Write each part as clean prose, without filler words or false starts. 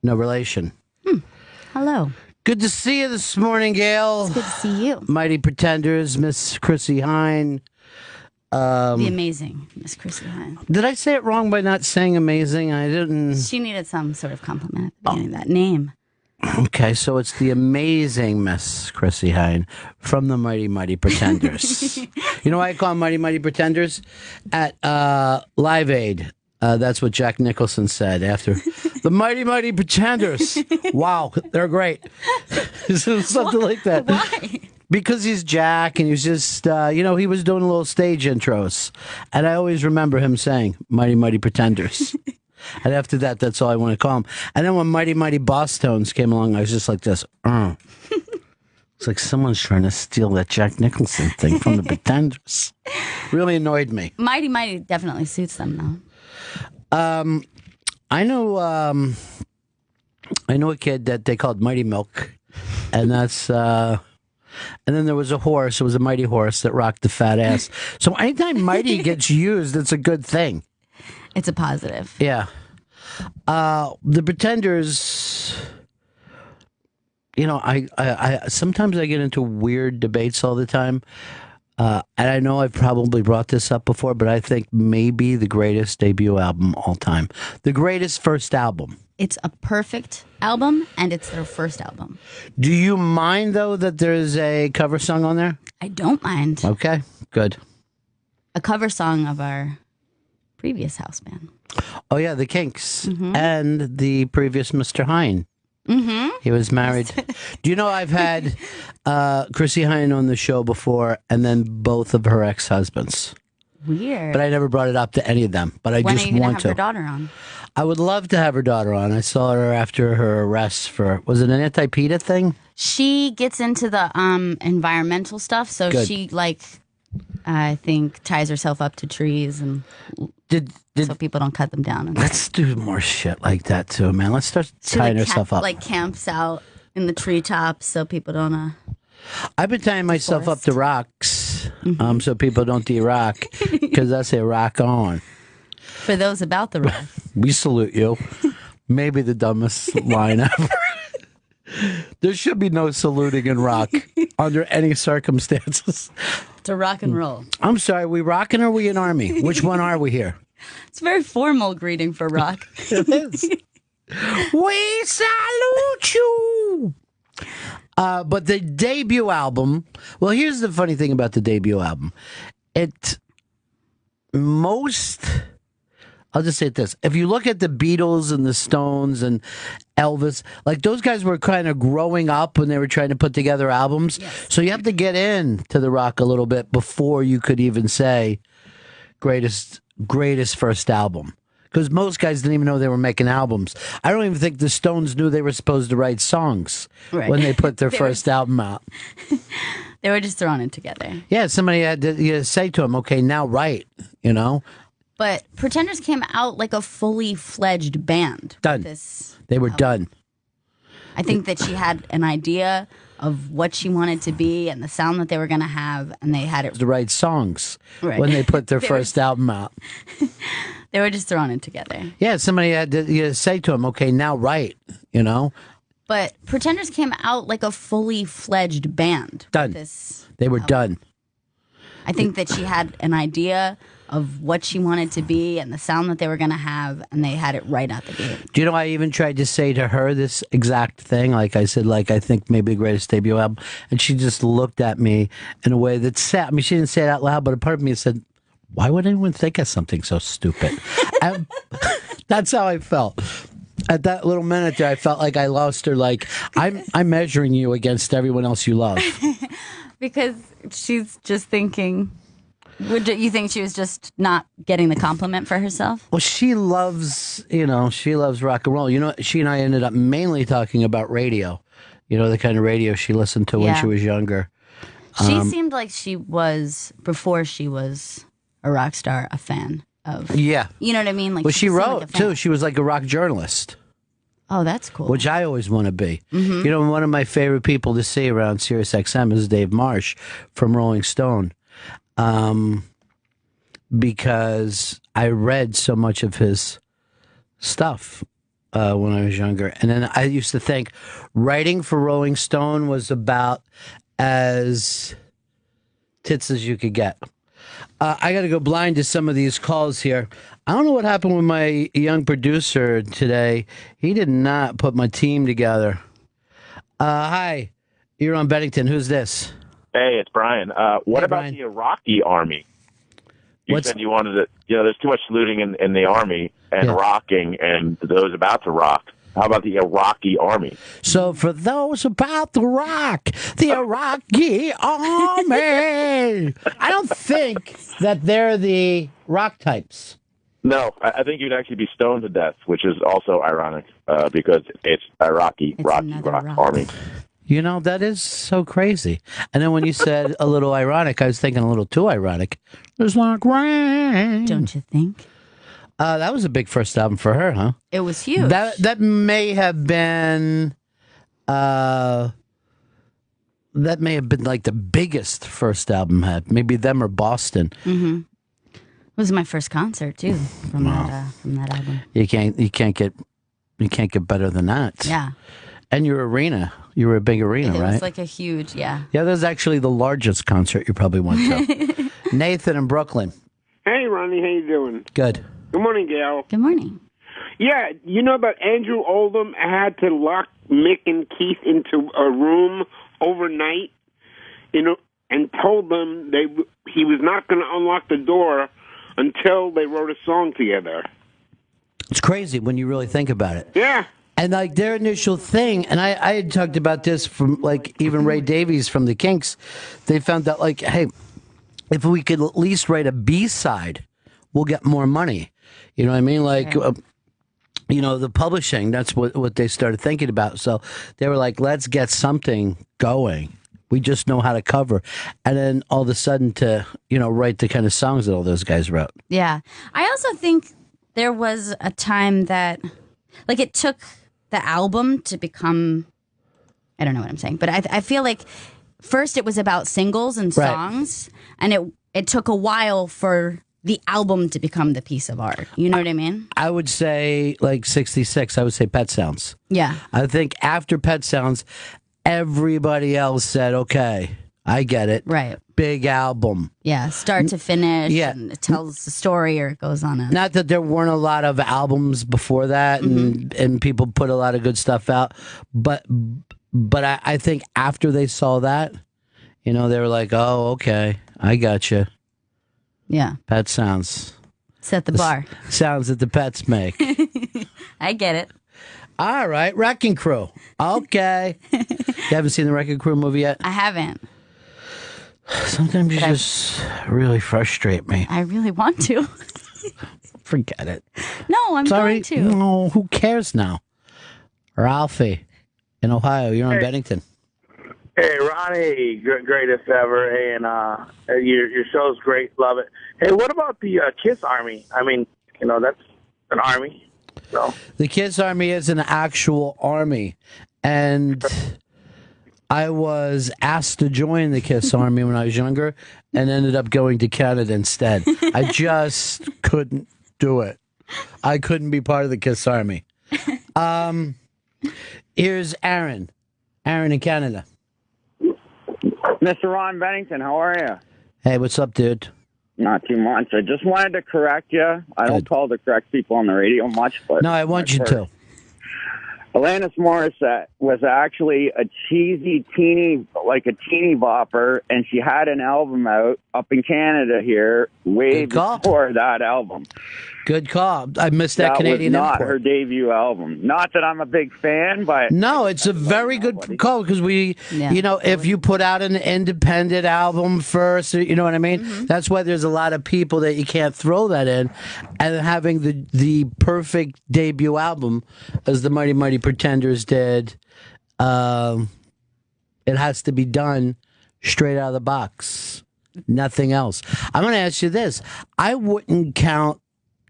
No relation. Hello. Good to see you this morning, Gail. It's good to see you. Mighty Pretenders, Miss Chrissy Hine. The amazing Miss Chrissy Hine. Did I say it wrong by not saying amazing? I didn't. She needed some sort of compliment at the beginning of that name. Okay, so it's the amazing Miss Chrissy Hine from the Mighty Pretenders. You know why I call them Mighty Pretenders? At Live Aid. That's what Jack Nicholson said after the Mighty Pretenders. Wow, they're great. Something like that. Why? Because he's Jack and he's just, he was doing little stage intros. And I always remember him saying, Mighty Pretenders. And after that, that's all I want to call him. And then when Mighty Boss Tones came along, I was just like this. It's like someone's trying to steal that Jack Nicholson thing from the Pretenders. Really annoyed me. Mighty definitely suits them, though. I know a kid that they called Mighty Milk. And that's... And then there was a horse. It was a mighty horse that rocked the fat ass. So anytime mighty gets used, it's a good thing. It's a positive. Yeah. The Pretenders, I sometimes I get into weird debates all the time. And I know I've probably brought this up before, but I think maybe the greatest debut album all time. The greatest first album. It's a perfect album, and it's their first album. Do you mind, though, that there's a cover song on there? I don't mind. Okay, good. A cover song of our previous house band. Oh, yeah, the Kinks and the previous Mr. Hine. Mm-hmm. He was married. Do you know I've had Chrissy Hine on the show before, and then both of her ex-husbands. Weird. But I never brought it up to any of them. But I when just are you want to. Have her daughter on? I would love to have her daughter on. I saw her after her arrest for, was it an anti-PETA thing? She gets into the environmental stuff, so Good. she I think ties herself up to trees and so people don't cut them down. Let's do more shit like that too, man. Let's start tying herself up. Like camps out in the treetops so people don't. I've been tying myself up to rocks, so people don't de-rock, because I say rock on. For those about the rock. We salute you. Maybe the dumbest line ever. There should be no saluting in rock under any circumstances. To rock and roll. I'm sorry, we rocking or we an army? Which one are we here? It's a very formal greeting for rock. It is. We salute you. But the debut album, well, here's the funny thing about the debut album. I'll just say this. If you look at the Beatles and the Stones and Elvis, like those guys were kind of growing up when they were trying to put together albums. Yes. So you have to get into the rock a little bit before you could even say greatest first album. Because most guys didn't even know they were making albums. I don't even think the Stones knew they were supposed to write songs when they put their first album out. They were just throwing it together. Yeah, somebody had to say to them, okay, now write, But Pretenders came out like a fully fledged band. Done. They were done. I think that she had an idea of what she wanted to be and the sound that they were going to have, and they had it to write songs when they put their first album out. They were just throwing it together. Yeah, somebody had to say to them, okay, now write, But Pretenders came out like a fully fledged band. Done. They were done. I think that she had an idea of what she wanted to be and the sound that they were going to have, and they had it right out the gate. Do you know, I even tried to say to her this exact thing. Like I said, I think maybe the greatest debut album. And she just looked at me in a way that said, she didn't say it out loud, but a part of me said, why would anyone think of something so stupid? And that's how I felt. At that little minute there, I felt like I lost her. Like, I'm measuring you against everyone else you love. Because she's just thinking... Would you think she was just not getting the compliment for herself? Well, she loves rock and roll. She and I ended up mainly talking about radio. The kind of radio she listened to when she was younger. She seemed like she was, before she was a rock star, a fan of. Yeah. You know what I mean? Like, she wrote, too. She was like a rock journalist. Oh, that's cool. Which I always want to be. Mm-hmm. One of my favorite people to see around Sirius XM is Dave Marsh from Rolling Stone. Because I read so much of his stuff when I was younger. And then I used to think writing for Rolling Stone was about as tits as you could get. I got to go blind to some of these calls here. I don't know what happened with my young producer today. He did not put my team together. Hi, you're on Bennington. Who's this? Hey, it's Brian. What Hey, about Brian. the Iraqi army? You said you wanted to, there's too much looting in the army and rocking and those about to rock. How about the Iraqi army? So for those about to rock, the Iraqi army. I don't think that they're the rock types. No, I think you'd actually be stoned to death, which is also ironic because it's Iraqi rock army. You know, that is so crazy. And then when you said a little ironic, I was thinking a little too ironic. It's like rain. Don't you think? That was a big first album for her, huh? It was huge. That may have been like the biggest first album had. Maybe them or Boston. Mm-hmm. It was my first concert too from that album. You can't get better than that. Yeah. And your arena. You were a big arena, right? It was like a huge, Yeah, that was actually the largest concert you probably went to. Nathan in Brooklyn. Hey, Ronnie, how you doing? Good. Good morning, Gail. Good morning. Yeah, you know that Andrew Oldham had to lock Mick and Keith into a room overnight, and told them he was not going to unlock the door until they wrote a song together. It's crazy when you really think about it. Yeah. And like their initial thing, and I had talked about this from like even Ray Davies from the Kinks, they found out like, hey, if we could at least write a B-side, we'll get more money. You know what I mean? Like, the publishing, that's what they started thinking about. So they were like, let's get something going. We just know how to cover. And then all of a sudden to, write the kind of songs that all those guys wrote. Yeah. I also think there was a time that, like, it took the album to become, I don't know what I'm saying, but I feel like first it was about singles and songs, and it took a while for the album to become the piece of art. You know what I mean? I would say like 66, I would say Pet Sounds. Yeah. I think after Pet Sounds, everybody else said, okay, I get it. Right. Big album. Yeah, start to finish. Yeah. And it tells the story or it goes on. Not that there weren't a lot of albums before that and people put a lot of good stuff out, but I think after they saw that, they were like, oh, okay, I got you. Yeah. Pet Sounds. Set the bar. Sounds that the pets make. I get it. All right, Wrecking Crew. Okay. You haven't seen the Wrecking Crew movie yet? I haven't. Sometimes you just really frustrate me. I really want to. Forget it. No, I'm Sorry. going to. No, who cares now? Ralphie in Ohio. You're on Bennington. Hey, Ronnie, greatest ever. Hey, and your show's great. Love it. Hey, what about the Kiss Army? I mean, that's an army. So the Kiss Army is an actual army, and I was asked to join the Kiss Army when I was younger and ended up going to Canada instead. I just couldn't do it. I couldn't be part of the Kiss Army. Here's Aaron. Aaron in Canada. Mr. Ron Bennington, how are you? Hey, what's up, dude? Not too much. I just wanted to correct you. I don't call to correct people on the radio much, but no, I want you to. Alanis Morissette was actually a teeny bopper, and she had an album out up in Canada here way before that album. Good call. I missed that Canadian was not import. her debut album. Not that I'm a big fan, but no, it's a very good call because if you put out an independent album first, you know what I mean. That's why there's a lot of people that you can't throw that in, and having the perfect debut album, as the Mighty Mighty Pretenders did, it has to be done straight out of the box, nothing else. I'm going to ask you this: I wouldn't count.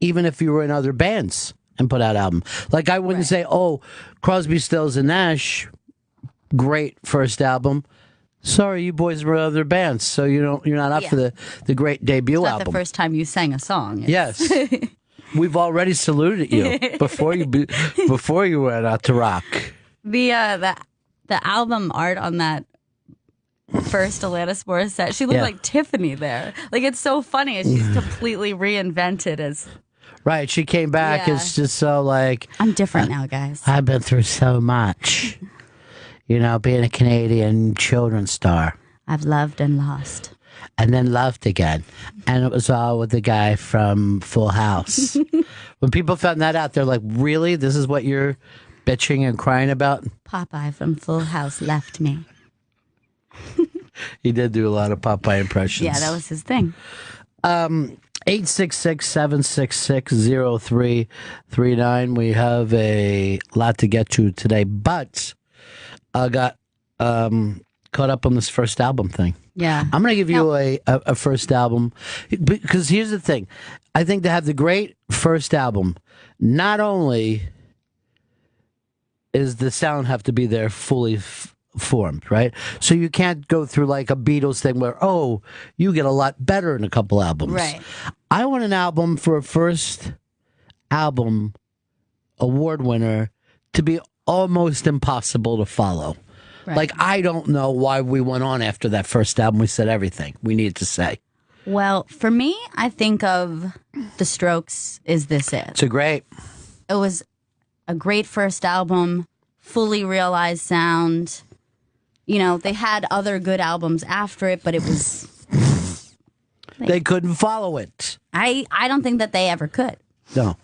Even if you were in other bands and put out album. Like I wouldn't say, oh, Crosby, Stills and Nash, great first album. Sorry, you boys were in other bands, so you're not up for the great debut it's not album. the first time you sang a song. Yes. We've already saluted you before you went out to rock. The album art on that first Alanis Morissette, she looked like Tiffany there. Like, it's so funny. She's completely reinvented as... Right, she came back. Yeah. It's just so like... I'm different now, guys. I've been through so much. You know, being a Canadian children's star. I've loved and lost. And then loved again. And it was all with the guy from Full House. When people found that out, they're like, really? This is what you're bitching and crying about? Popeye from Full House left me. He did do a lot of Popeye impressions. Yeah, that was his thing. 866-766-0339. We have a lot to get to today, but I got caught up on this first album thing. Yeah. I'm going to give you a first album, because here's the thing. I think to have the great first album, not only is the sound have to be there fully formed, right? So you can't go through like a Beatles thing where, oh, you get a lot better in a couple albums. Right. I want an album for a first album award winner to be almost impossible to follow. Right. Like, I don't know why we went on after that first album. We said everything we needed to say. Well, for me, I think of The Strokes, Is This It? It's a great. It was a great first album, fully realized sound. You know, they had other good albums after it, but it was... They couldn't follow it. I don't think that they ever could. No.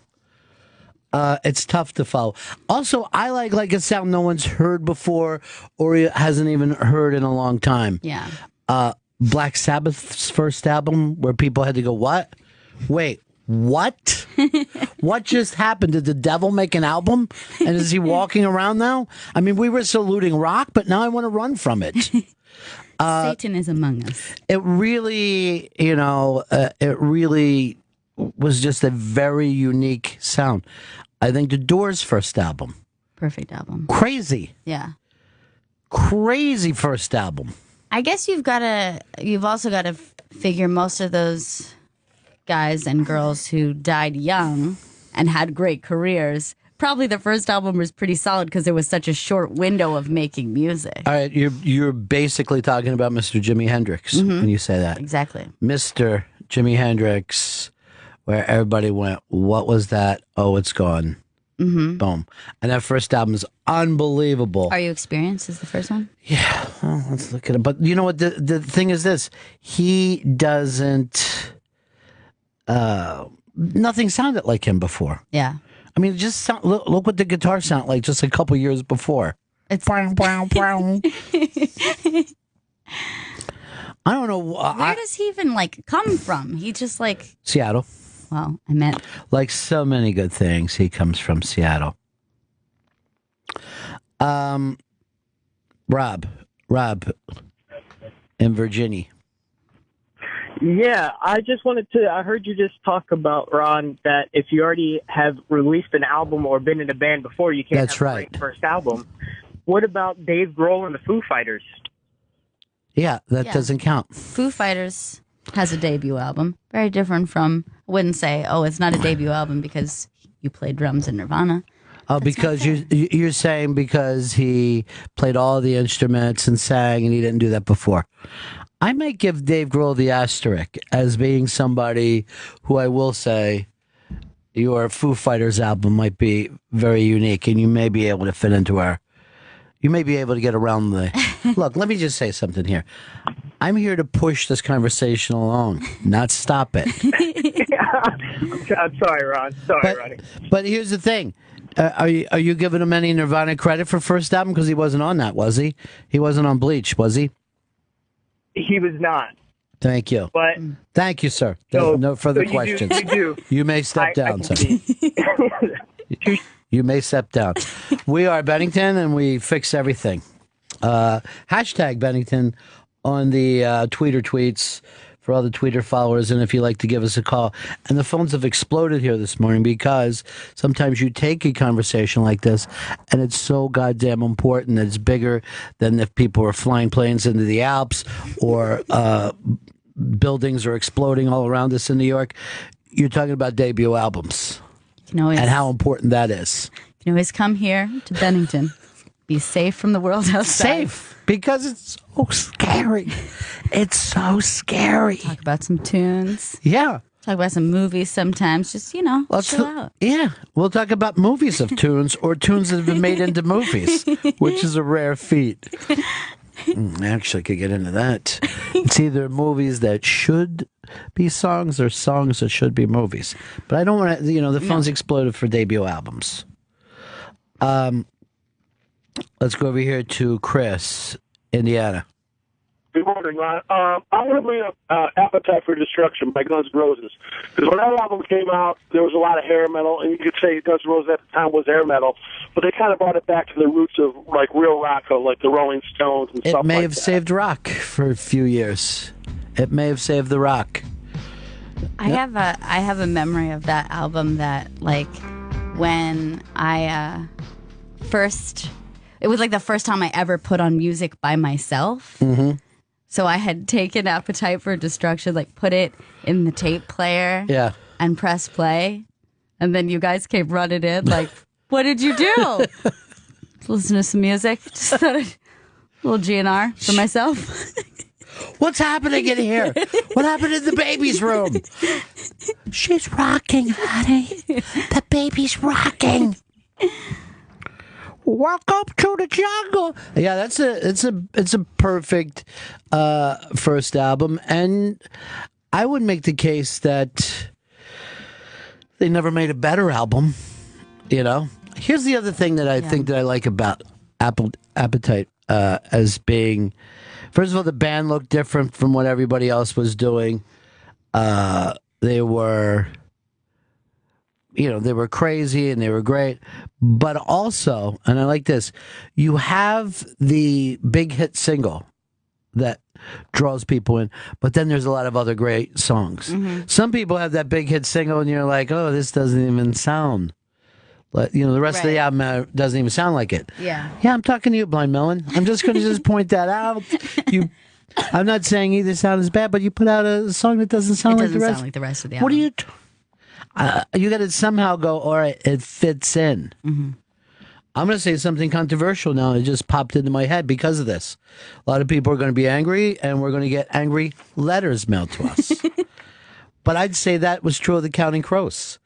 It's tough to follow. Also, I like a sound no one's heard before or hasn't even heard in a long time. Yeah. Black Sabbath's first album, where people had to go, what? Wait, what? What just happened? Did the devil make an album? And is he walking around now? I mean, we were saluting rock, but now I want to run from it. Satan is among us. It really, it really was just a very unique sound. I think the Doors' first album. Perfect album. Crazy. Yeah. Crazy first album. I guess you've also got to figure most of those guys and girls who died young and had great careers. Probably the first album was pretty solid because there was such a short window of making music. All right, you're basically talking about Mr. Jimi Hendrix when you say that. Exactly. Mr. Jimi Hendrix, where everybody went, what was that? Oh, it's gone. Mm-hmm. Boom. And that first album is unbelievable. Are You Experienced is the first one? Yeah, well, let's look at it. But you know what? The thing is this. He doesn't... nothing sounded like him before. Yeah. I mean, just look what the guitar sounded like just a couple years before. It's I don't know. Where does he even come from? He just Seattle. Well, I meant like so many good things. He comes from Seattle. Rob in Virginia. Yeah, I heard you just talk about, Ron, that if you already have released an album or been in a band before, you can't That's have right. a great first album. What about Dave Grohl and the Foo Fighters? Yeah, that doesn't count. Foo Fighters has a debut album. Very different from, I wouldn't say, oh, it's not a debut album because you played drums in Nirvana. Oh, because you're saying because he played all the instruments and sang and he didn't do that before. I might give Dave Grohl the asterisk as being somebody who I will say your Foo Fighters album might be very unique and you may be able to fit into you may be able to get around the... Look, let me just say something here. I'm here to push this conversation along, not stop it. I'm sorry, Ron. Sorry, Ronnie. But here's the thing. Are you giving him any Nirvana credit for first album? Because he wasn't on that, was he? He wasn't on Bleach, was he? He was not. Thank you. But thank you, sir. No further questions. You may step down, sir. You may step down. We are Bennington, and we fix everything. Hashtag Bennington on the Tweeter tweets for all the Tweeter followers, and if you'd like to give us a call. And the phones have exploded here this morning because sometimes you take a conversation like this, and it's so goddamn important that it's bigger than if people are flying planes into the Alps or buildings are exploding all around us in New York. you're talking about debut albums and how important that is. You can always come here to Bennington. Be safe from the world outside. Safe, because it's so scary. It's so scary. Talk about some tunes. Yeah. Talk about some movies sometimes. Just, chill out. Yeah. We'll talk about movies of tunes or tunes that have been made into movies, which is a rare feat. I actually could get into that. It's either movies that should be songs or songs that should be movies. But I don't want to, the phone's exploded for debut albums. Let's go over here to Chris, Indiana. Good morning, Ron. I want to bring up Appetite for Destruction by Guns N' Roses. Because when that album came out, there was a lot of hair metal, and you could say Guns N' Roses at the time was hair metal, but they kind of brought it back to the roots of, like, real rock, like the Rolling Stones and stuff like that. It may have saved rock for a few years. It may have saved the rock. I have a memory of that album that, like, when I it was like the first time I ever put on music by myself. Mm-hmm. So I had taken Appetite for Destruction, like put it in the tape player, and press play, and then you guys came running in, like, "What did you do?" Listen to some music, just thought a little GNR for myself. What's happening in here? What happened in the baby's room? She's rocking, honey. The baby's rocking. Welcome to the jungle. Yeah, it's a perfect first album, and I would make the case that they never made a better album. Here's the other thing that I think that I like about Appetite as being, first of all, the band looked different from what everybody else was doing. They were. They were crazy and they were great. But also, and I like this, you have the big hit single that draws people in, but then there's a lot of other great songs. Mm-hmm. Some people have that big hit single and you're like, oh, this doesn't even sound like, the rest of the album doesn't even sound like it. Yeah. Yeah, I'm talking to you, Blind Melon. I'm just going to just point that out. I'm not saying either sound is bad, but you put out a song that doesn't sound like the rest. Sound like the rest of the album. What are you... you got to somehow go, all right, it fits in. Mm-hmm. I'm going to say something controversial now. It just popped into my head because of this. A lot of people are going to be angry, and we're going to get angry letters mailed to us. But I'd say that was true of the Counting Crows.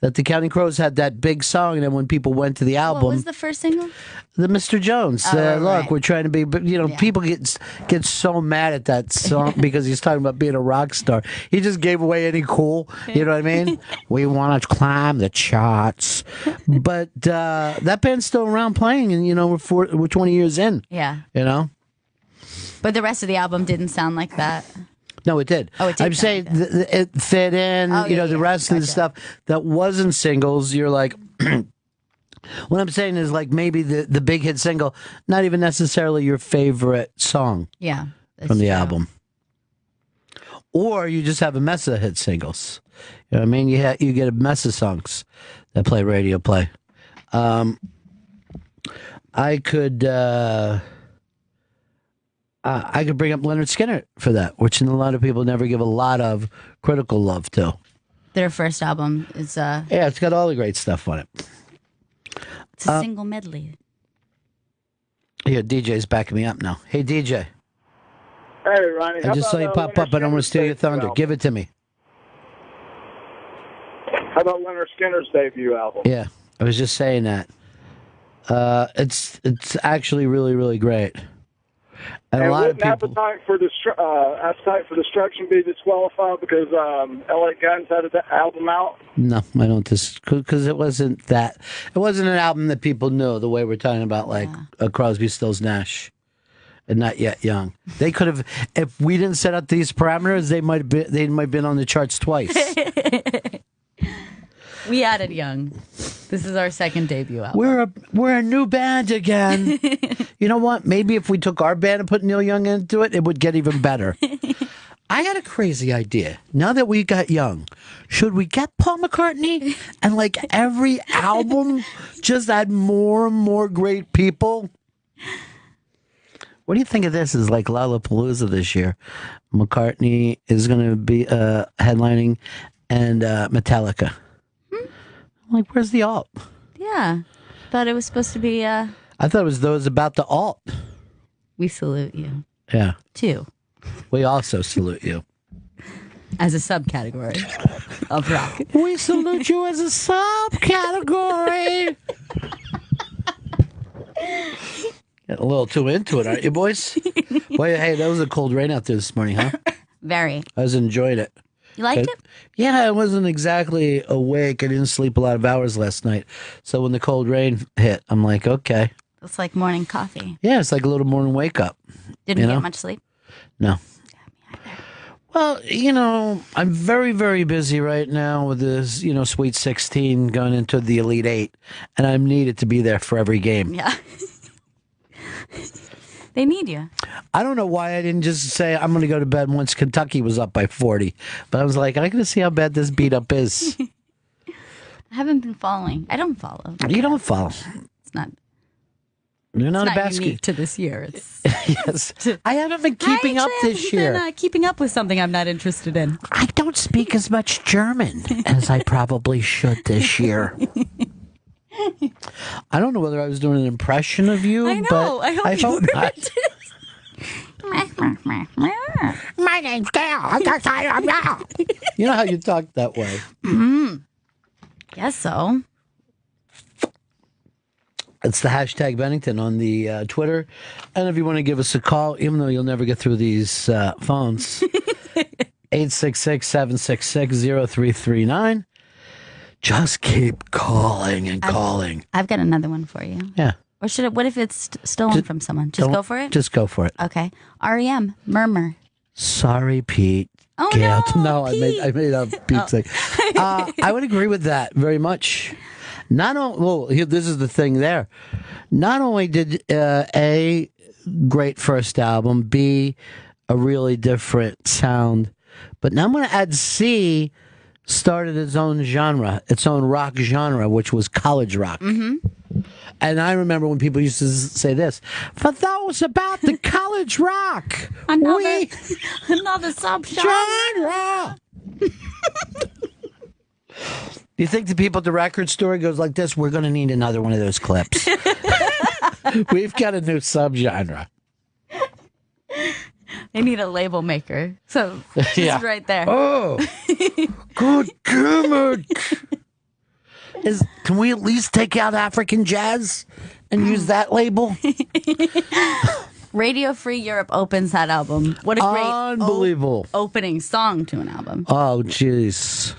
That the Counting Crows had that big song, and then when people went to the album... What was the first single? The Mr. Jones. Look, we're trying to be... But, people get so mad at that song because he's talking about being a rock star. He just gave away any cool, you know what I mean? We want to climb the charts. But that band's still around playing, and, we're 20 years in. Yeah. But the rest of the album didn't sound like that. No, it did. Oh, it did. I'm saying it fit in. The rest of the stuff that wasn't singles, you're like, what I'm saying is like maybe the big hit single, not even necessarily your favorite song. Yeah, from the album, or you just have a mess of hit singles. You know what I mean? You get a mess of songs that play radio play. I could. I could bring up Leonard Skinner for that, which a lot of people never give a lot of critical love to. Their first album is... yeah, it's got all the great stuff on it. It's a single medley. Yeah, DJ's backing me up now. Hey, DJ. Hey, Ronnie. I just saw you pop up. I don't want to steal your thunder. Album? Give it to me. How about Leonard Skinner's debut album? Yeah, I was just saying that. It's actually really, really great. And a lot of people... Appetite for Destruction be disqualified because LA Guns had an album out? No, I don't. Because it wasn't that. It wasn't an album that people knew the way we're talking about, like Crosby, Stills, Nash, and Not Yet Young. They could have, if we didn't set up these parameters, they might have been on the charts twice. We added Young. This is our second debut album. We're a new band again. You know what? Maybe if we took our band and put Neil Young into it, it would get even better. I had a crazy idea. Now that we got Young, should we get Paul McCartney and like every album just add more and more great people? What do you think of this? Is like Lollapalooza this year. McCartney is going to be headlining, and Metallica. I'm like, where's the alt? Yeah. Thought it was supposed to be. I thought it was those about the alt. We salute you. Yeah. Too. We also salute you. As a subcategory of rock. We salute you as a subcategory. Get a little too into it, aren't you, boys? Boy, hey, that was a cold rain out there this morning, huh? Very. I was enjoying it. You liked it? Yeah, I wasn't exactly awake. I didn't sleep a lot of hours last night. So when the cold rain hit, I'm like, okay. It's like morning coffee. Yeah, it's like a little morning wake up. Didn't get much sleep? No. Well, I'm very, very busy right now with this, Sweet 16 going into the Elite Eight, and I'm needed to be there for every game. Yeah. They need you. I don't know why I didn't just say I'm going to go to bed once Kentucky was up by 40, but I was like, I'm going to see how bad this beat up is. I haven't been following. I don't follow. You don't follow. It's not. You're not it's a not basket. unique to this year. It's yes, I haven't been keeping up this year. Been, keeping up with something I'm not interested in. I don't speak as much German as I probably should this year. I don't know whether I was doing an impression of you. I know. But I hope you were. My name's Gail. You know how you talk that way. Guess so. It's the hashtag Bennington on the Twitter. And if you want to give us a call, even though you'll never get through these phones, 866-766-0339. Just keep calling and calling. I've got another one for you. Yeah. Or should it? What if it's stolen from someone? Just go for it? Just go for it. Okay. REM, Murmur. Sorry, Pete. Oh, Gail. no, Pete. I made up Pete's thing. I would agree with that very much. Not only, well, this is the thing there. Not only did A, great first album, B, a really different sound, but now I'm going to add C, started its own genre, its own rock genre, which was college rock. Mm-hmm. And I remember when people used to say this, for those about the college rock, another subgenre. Genre. Do you think the people at the record store goes like this? We're going to need another one of those clips. We've got a new subgenre. They need a label maker. So this is right there. Oh, God damn it. Can we at least take out African jazz and use that label? Radio Free Europe opens that album. What a great unbelievable opening song to an album. Oh, jeez.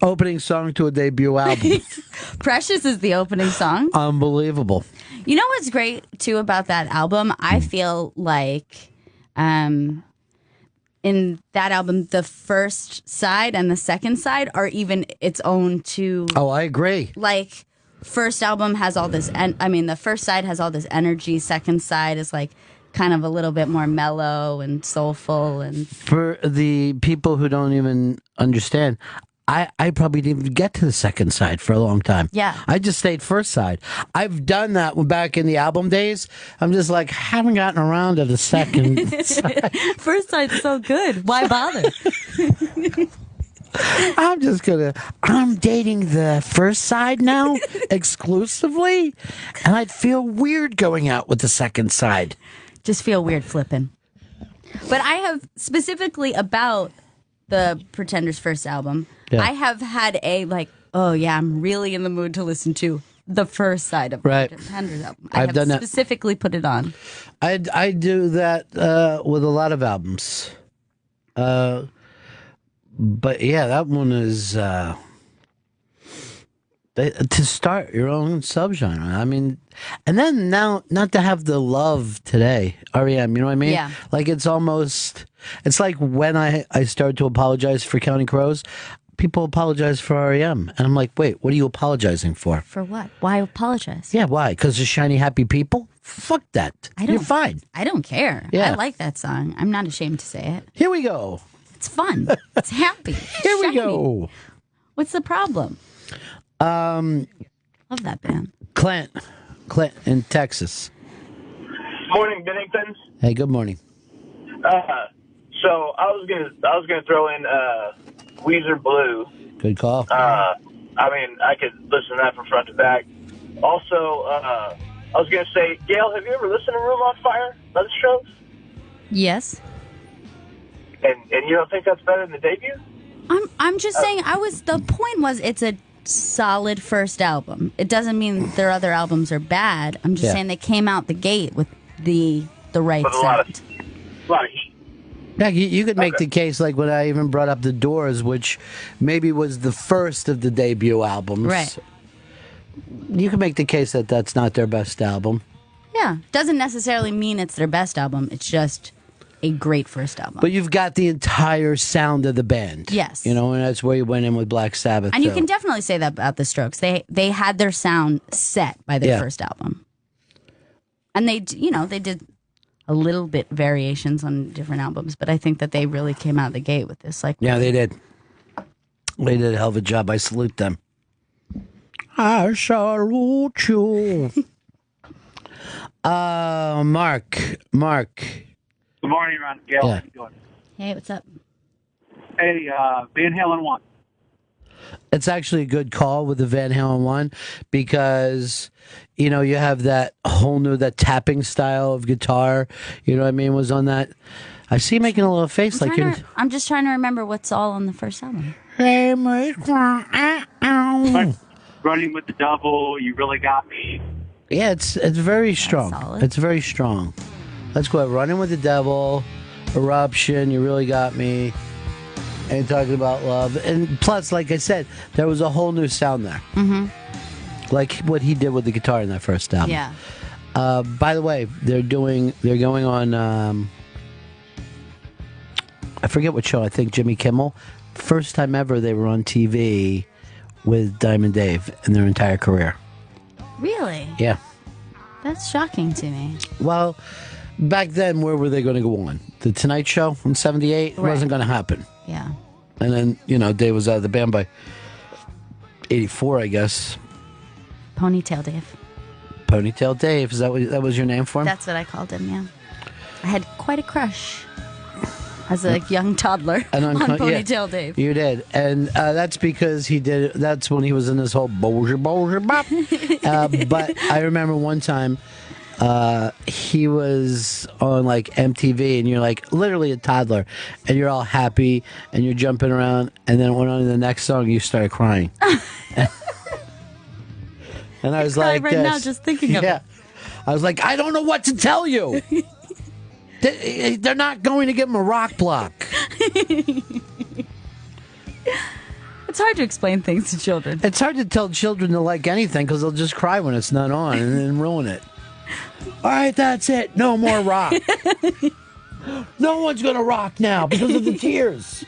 Opening song to a debut album. Precious is the opening song. Unbelievable. You know what's great, too, about that album? I feel like in that album, the first side and the second side are even its own two. Oh, I agree. Like, first album has all this, the first side has all this energy. Second side is like kind of a little bit more mellow and soulful. And for the people who don't even understand, I probably didn't even get to the second side for a long time. Yeah. I just stayed first side. I've done that back in the album days. I'm just like, haven't gotten around to the second side. First side's so good. Why bother? I'm dating the first side now exclusively, and I'd feel weird going out with the second side. Just feel weird flipping. But I have specifically about the Pretenders' first album, I have had I'm really in the mood to listen to the first side of the Pretenders album. I've done that. Specifically put it on. I do that with a lot of albums. But yeah, that one is to start your own subgenre. I mean, and then now not to have the love today, REM, you know what I mean? Yeah. Like it's like when I started to apologize for Counting Crows, people apologize for REM. And I'm like, wait, what are you apologizing for? For what? Why apologize? Yeah, why? Because they're shiny, happy people? Fuck that. You're fine. I don't care. Yeah. I like that song. I'm not ashamed to say it. Here we go. It's fun. It's happy. Here we go. What's the problem? Love that band. Clint in Texas. Morning, Bennington. Hey, good morning. So I was gonna throw in Weezer Blue. Good call. I mean, I could listen to that from front to back. Also, I was going to say, Gail, have you ever listened to Room on Fire? Those shows? Yes. And you don't think that's better than the debut? I'm just saying. The point was it's a solid first album. It doesn't mean their other albums are bad. I'm just saying they came out the gate with the right sound. A lot of heat. Yeah, you could make the case, like when I even brought up The Doors, which maybe was the first of the debut albums. Right. You could make the case that that's not their best album. Yeah. Doesn't necessarily mean it's their best album. It's just a great first album. But you've got the entire sound of the band. Yes. You know, and that's where you went in with Black Sabbath. And you can definitely say that about the Strokes. They had their sound set by their first album. And they did a little bit variations on different albums, but I think that they really came out of the gate with this. Yeah, they did. They did a hell of a job. I salute them. I salute you. Mark. Good morning, Ron. Gail, how you doing? Hey, what's up? Hey, Van Halen 1. It's actually a good call with the Van Halen 1 because, you know, you have that whole new, that tapping style of guitar, you know what I mean, was on that. I see you making a little face I'm just trying to remember what's all on the first album. Running with the Devil, You Really Got Me. Yeah, it's very strong. It's very strong. Let's go ahead. Running with the Devil, Eruption, You Really Got Me. And talking about love. And plus, like I said, there was a whole new sound there. Mm-hmm. Like what he did with the guitar in that first album. Yeah. By the way, they're going on, I forget what show, I think Jimmy Kimmel. First time ever they were on TV with Diamond Dave in their entire career. Really? Yeah. That's shocking to me. Well, back then, where were they going to go on? The Tonight Show in 78? It wasn't going to happen. Yeah. And then, you know, Dave was out of the band by 84, I guess. Ponytail Dave. Ponytail Dave. Is that what that was your name for him? That's what I called him, yeah. I had quite a crush as a young toddler on Ponytail Dave. You did. And that's because that's when he was in this whole Bolger Bop. But I remember one time he was on like MTV and you're like literally a toddler and you're all happy and you're jumping around and then it went on to the next song and you started crying. And I was like, right now just thinking of it. I was like, I don't know what to tell you. They're not going to give him a rock block. It's hard to explain things to children. It's hard to tell children to like anything because they'll just cry when it's not on and then ruin it. All right, that's it. No more rock. No one's going to rock now because of the tears.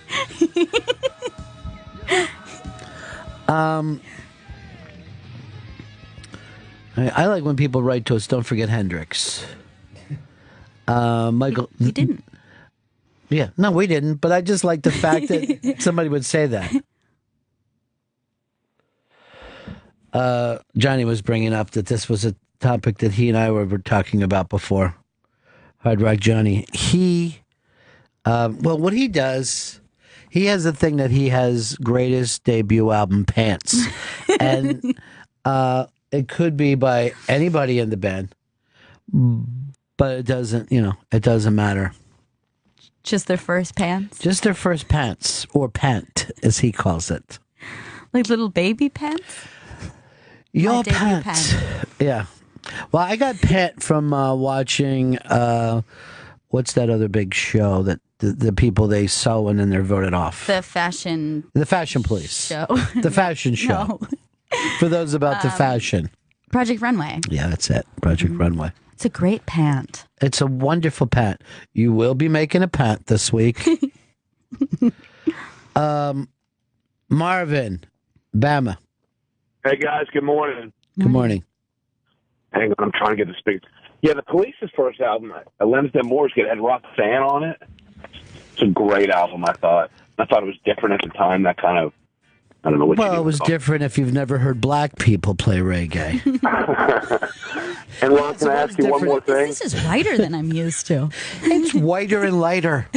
I like when people write to us, don't forget Hendrix. Michael. You didn't. Yeah, no, we didn't. But I just like the fact that somebody would say that. Johnny was bringing up that this was a topic that he and I were talking about before. Hard Rock Johnny. What he does, he has a thing that he has greatest debut album pants. And it could be by anybody in the band. But it doesn't matter. Just their first pants? Just their first pants, or pant, as he calls it. Like little baby pants? Your pants. Yeah. Well, I got pant from watching, what's that other big show that the people they sew and then they're voted off? The Fashion Police. Show. The fashion show. No. For those about the fashion. Project Runway. Yeah, that's it. Project Runway. It's a great pant. It's a wonderful pant. You will be making a pant this week. Marvin, Bama. Hey, guys. Good morning. Good morning. Hang on. I'm trying to get the speaker. Yeah, the Police's first album, Lemsden Mooreskin, had Roxanne on it. It's a great album, I thought. I thought it was different at the time. That kind of, I don't know what. Well, it was different if you've never heard black people play reggae. And Ron, can I ask you one more thing? This is whiter than I'm used to. It's whiter and lighter.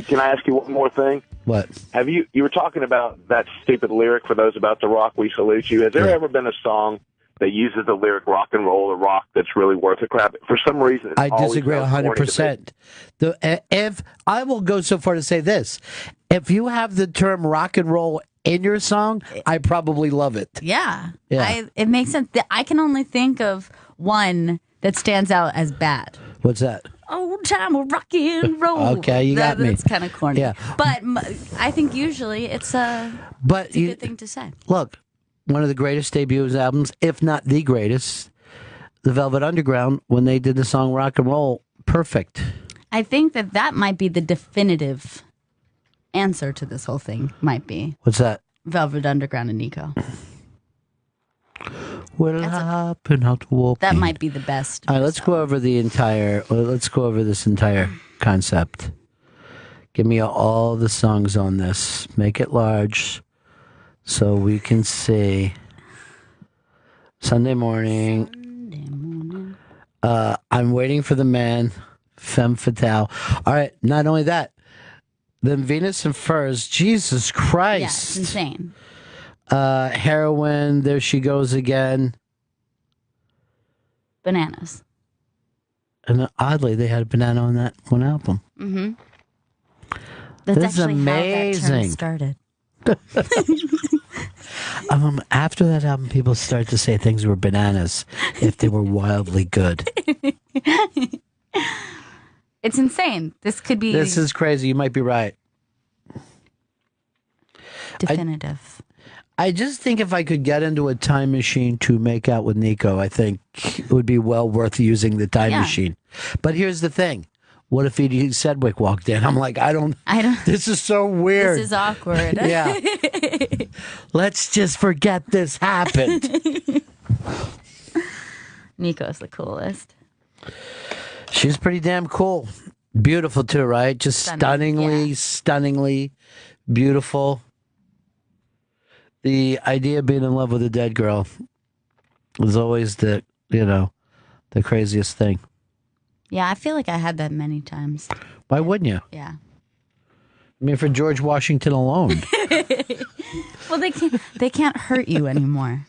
Can I ask you one more thing? What? You were talking about that stupid lyric, for those about to rock, we salute you. Has there ever been a song that uses the lyric rock and roll or rock that's really worth a crap? For some reason, I disagree 100%. If I will go so far to say this, if you have the term rock and roll in your song, I probably love it. Yeah. Yeah. It makes sense. I can only think of one that stands out as bad. What's that? Old time of rock and roll. Okay, you got me. That's kind of corny. Yeah. But I think usually it's a good thing to say. Look, one of the greatest debut albums, if not the greatest, the Velvet Underground, when they did the song Rock and Roll, perfect. I think that might be the definitive answer to this whole thing, might be. What's that? Velvet Underground and Nico. What'll happen out to Opie? That might be the best. All right, let's go over this entire concept. Give me all the songs on this. Make it large so we can see. Sunday morning. I'm waiting for the man. Femme fatale. All right, not only that. Then Venus and Furs. Jesus Christ. Yeah, it's insane. Heroin. There she goes again. Bananas. And oddly, they had a banana on that one album. Mm-hmm. That's this is actually amazing. How that term started. After that album, people started to say things were bananas if they were wildly good. It's insane. This could be. This is crazy. You might be right. Definitive. I just think if I could get into a time machine to make out with Nico, I think it would be well worth using the time machine. But here's the thing. What if Edie Sedgwick walked in? I'm like, I don't. This is so weird. This is awkward. Yeah. Let's just forget this happened. Nico's the coolest. She's pretty damn cool. Beautiful too, right? Just stunningly beautiful. The idea of being in love with a dead girl is always the craziest thing. Yeah, I feel like I had that many times. Why wouldn't you? Yeah. I mean, for George Washington alone. Well, they can't hurt you anymore.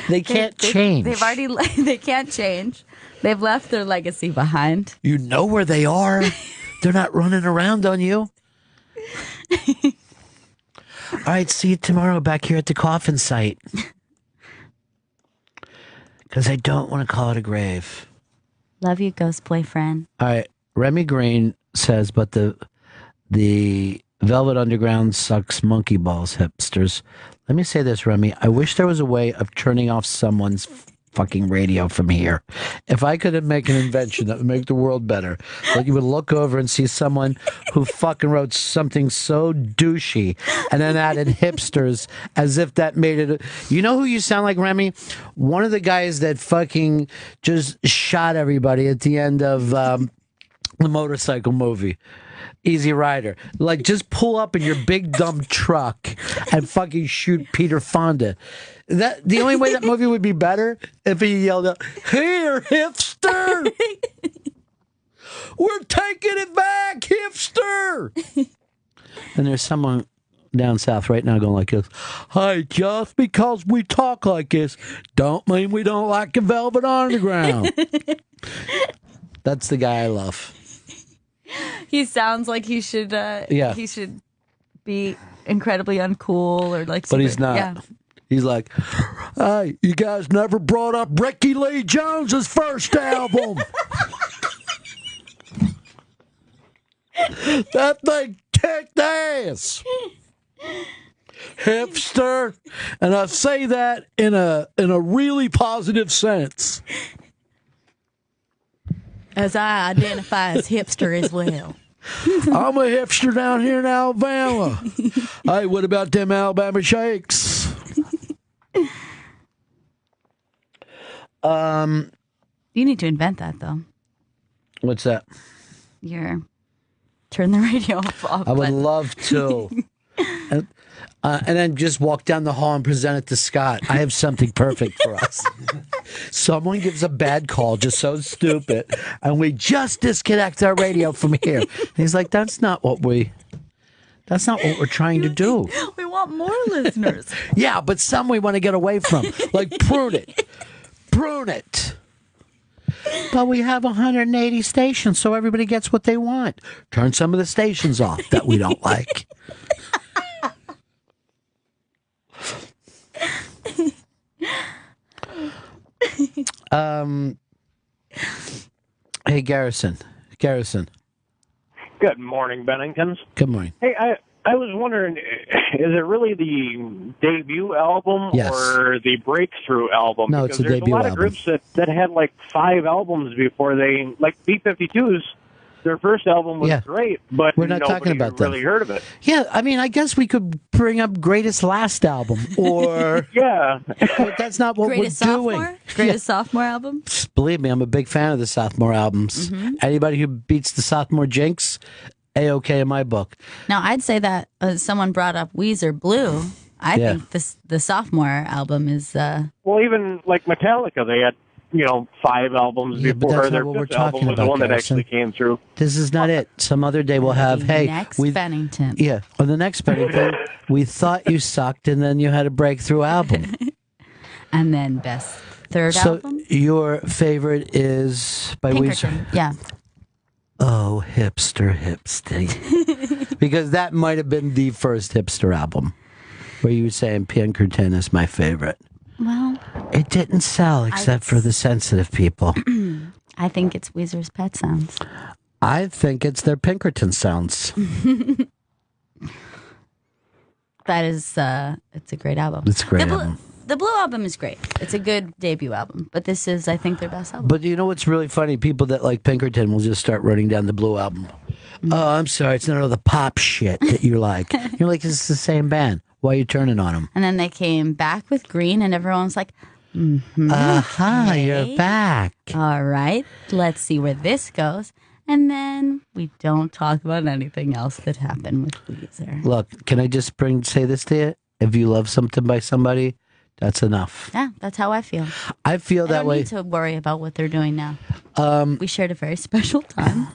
They can't change. They can't change. They've left their legacy behind. You know where they are. They're not running around on you. All right, see you tomorrow back here at the coffin site. Because I don't want to call it a grave. Love you, ghost boyfriend. All right, Remy Green says, but the Velvet Underground sucks monkey balls, hipsters. Let me say this, Remy. I wish there was a way of turning off someone's fucking radio from here. If I could make an invention that would make the world better, like you would look over and see someone who fucking wrote something so douchey and then added hipsters as if that made it. You know who you sound like, Remy? One of the guys that fucking just shot everybody at the end of the motorcycle movie. Easy Rider. Like, just pull up in your big dumb truck and fucking shoot Peter Fonda. The only way that movie would be better if he yelled out, "Here, hipster! We're taking it back, hipster!" And there's someone down south right now going like this, "Hey, just because we talk like this, don't mean we don't like the Velvet Underground." That's the guy I love. He sounds like he should. He should be incredibly uncool or like. But he's not. Yeah. He's like, "Hey, you guys never brought up Ricky Lee Jones's first album. That thing kicked ass, hipster." And I say that in a really positive sense. As I identify as hipster as well. I'm a hipster down here in Alabama. Hey, what about them Alabama shakes? You need to invent that, though. What's that? Turn the radio off. I would love to. and then just walk down the hall and present it to Scott. I have something perfect for us. Someone gives a bad call, just so stupid, and we just disconnect our radio from here. And he's like, that's not what we're trying to do. We want more listeners. Yeah, but some we want to get away from. Like, prune it. Prune it. But we have 180 stations, so everybody gets what they want. Turn some of the stations off that we don't like. Hey, Garrison. Good morning, Benningtons. Good morning. Hey, I was wondering, is it really the debut album or the breakthrough album? No, because it's a there's debut a lot album. of groups that had like 5 albums before they, like B-52s, their first album was great, but we're not talking nobody about them. really heard of it. Yeah, I mean, I guess we could bring up Greatest Last Album, or but that's not what Greatest we're sophomore? doing. Greatest sophomore album? Believe me, I'm a big fan of the sophomore albums. Anybody who beats the sophomore jinx, A-OK in my book. Now, I'd say that someone brought up Weezer Blue. I think the sophomore album is... Well, even like Metallica, they had 5 albums Yeah, but before. that's Their not what we're 5th album talking was the about, one that Garrison. actually came through. This is not it. Some other day we'll have, next Bennington. Yeah, on the next Bennington, we thought you sucked, and then you had a breakthrough album. And then best third So album? your favorite is by Pinkerton. Weezer? Yeah. Oh, hipster. Because that might have been the first hipster album where you were saying Pinkerton is my favorite. Well, it didn't sell except for the sensitive people. I think it's Weezer's Pet Sounds. I think it's their Pinkerton sounds. That is, it's a great album. It's a great album. The Blue album is great. It's a good debut album, but this is, I think, their best album. But you know what's really funny? People that like Pinkerton will just start running down the Blue album. Oh, I'm sorry. It's none of the pop shit that you like. You're like, it's the same band. Why are you turning on them? And then they came back with Green, and everyone's like, Aha, okay. you're back. All right, let's see where this goes. And then we don't talk about anything else that happened with Weezer. Look, can I just say this to you? If you love something by somebody, that's enough. Yeah, that's how I feel. I feel that I don't way. need to worry about what they're doing now. We shared a very special time.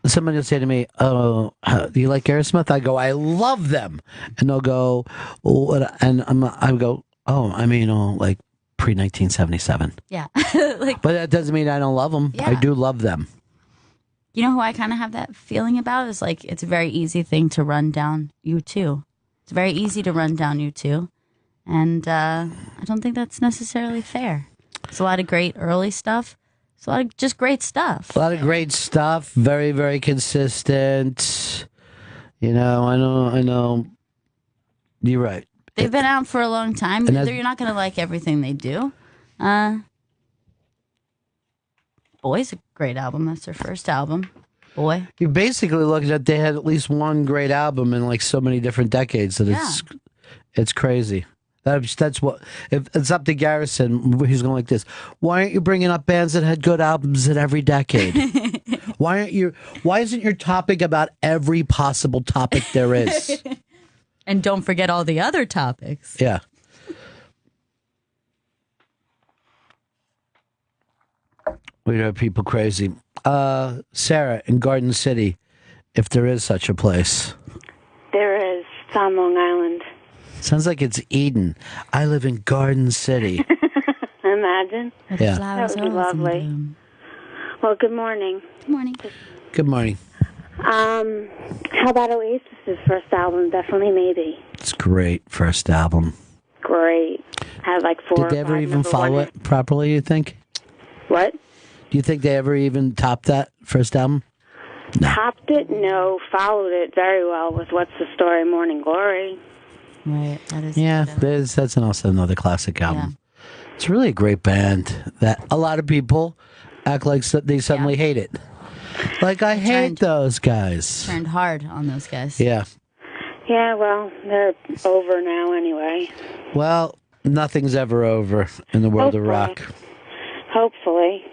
Somebody will say to me, "Oh, do you like Aerosmith?" I go, "I love them," and they'll go, oh, what? And I go, "Oh, I mean, like pre-1977." Yeah, but that doesn't mean I don't love them. Yeah. I do love them. You know who I kind of have that feeling about is like it's a very easy thing to run down U2. It's very easy to run down U2, and I don't think that's necessarily fair. It's a lot of great early stuff. It's a lot of just great stuff. A lot of great stuff. Very, very consistent. I know. You're right. They've been out for a long time. And You're not going to like everything they do. Boy's a great album. That's their first album. Boy. You basically look at they had at least one great album in like so many different decades that it's crazy. That's what if it's up to Garrison. He's going like this. Why aren't you bringing up bands that had good albums in every decade? Why isn't your topic about every possible topic there is? And don't forget all the other topics. Yeah. We drive people crazy. Sarah in Garden City, if there is such a place. There is. It's on Long Island. Sounds like it's Eden. I live in Garden City. Imagine. Yeah. That would be lovely. Well, good morning. Good morning. Good morning. How about Oasis's first album? Definitely Maybe. It's great first album. Great. Had like 4 Did or they ever 5 even number follow one it properly, you think? What? Do you think they ever even topped that first album? Topped it? No. Followed it very well with What's the Story, Morning Glory. Right. That is. Yeah, that's also another classic album. It's really a great band that a lot of people act like they suddenly hate it. Like, I hate those guys. Turned hard on those guys. Yeah. Yeah, well, they're over now anyway. Well, nothing's ever over in the world of rock. Hopefully.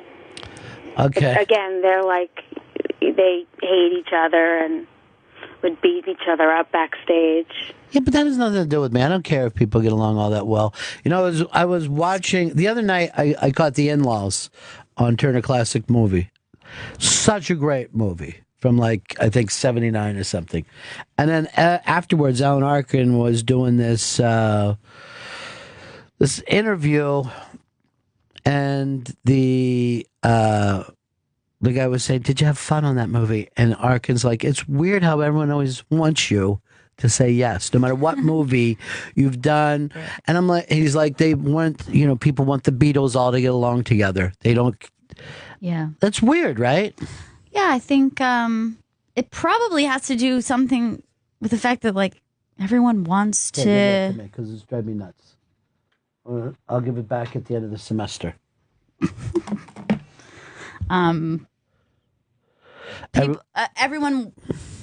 Okay. But again, they're like, they hate each other and would beat each other up backstage. Yeah, but that has nothing to do with me. I don't care if people get along all that well. You know, I was watching the other night. I caught The In-Laws on Turner Classic Movie. Such a great movie from like I think '79 or something. And then afterwards, Alan Arkin was doing this this interview, and the guy was saying, "Did you have fun on that movie?" And Arkin's like, "It's weird how everyone always wants you to say yes, no matter what movie you've done." And I'm like, he's like, they want, you know, people want the Beatles all to get along together. They don't. Yeah. That's weird, right? Yeah, I think it probably has to do something with the fact that like everyone wants to. Because it's driving me nuts. I'll give it back at the end of the semester. Everyone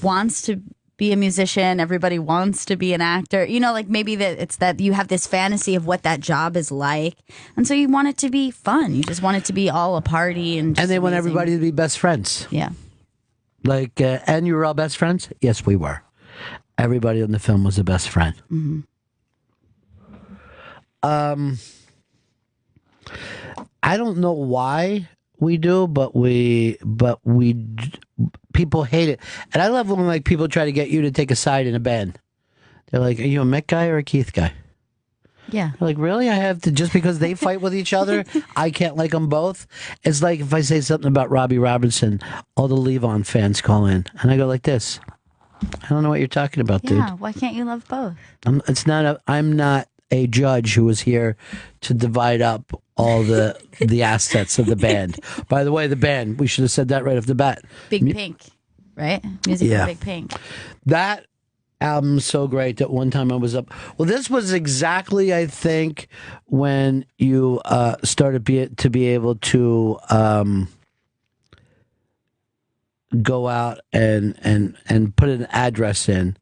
wants to be a musician. Everybody wants to be an actor. You know, like maybe that it's that you have this fantasy of what that job is like, and so you want it to be fun. You just want it to be all a party, and they want everybody to be best friends. Yeah, like and you were all best friends. Yes, we were. Everybody in the film was a best friend. Mm-hmm. I don't know why we do, but people hate it, and I love when like people try to get you to take a side in a band. They're like, "Are you a Mick guy or a Keith guy?" Yeah. You're like, really? I have to, just because they fight with each other, I can't like them both? It's like if I say something about Robbie Robertson, all the Levon fans call in, and I go like this: I don't know what you're talking about, dude. Yeah. Why can't you love both? I'm not a judge who was here to divide up all the assets of the band. By the way, the band, we should have said that right off the bat. Big Pink, right? Music for Big Pink. That album's so great that one time I was up. Well, this was exactly, I think, when you started to be able to go out and put an address in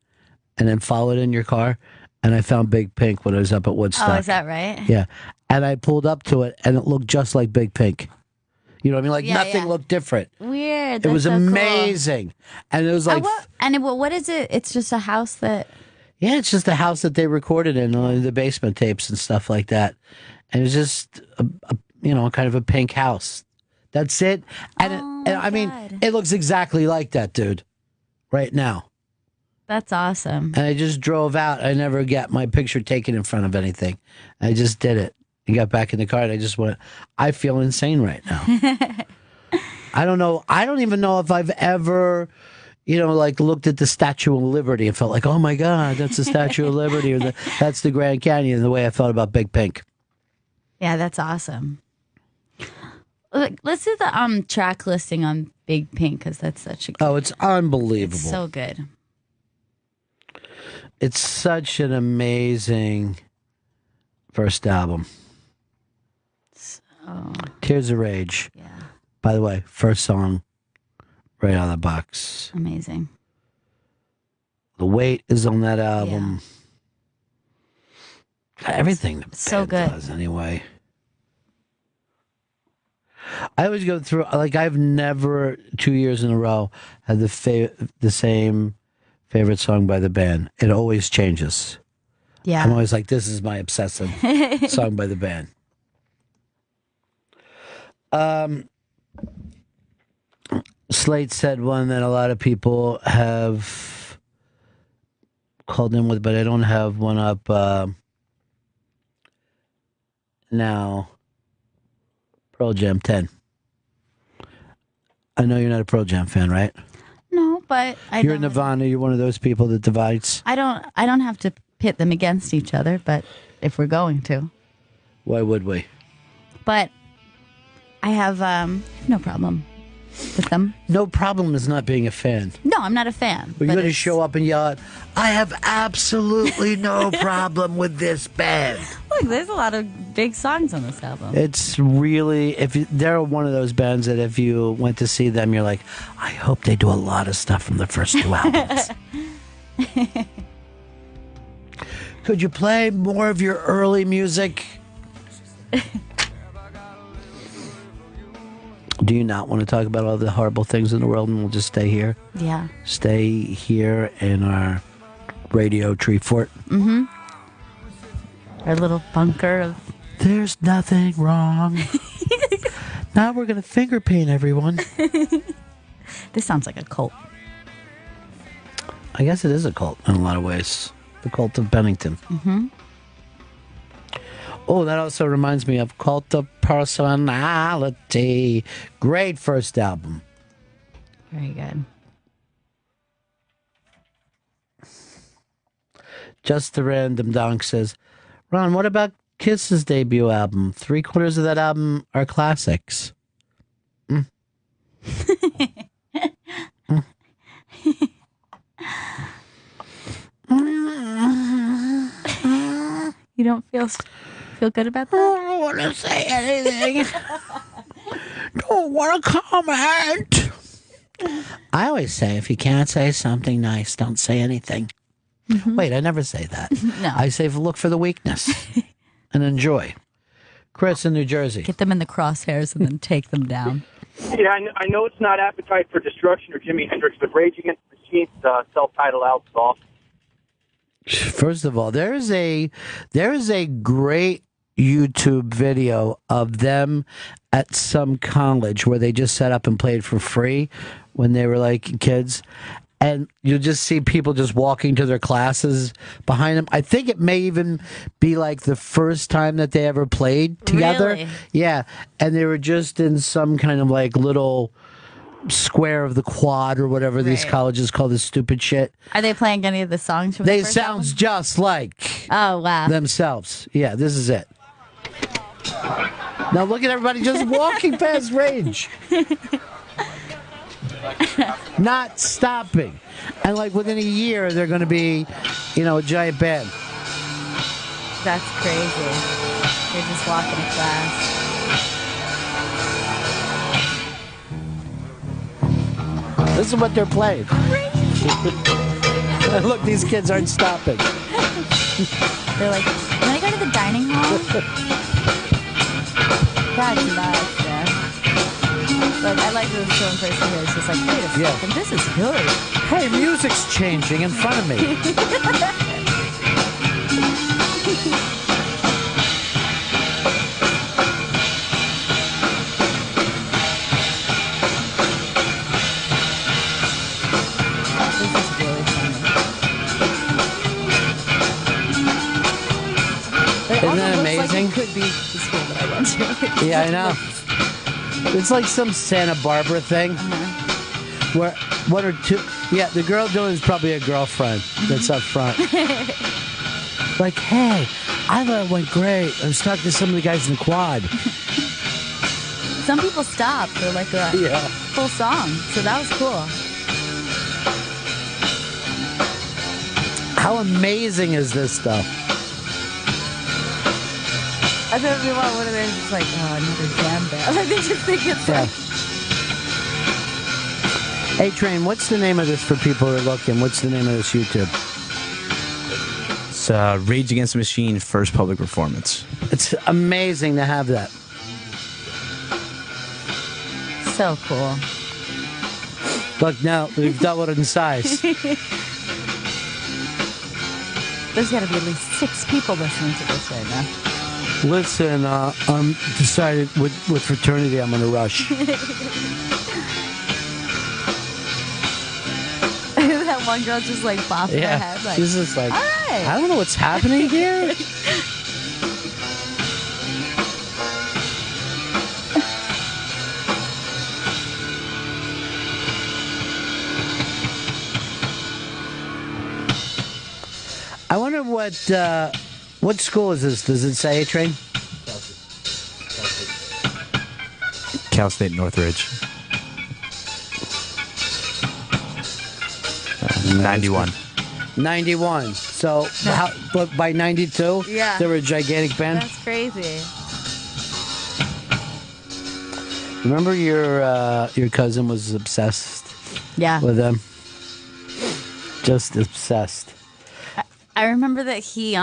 and then follow it in your car. And I found Big Pink when I was up at Woodstock. Oh, is that right? Yeah. And I pulled up to it, and it looked just like Big Pink. You know what I mean? Like nothing looked different. Weird. It was so amazing. Cool. And it was like... what is it? It's just a house that... Yeah, it's just a house that they recorded in, the basement tapes and stuff like that. And it's just, kind of a Pink house. That's it. And, I mean, it looks exactly like that, dude, right now. That's awesome. And I just drove out. I never got my picture taken in front of anything. I just did it. And got back in the car, and I just went, I feel insane right now. I don't know. I don't even know if I've ever, looked at the Statue of Liberty and felt like, oh my God, that's the Statue of Liberty, or that's the Grand Canyon, the way I felt about Big Pink. Yeah, that's awesome. Let's do the track listing on Big Pink, because that's such a good... Oh, it's unbelievable. It's so good. It's such an amazing first album. Tears of Rage. Yeah. By the way, first song right out of the box. Amazing. The Weight is on that album. Yeah. Everything the so band good does anyway. I always go through, I've never 2 years in a row had the same favorite song by the band. It always changes. Yeah. I'm always like, this is my obsessive song by the band. Slate said one that a lot of people have called in with, but I don't have one up now. Pearl Jam 10. I know you're not a Pearl Jam fan, right? No, but you're Nirvana. You're one of those people that divides. I don't have to pit them against each other, but if we're going to, why would we? But I have no problem with them. No problem is not being a fan. No, I'm not a fan. But you're going to show up and yell out, I have absolutely no problem with this band. Look, there's a lot of big songs on this album. It's really, they're one of those bands that if you went to see them, you're like, I hope they do a lot of stuff from the first two albums. Could you play more of your early music? Do you not want to talk about all the horrible things in the world and we'll just stay here? Yeah. Stay here in our radio tree fort? Mm-hmm. Our little bunker of... There's nothing wrong. Now we're going to finger paint everyone. This sounds like a cult. I guess it is a cult in a lot of ways. The cult of Bennington. Mm-hmm. Oh, that also reminds me of Cult of Personality. Great first album. Very good. Just a Random Donk says, Ron, what about Kiss's debut album? 3/4 of that album are classics. Mm. You don't feel good about that? I don't want to say anything. Don't want to comment. I always say, if you can't say something nice, don't say anything. Mm-hmm. Wait, I never say that. No. I say, look for the weakness and enjoy. Chris in New Jersey. Get them in the crosshairs and then take them down. Yeah, I know it's not Appetite for Destruction or Jimi Hendrix, but Rage Against the Machine's self-titled album off. First of all, there is a great YouTube video of them at some college where they just set up and played for free when they were like kids. And you'll just see people just walking to their classes behind them. I think it may even be like the first time that they ever played together. Really? Yeah. And they were just in some kind of like little square of the quad or whatever these colleges call this stupid shit. Are they playing any of the songs from They the first sounds album? just like Oh, wow. themselves. Yeah, this is it. Now look at everybody just walking past Rage. Not stopping. And like within a year, they're going to be, a giant band. That's crazy. They're just walking to class. This is what they're playing. And look, these kids aren't stopping. They're like, can I go to the dining hall? That's nuts, man. But I like the film person here. It's just like, wait a second, this is good. Hey, music's changing in front of me. Isn't that amazing? Like it could be the school that I went to. Yeah, I know. It's like some Santa Barbara thing. Where one or two... Yeah, the girl doing is probably a girlfriend that's up front. Like, hey, I thought it went great. I was talking to some of the guys in the quad. Some people stop for like a full song. So that was cool. How amazing is this stuff? I thought we want one of those just like, another jam band. Like they just think it's like... Hey, Train, what's the name of this for people who are looking? What's the name of this YouTube? It's Rage Against the Machine first public performance. It's amazing to have that. So cool. Look, now we've doubled in size. There's got to be at least 6 people listening to this right now. Listen, I'm decided with fraternity I'm going to rush. That one girl just like bopping her head. Like, she's just like, all right. I don't know what's happening here. I wonder what school is this? Does it say, Train? Cal State Northridge. 91. 91. So, but by 92, they were a gigantic band? That's crazy. Remember your cousin was obsessed with them? Just obsessed. I remember that he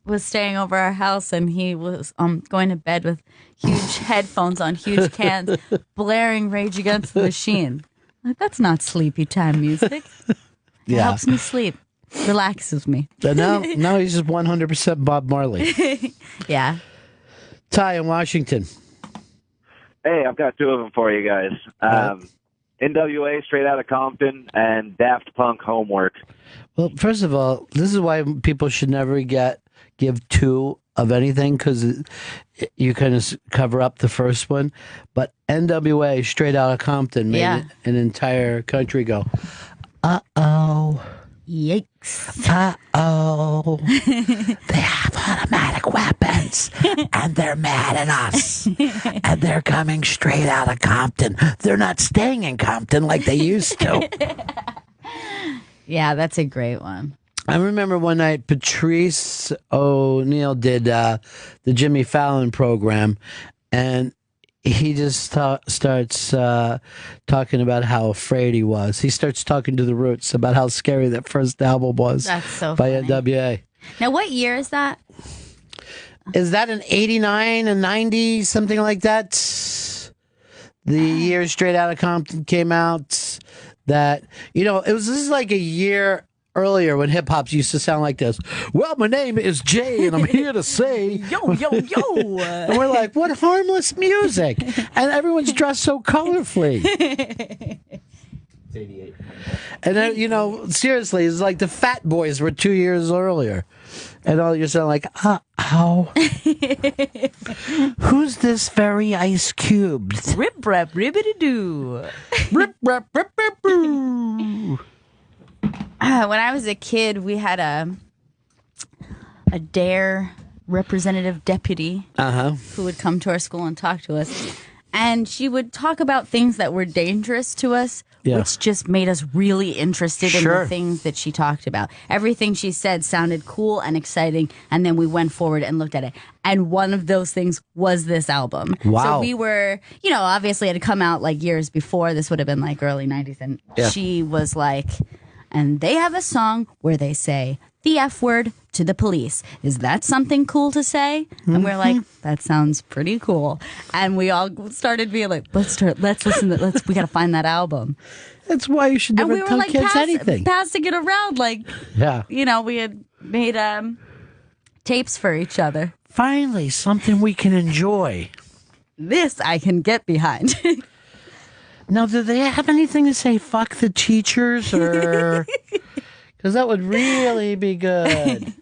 was staying over our house, and he was going to bed with huge headphones on, huge cans, blaring Rage Against the Machine. Like, that's not sleepy time music. It helps me sleep, relaxes me. Now he's just 100% Bob Marley. Yeah. Ty in Washington. Hey, I've got two of them for you guys. NWA, Straight Outta Compton, and Daft Punk, Homework. Well, first of all, this is why people should never give two of anything, because you kind of cover up the first one. But NWA, Straight Outta Compton, made an entire country go, uh-oh. Yikes. Uh-oh. They have automatic weapons, and they're mad at us. And they're coming straight out of Compton. They're not staying in Compton like they used to. Yeah, that's a great one. I remember one night Patrice O'Neill did the Jimmy Fallon program, and he just starts talking about how afraid he was. He starts talking to the Roots about how scary that first album was. That's so by funny. NWA. Now, what year is that? Is that an 89, a 90, something like that? The year Straight Outta Compton came out. That, this is like a year earlier when hip hop used to sound like this. Well, my name is Jay, and I'm here to say, yo, yo, yo. And we're like, what harmless music? And everyone's dressed so colorfully. It's 88. And then, seriously, it's like the Fat Boys were 2 years earlier. And all you're saying, like, uh-oh. Who's this very Ice Cubed? Rip, rap, ribbity-doo. Rip, rap, rip, rip, boo. When I was a kid, we had a DARE representative deputy who would come to our school and talk to us. And she would talk about things that were dangerous to us, which just made us really interested in the things that she talked about. Everything she said sounded cool and exciting, and then we went forward and looked at it. And one of those things was this album. Wow. So we were, obviously it had come out like years before. This would have been like early 90s. And she was like, and they have a song where they say the F word to the police. Is that something cool to say? And we're like, that sounds pretty cool. And we all started being like, let's listen to we got to find that album. That's why you should never tell kids anything. Passing it around like, we had made tapes for each other. Finally, something we can enjoy. This I can get behind. Now, do they have anything to say fuck the teachers, or... Because that would really be good.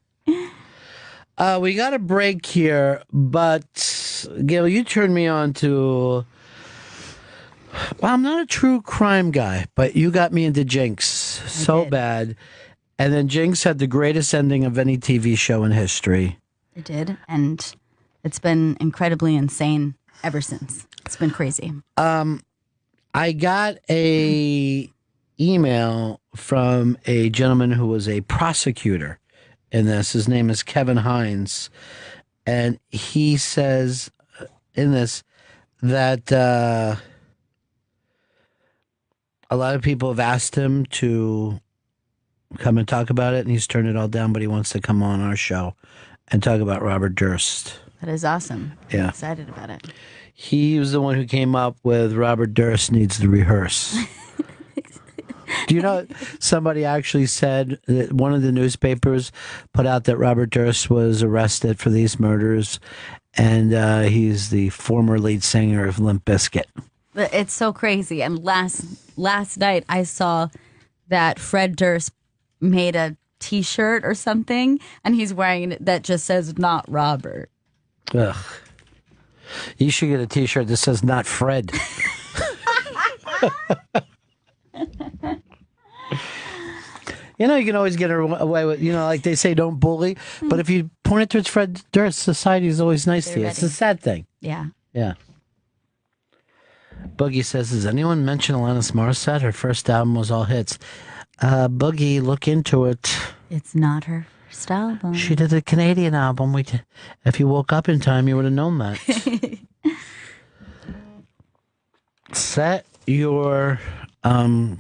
We got a break here, but Gail, you turned me on to... Well, I'm not a true crime guy, but you got me into Jinx so bad. And then Jinx had the greatest ending of any TV show in history. It did, and it's been incredibly insane ever since. It's been crazy. I got a email from a gentleman who was a prosecutor in this. His name is Kevin Hines. And he says in this that a lot of people have asked him to come and talk about it, and he's turned it all down, but he wants to come on our show and talk about Robert Durst. That is awesome. Yeah. I'm excited about it. He was the one who came up with Robert Durst needs to rehearse. Do you know somebody actually said that one of the newspapers put out that Robert Durst was arrested for these murders, and he's the former lead singer of Limp Bizkit. It's so crazy. And last night I saw that Fred Durst made a T-shirt or something, and he's wearing it that just says "Not Robert." Ugh. You should get a T-shirt that says "Not Fred." You can always get away with, like they say, don't bully. But if you point it towards Fred Durst, society is always nice to you. It's a sad thing. Yeah. Yeah. Boogie says, does anyone mention Alanis Morissette? Her first album was all hits. Boogie, look into it. It's not her first album. She did a Canadian album. If you woke up in time, you would have known that. Set your alarm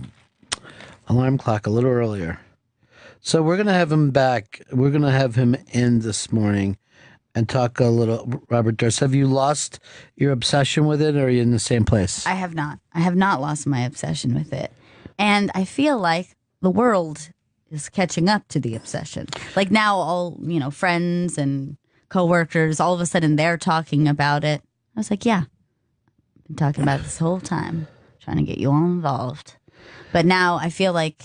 clock a little earlier So we're going to have him back. We're going to have him in this morning and talk a little. Robert Durst, have you lost your obsession with it, or are you in the same place? I have not. I have not lost my obsession with it. And I feel like the world is catching up to the obsession. Like now all, friends and coworkers, all of a sudden they're talking about it. I was like, yeah, I've been talking about it this whole time, trying to get you all involved. But now I feel like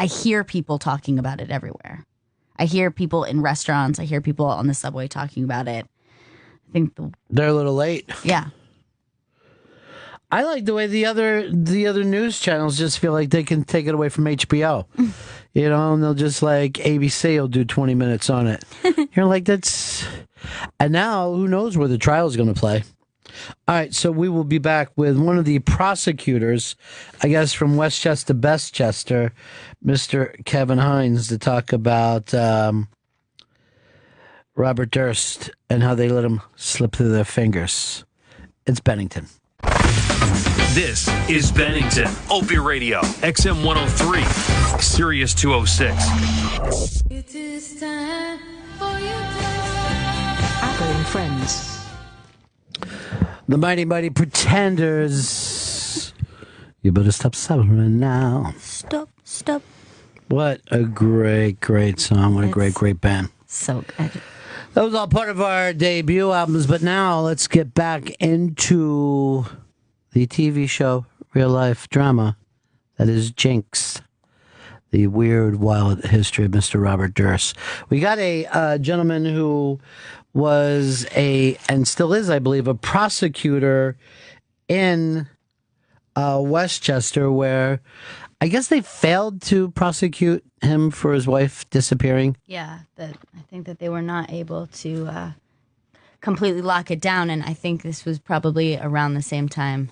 I hear people talking about it everywhere. I hear people in restaurants. I hear people on the subway talking about it. I think they're a little late. Yeah. I like the way the other news channels just feel like they can take it away from HBO. And they'll just like ABC will do 20 minutes on it. You're like, that's... And now, who knows where the trial is going to play. All right, so we will be back with one of the prosecutors, I guess from Westchester, Bestchester, Mr. Kevin Hines, to talk about Robert Durst and how they let him slip through their fingers. It's Bennington. This is Bennington, Opie Radio, XM 103, Sirius 206. It is time for you Apple and Friends. The Mighty Mighty Pretenders. You better stop suffering now. Stop. What a great, great song. What a great, great band. So good. That was all part of our debut albums, but now let's get back into the TV show, real life drama that is Jinx. The weird, wild history of Mr. Robert Durst. We got a gentleman who was and still is, I believe, a prosecutor in Westchester, where I guess they failed to prosecute him for his wife disappearing. Yeah, I think that they were not able to completely lock it down, and I think this was probably around the same time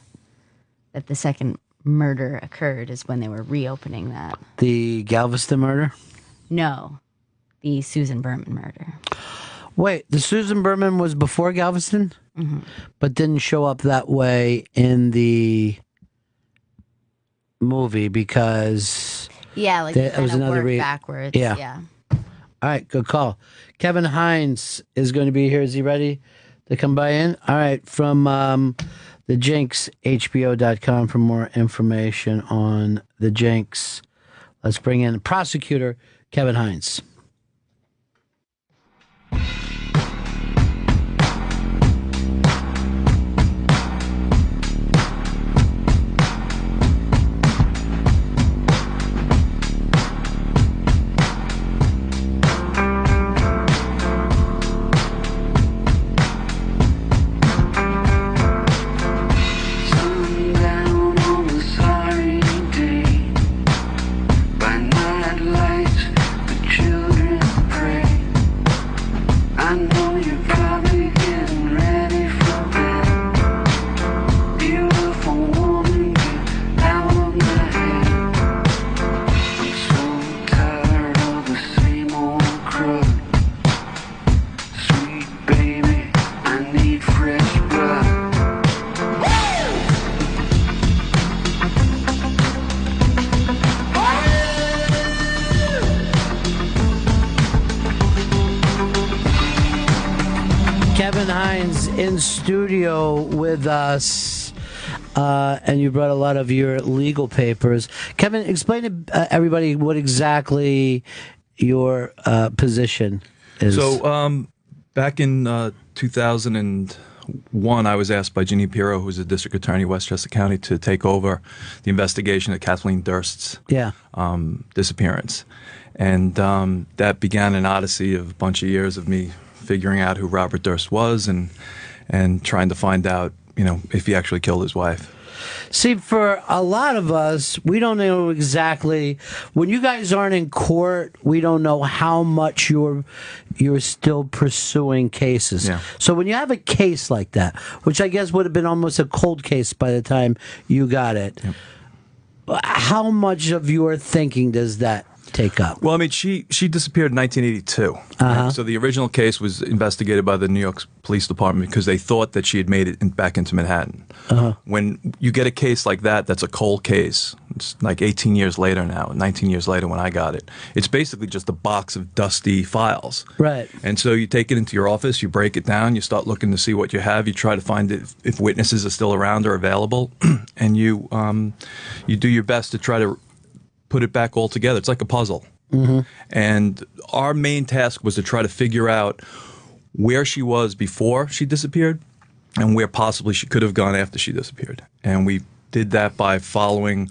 that the second murder occurred, is when they were reopening that. The Galveston murder? No, the Susan Berman murder. Wait, the Susan Berman was before Galveston? Mm-hmm. But didn't show up that way in the movie because... Yeah, like it was another backwards. Yeah. All right, good call. Kevin Hines is going to be here. Is he ready to come by in? All right, from the Jinx, HBO.com for more information on the Jinx. Let's bring in prosecutor Kevin Hines. Kevin Hines in studio with us, and you brought a lot of your legal papers. Kevin, explain to everybody what exactly your position is. So, back in 2001, I was asked by Ginny Pirro, who's the district attorney of Westchester County, to take over the investigation of Kathleen Durst's disappearance. And that began an odyssey of a bunch of years of me figuring out who Robert Durst was and trying to find out, if he actually killed his wife. See, for a lot of us, we don't know exactly. When you guys aren't in court, we don't know how much you're still pursuing cases. Yeah. So when you have a case like that, which I guess would have been almost a cold case by the time you got it, how much of your thinking does that take up? Well, I mean, she disappeared in 1982. Right? So the original case was investigated by the New York Police Department because they thought that she had made it back into Manhattan. When you get a case like that, that's a cold case. It's like 18 years later now, 19 years later when I got it. It's basically just a box of dusty files. Right. And so you take it into your office, you break it down, you start looking to see what you have, you try to find if witnesses are still around or available, and you do your best to try to put it back all together. It's like a puzzle. And our main task was to try to figure out where she was before she disappeared and where possibly she could have gone after she disappeared. And we did that by following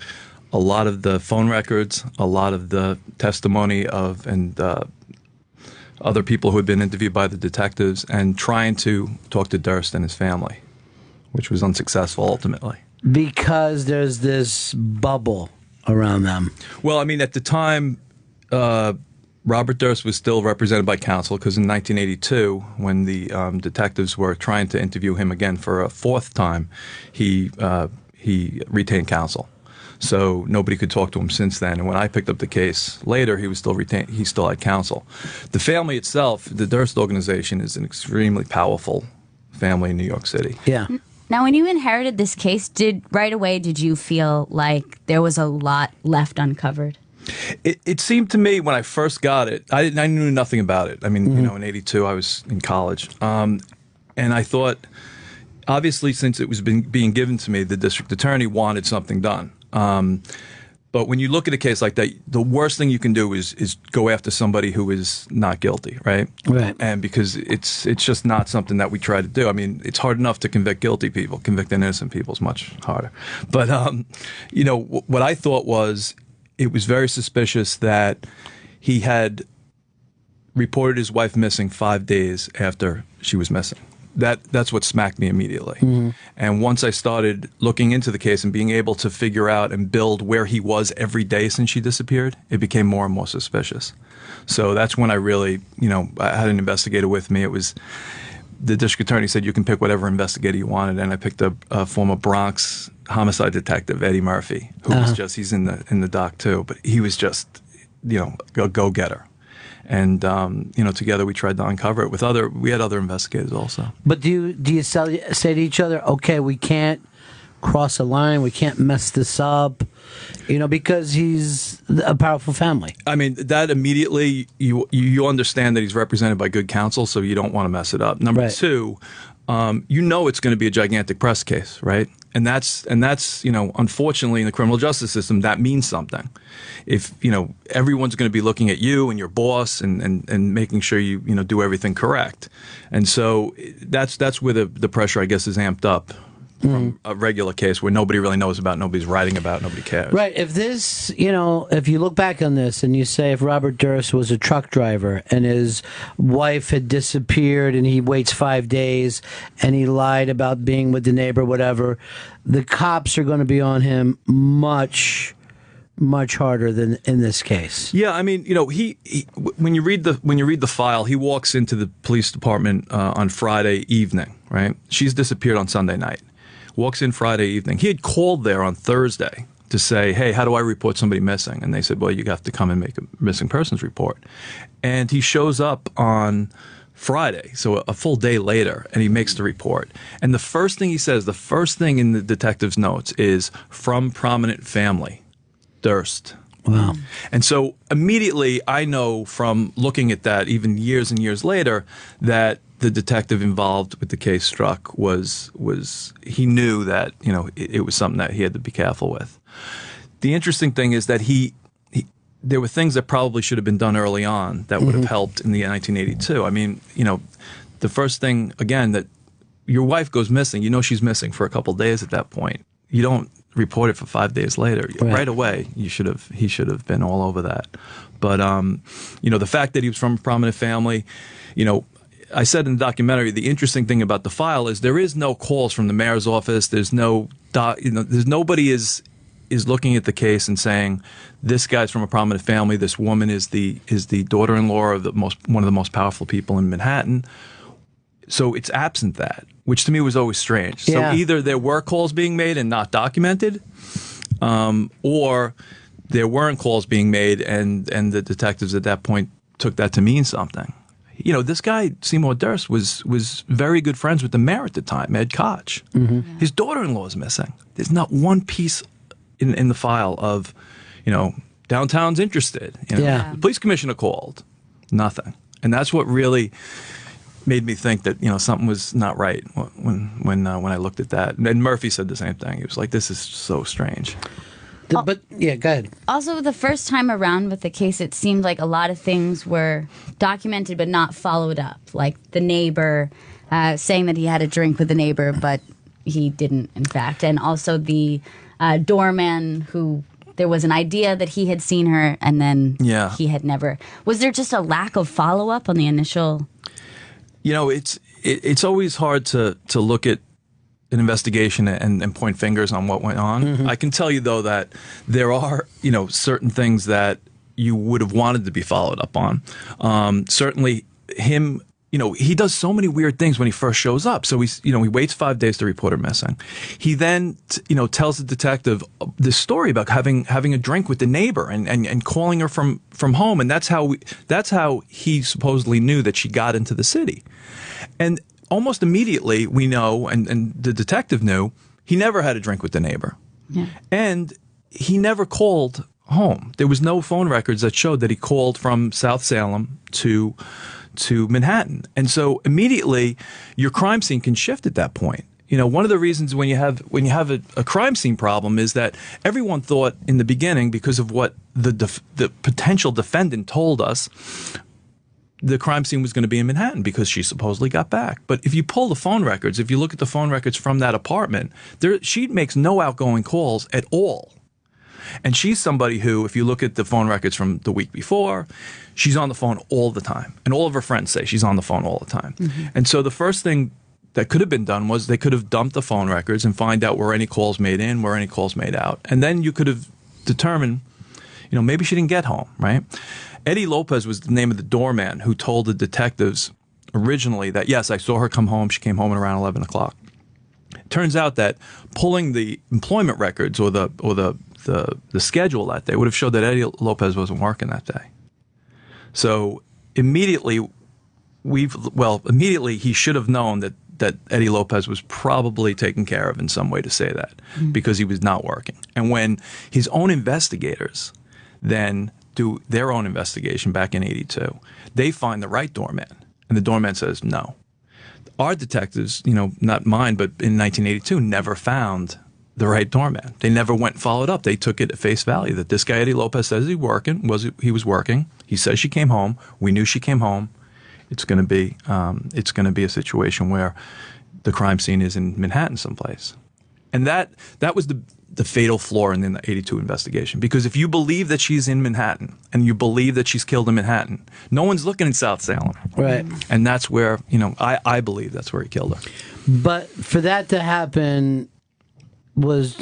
a lot of the phone records, a lot of the testimony of other people who had been interviewed by the detectives, and trying to talk to Durst and his family, which was unsuccessful ultimately. Because there's this bubble around them. Well, I mean, at the time, Robert Durst was still represented by counsel because in 1982, when the detectives were trying to interview him again for a fourth time, he retained counsel. So nobody could talk to him since then. And when I picked up the case later, he still had counsel. The family itself, the Durst organization, is an extremely powerful family in New York City. Yeah. Now, when you inherited this case, did you feel like there was a lot left uncovered? It seemed to me when I first got it, I knew nothing about it. I mean, in 82, I was in college. And I thought, obviously, since it was being given to me, the district attorney wanted something done. But when you look at a case like that, the worst thing you can do is go after somebody who is not guilty, right? Right. And because it's just not something that we try to do. I mean, it's hard enough to convict guilty people. Convicting innocent people is much harder. But, what I thought was it was very suspicious that he had reported his wife missing 5 days after she was missing. That's what smacked me immediately. And once I started looking into the case and being able to figure out and build where he was every day since she disappeared, it became more and more suspicious. So that's when I really, I had an investigator with me. It was the district attorney said you can pick whatever investigator you wanted, and I picked a former Bronx homicide detective, Eddie Murphy, who was he's in the doc too, but he was just, a go-getter. And together we tried to uncover it we had other investigators also. But do you say to each other, okay, we can't cross a line, we can't mess this up, because he's a powerful family? I mean, that immediately you understand that he's represented by good counsel, so you don't want to mess it up. Number two, it's going to be a gigantic press case, right? And that's unfortunately in the criminal justice system, that means something. If everyone's going to be looking at you and your boss and making sure you do everything correct, and so that's where the pressure, I guess, is amped up from a regular case where nobody really knows about, nobody's writing about, nobody cares. Right. If this, if you look back on this and you say if Robert Durst was a truck driver and his wife had disappeared and he waits 5 days and he lied about being with the neighbor, whatever, the cops are going to be on him much harder than in this case. Yeah, I mean, he when you read the file, he walks into the police department on Friday evening, right? She's disappeared on Sunday night. Walks in Friday evening. He had called there on Thursday to say, hey, how do I report somebody missing? And they said, well, you have to come and make a missing persons report. And he shows up on Friday, so a full day later, and he makes the report. And the first thing he says, the first thing in the detective's notes is, from prominent family, Durst. Wow. And so immediately I know from looking at that, even years and years later, that the detective involved with the case struck he knew that it was something that he had to be careful with. The interesting thing is that there were things that probably should have been done early on that would have helped in the 1982. I mean, the first thing again, that your wife goes missing, she's missing for a couple of days at that point. You don't report it for 5 days later. Right away, he should have been all over that. But the fact that he was from a prominent family, I said in the documentary, the interesting thing about the file is there is no calls from the mayor's office. There's no, there's nobody is looking at the case and saying this guy's from a prominent family. This woman is the daughter-in-law of one of the most powerful people in Manhattan. So it's absent that, which to me was always strange. Yeah. So either there were calls being made and not documented, or there weren't calls being made, and the detectives at that point took that to mean something. You know, this guy, Seymour Durst, was very good friends with the mayor at the time, Ed Koch. Mm-hmm. His daughter-in-law is missing. There's not one piece in the file of, you know, downtown's interested. You know, Yeah. The police commissioner called. Nothing. And that's what really made me think that, you know, something was not right when I looked at that. And Murphy said the same thing. He was like, this is so strange. But yeah, go ahead. Also, the first time around with the case, it seemed like a lot of things were documented but not followed up. Like the neighbor saying that he had a drink with the neighbor, but he didn't, in fact. And also the doorman who there was an idea that he had seen her and then he had never. Was there just a lack of follow up on the initial? You know, it's always hard to look at an investigation and point fingers on what went on. Mm-hmm. I can tell you, though, that there are, you know, certain things that you would have wanted to be followed up on. Certainly him, you know, he does so many weird things when he first shows up. So he waits 5 days to report her missing. He then, tells the detective this story about having a drink with the neighbor and calling her from home. And that's how he supposedly knew that she got into the city. And almost immediately, we know, and the detective knew, he never had a drink with the neighbor. Yeah. And he never called home. There was no phone records that showed that he called from South Salem to Manhattan. And so immediately, your crime scene can shift at that point. You know, one of the reasons when you have a crime scene problem is that everyone thought in the beginning, because of what the potential defendant told us, the crime scene was going to be in Manhattan because she supposedly got back. But if you pull the phone records, if you look at the phone records from that apartment, she makes no outgoing calls at all. And she's somebody who, if you look at the phone records from the week before, she's on the phone all the time. And all of her friends say she's on the phone all the time. Mm-hmm. And so the first thing that could have been done was they could have dumped the phone records and find out were any calls made in, were any calls made out. And then you could have determined, maybe she didn't get home, right? Eddie Lopez was the name of the doorman who told the detectives originally that, yes, I saw her come home. She came home at around 11 o'clock. It turns out that pulling the employment records or the schedule that day would have showed that Eddie Lopez wasn't working that day. So immediately he should have known that Eddie Lopez was probably taken care of in some way to say that because he was not working. And when his own investigators then do their own investigation back in 82, they find the right doorman. And the doorman says no. Our detectives, not mine, but in 1982, never found the right doorman. They never went and followed up. They took it at face value that this guy, Eddie Lopez, says he was working. He says she came home. We knew she came home. It's going to be a situation where the crime scene is in Manhattan someplace. And that was the fatal flaw in the 82 investigation. Because if you believe that she's in Manhattan and you believe that she's killed in Manhattan, no one's looking in South Salem. Right. And that's where, I believe that's where he killed her. But for that to happen was,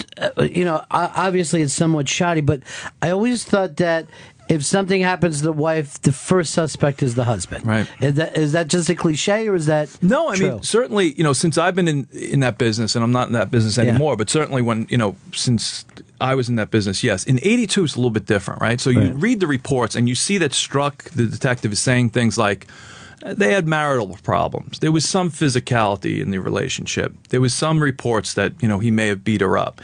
obviously it's somewhat shoddy, but I always thought that if something happens to the wife, the first suspect is the husband. Right. Is that just a cliche, or is that no? I true? mean, certainly, since I've been in that business, and I'm not in that business anymore, but certainly when, since I was in that business, yes. In 82, it's a little bit different, right? So you read the reports and you see that Struck, the detective, is saying things like, they had marital problems. There was some physicality in the relationship. There was some reports that, he may have beat her up.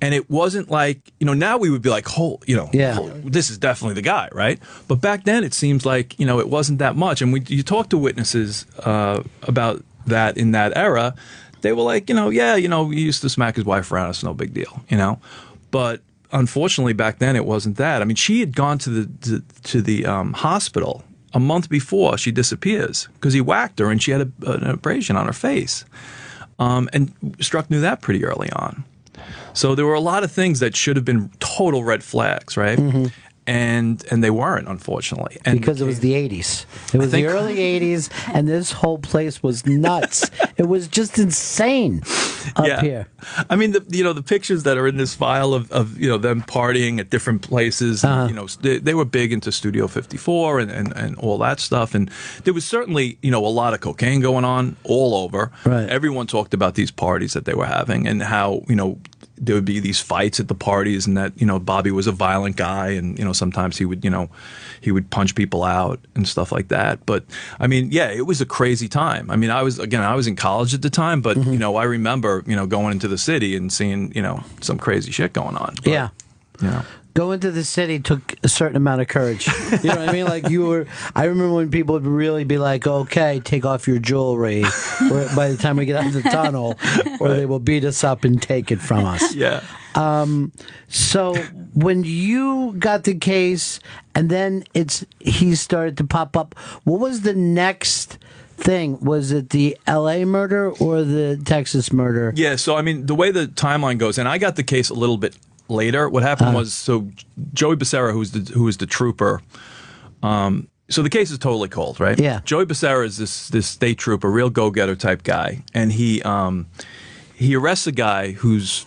And it wasn't like, now we would be like, this is definitely the guy, right? But back then it seems like, it wasn't that much. And you talk to witnesses about that in that era, they were like, he used to smack his wife around, it's no big deal, But unfortunately back then it wasn't that. I mean, she had gone to the hospital a month before she disappears because he whacked her and she had an abrasion on her face. And Struck knew that pretty early on. So there were a lot of things that should have been total red flags, right? Mm-hmm. And they weren't, unfortunately. And because it was the 80s. It was the early 80s, and this whole place was nuts. It was just insane up here. I mean, the pictures that are in this file of them partying at different places. They were big into Studio 54 and all that stuff. And there was certainly a lot of cocaine going on all over. Right. Everyone talked about these parties that they were having and how there would be these fights at the parties, and that Bobby was a violent guy, and sometimes he would punch people out and stuff like that. But I mean, yeah, it was a crazy time. I mean, I was in college at the time, but I remember going into the city and seeing some crazy shit going on. But, yeah. Going to the city took a certain amount of courage. You know what I mean? Like I remember when people would really be like, okay, take off your jewelry by the time we get out of the tunnel, or they will beat us up and take it from us. Yeah. So when you got the case and then he started to pop up, what was the next thing? Was it the L.A. murder or the Texas murder? Yeah, so I mean, the way the timeline goes, and I got the case a little bit later. What happened was, so Joey Becerra, who was the trooper, so the case is totally cold, right? Yeah. Joey Becerra is this state trooper, real go-getter type guy, and he arrests a guy who's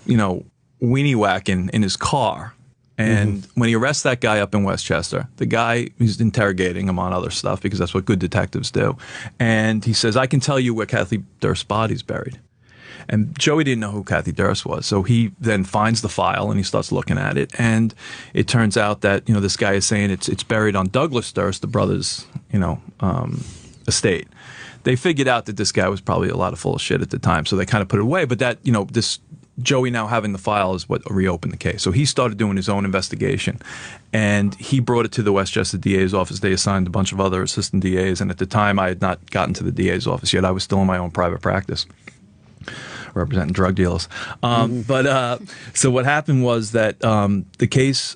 weenie whacking in his car. And when he arrests that guy up in Westchester, the guy who's interrogating him on other stuff, because that's what good detectives do, and he says, I can tell you where Kathy Durst's body's buried. And Joey didn't know who Kathy Durst was, so he then finds the file and he starts looking at it, and it turns out that this guy is saying it's buried on Douglas Durst, the brother's estate. They figured out that this guy was probably a lot of full of shit at the time, so they kind of put it away. But that this Joey now having the file is what reopened the case. So he started doing his own investigation, and he brought it to the Westchester DA's office. They assigned a bunch of other assistant DAs, and at the time I had not gotten to the DA's office yet. I was still in my own private practice, representing drug dealers. But so what happened was that the case,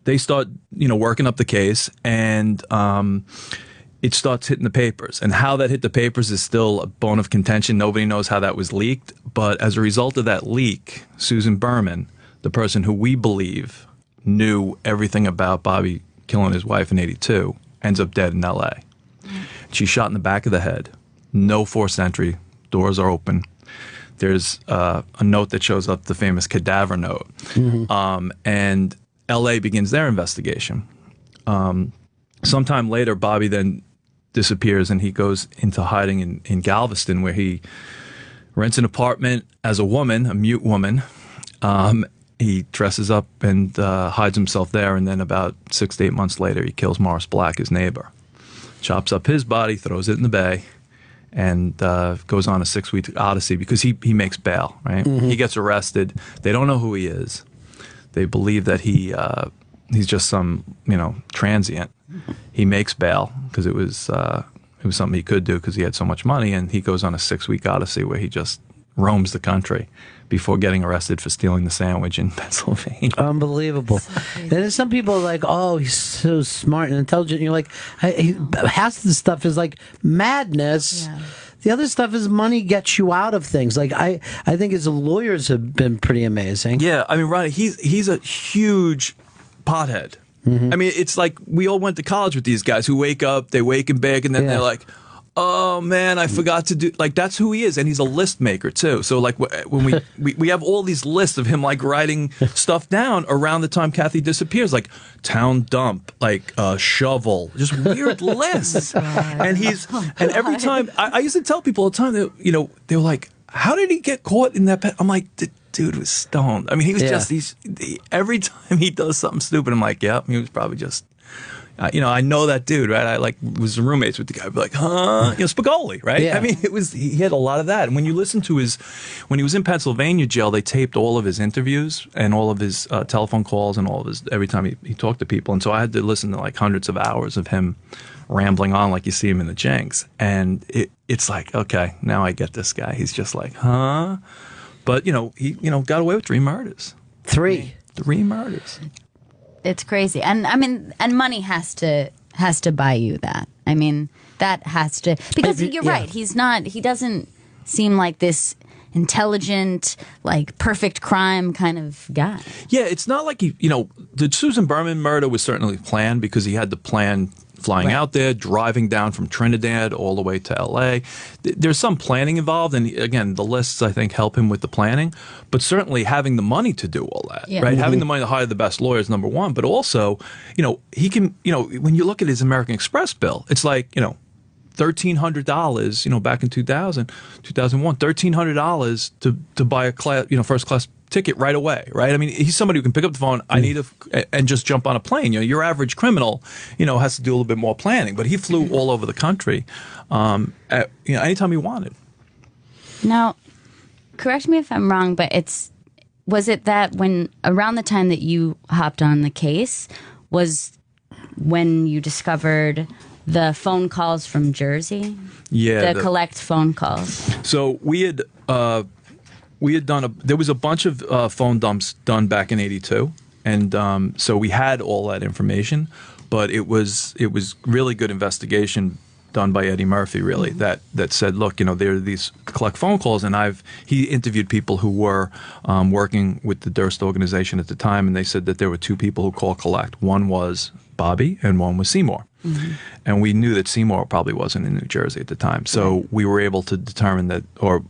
they start working up the case, and it starts hitting the papers. And how that hit the papers is still a bone of contention. Nobody knows how that was leaked. But as a result of that leak, Susan Berman, the person who we believe knew everything about Bobby killing his wife in '82, ends up dead in L.A. She's shot in the back of the head. No forced entry. Doors are open. There's a note that shows up, the famous cadaver note. And L.A. begins their investigation. Sometime later, Bobby then disappears, and he goes into hiding in Galveston, where he rents an apartment as a woman, a mute woman. He dresses up and hides himself there, and then about 6 to 8 months later, he kills Morris Black, his neighbor. Chops up his body, throws it in the bay, and goes on a 6-week odyssey because he makes bail, right? He gets arrested. They don't know who he is. They believe that he's just some, transient. He makes bail because it was something he could do because he had so much money, and he goes on a 6-week odyssey where he just roams the country before getting arrested for stealing the sandwich in Pennsylvania. Unbelievable. And then some people are like, oh, he's so smart and intelligent. And you're like, half of the stuff is like madness. Yeah. The other stuff is money gets you out of things. Like I think his lawyers have been pretty amazing. Yeah, I mean, Ronnie, he's a huge pothead. I mean, it's like we all went to college with these guys who wake up, they wake and bake, and then they're like, oh man, I forgot to do, like, that's who he is. And he's a list maker too. So like when we have all these lists of him like writing stuff down around the time Kathy disappears, like town dump, like shovel, just weird lists. And every time I used to tell people all the time that, they were like, how did he get caught in that? I'm like, the dude was stoned. I mean, he was just, every time he does something stupid, I'm like, yep, he was probably just, I know that dude, right? I was roommates with the guy. I'd be like, huh? Spicoli, right? Yeah. I mean, he had a lot of that. And when you listen to when he was in Pennsylvania jail, they taped all of his interviews and all of his telephone calls and all of his, every time he talked to people. And so I had to listen to like hundreds of hours of him rambling on like you see him in the Jenks. And it's like, okay, now I get this guy. He's just like, huh? But, he got away with 3 murders. 3 murders. It's crazy. And I mean, and money has to buy you that. I mean, that has to, because you're right. He doesn't seem like this intelligent, like perfect crime kind of guy. Yeah, it's not like the Susan Berman murder was certainly planned because he had the plan flying out there, driving down from Trinidad all the way to L.A. There's some planning involved, and again, the lists, I think, help him with the planning, but certainly having the money to do all that, right? Having the money to hire the best lawyers, number one, but also, he can, when you look at his American Express bill, it's like, $1,300, back in 2001, $1,300 to buy a class, first class ticket right away, right? I mean, he's somebody who can pick up the phone. I need and just jump on a plane. Your average criminal, has to do a little bit more planning. But he flew all over the country, anytime he wanted. Now, correct me if I'm wrong, but was it that when around the time that you hopped on the case was when you discovered the phone calls from Jersey? Yeah, the collect phone calls. So we had done there was a bunch of phone dumps done back in '82, and so we had all that information, but it was really good investigation done by Eddie Murphy, really, that said, look, there are these collect phone calls, and he interviewed people who were working with the Durst organization at the time, and they said that there were two people who call collect. One was Bobby, and one was Seymour. Mm-hmm. And we knew that Seymour probably wasn't in New Jersey at the time, so we were able to determine that, or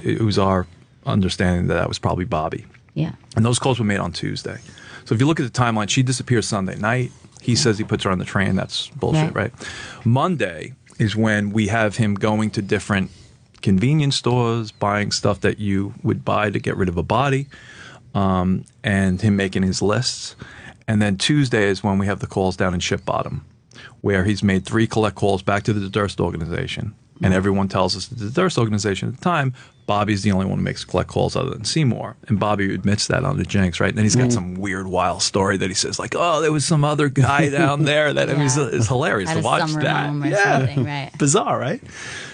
it was our understanding that was probably Bobby. Yeah. And those calls were made on Tuesday. So if you look at the timeline, she disappears Sunday night. He says he puts her on the train. That's bullshit, right? Monday is when we have him going to different convenience stores, buying stuff that you would buy to get rid of a body, and him making his lists. And then Tuesday is when we have the calls down in Ship Bottom, where he's made 3 collect calls back to the Durst organization. And everyone tells us that the Durst organization at the time, Bobby's the only one who makes collect calls other than Seymour. And Bobby admits that on the Jenks, right? And then he's got some weird, wild story that he says, like, oh, there was some other guy down there. That it's hilarious to watch that. Right. Bizarre, right?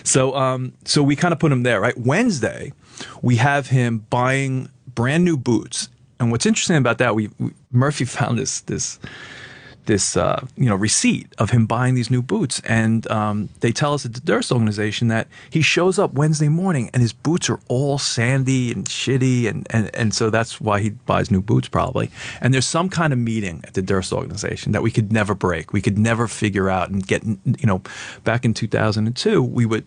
So we kind of put him there, right? Wednesday, we have him buying brand new boots. And what's interesting about that, Murphy found this receipt of him buying these new boots, and they tell us at the Durst organization that he shows up Wednesday morning and his boots are all sandy and shitty, and so that's why he buys new boots probably. And there's some kind of meeting at the Durst organization that we could never break, we could never figure out and get. Back in 2002, we were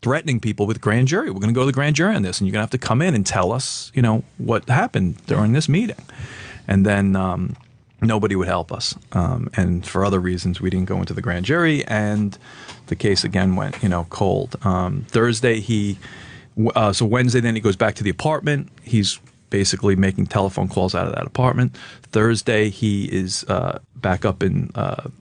threatening people with grand jury. We're going to go to the grand jury on this, and you're going to have to come in and tell us, what happened during this meeting. And then nobody would help us. And for other reasons, we didn't go into the grand jury, and the case again went, cold. Thursday, so Wednesday, then he goes back to the apartment. He's basically making telephone calls out of that apartment. Thursday, he is back up in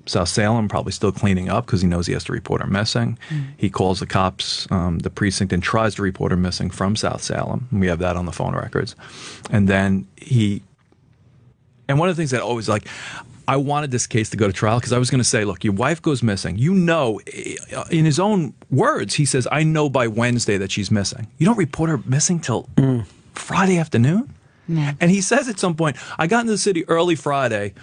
South Salem, probably still cleaning up because he knows he has to report her missing. He calls the cops, the precinct, and tries to report her missing from South Salem. We have that on the phone records. And then and one of the things that always, I wanted this case to go to trial because I was going to say, look, your wife goes missing. In his own words, he says, I know by Wednesday that she's missing. You don't report her missing till Friday afternoon? Yeah. And he says at some point, I got into the city early Friday,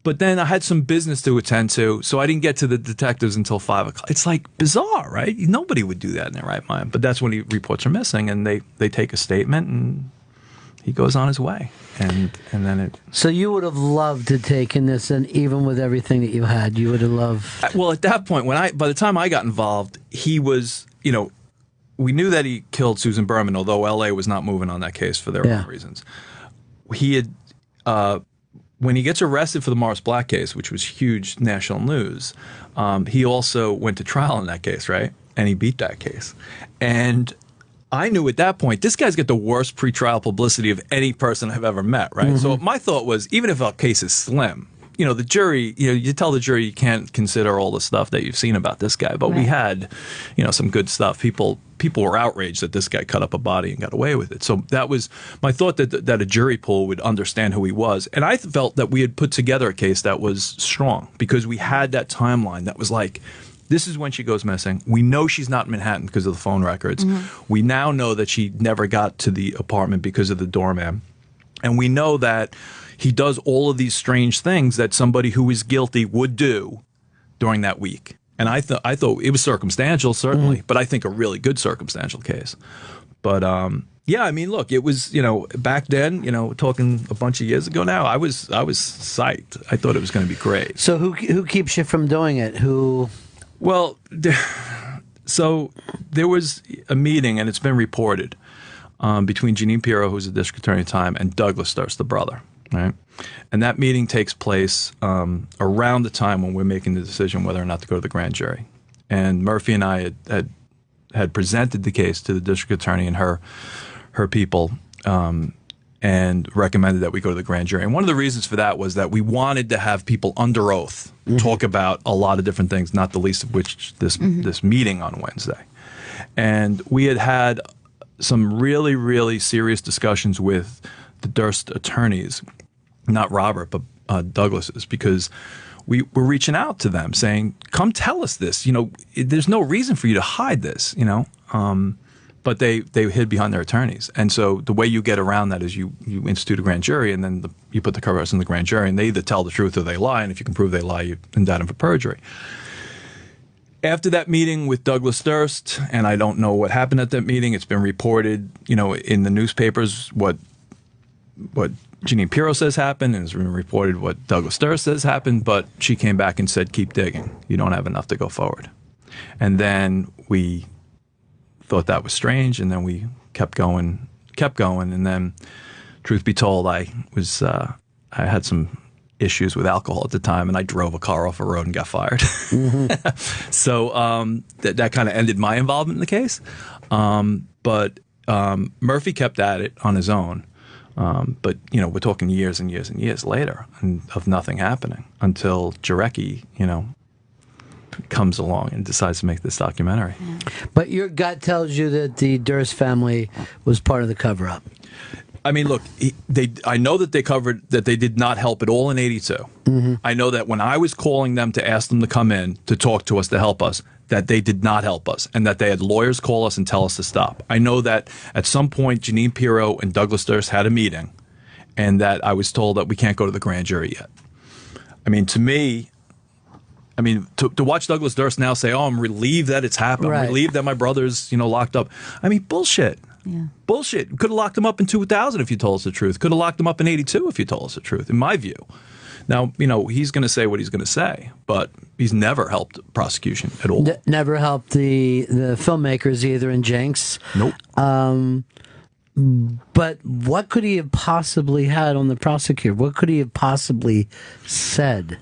but then I had some business to attend to, so I didn't get to the detectives until 5 o'clock. It's bizarre, right? Nobody would do that in their right mind. But that's when he reports her missing, and they take a statement, and he goes on his way. And then it. So you would have loved to take in this, and even with everything that you had, you would have loved. Well, at that point, by the time I got involved, he was, we knew that he killed Susan Berman, although L.A. was not moving on that case for their own reasons. He had, when he gets arrested for the Morris Black case, which was huge national news, he also went to trial in that case, right? And he beat that case. And I knew at that point, this guy's got the worst pretrial publicity of any person I've ever met, right? Mm-hmm. So my thought was, even if our case is slim, the jury, you tell the jury you can't consider all the stuff that you've seen about this guy. But we had, some good stuff. People were outraged that this guy cut up a body and got away with it. So that was my thought, that a jury pool would understand who he was. And I felt that we had put together a case that was strong because we had that timeline that was this is when she goes missing. We know she's not in Manhattan because of the phone records. Mm-hmm. We now know that she never got to the apartment because of the doorman. And we know that he does all of these strange things that somebody who is guilty would do during that week. And I thought it was circumstantial, certainly, but I think a really good circumstantial case. But look, it was, back then, talking a bunch of years ago now, I was psyched. I thought it was going to be great. So who keeps you from doing it? Well, so there was a meeting, and it's been reported, between Jeanine Pirro, who's the district attorney at the time, and Douglas Durst, the brother, right? And that meeting takes place around the time when we're making the decision whether or not to go to the grand jury. And Murphy and I had presented the case to the district attorney and her people, and recommended that we go to the grand jury. And one of the reasons for that was that we wanted to have people under oath talk about a lot of different things, not the least of which this meeting on Wednesday. And we had some really, really serious discussions with the Durst attorneys, not Robert, but Douglas's, because we were reaching out to them saying, come tell us this. There's no reason for you to hide this, but they hid behind their attorneys. And so the way you get around that is you institute a grand jury, and then you put the cover-ups in the grand jury, and they either tell the truth or they lie. And if you can prove they lie, you indict them for perjury. After that meeting with Douglas Durst, and I don't know what happened at that meeting, it's been reported, in the newspapers what Jeanine Pirro says happened, and it's been reported what Douglas Durst says happened, but she came back and said, keep digging. You don't have enough to go forward. And then we thought that was strange, and then we kept going, and then, truth be told, I had some issues with alcohol at the time, and I drove a car off a road and got fired. So that kind of ended my involvement in the case. But Murphy kept at it on his own. But we're talking years and years and years later, and of nothing happening until Jarecki, comes along and decides to make this documentary. But your gut tells you that the Durst family was part of the cover-up. I mean, look, I know that they did not help at all in '82. I know that when I was calling them to ask them to come in to talk to us, to help us, that they did not help us, and that they had lawyers call us and tell us to stop. I know that at some point Jeanine Pirro and Douglas Durst had a meeting, and that I was told that we can't go to the grand jury yet. I mean, to me, to watch Douglas Durst now say, "Oh, I'm relieved that it's happened. Right. I'm relieved that my brother's, locked up." I mean, bullshit. Yeah. Bullshit. Could have locked him up in 2000 if you told us the truth. Could have locked him up in '82 if you told us the truth, in my view. Now, he's going to say what he's going to say, but he's never helped prosecution at all. Never helped the filmmakers either in Jenks. Nope. But what could he have possibly had on the prosecutor? What could he have possibly said?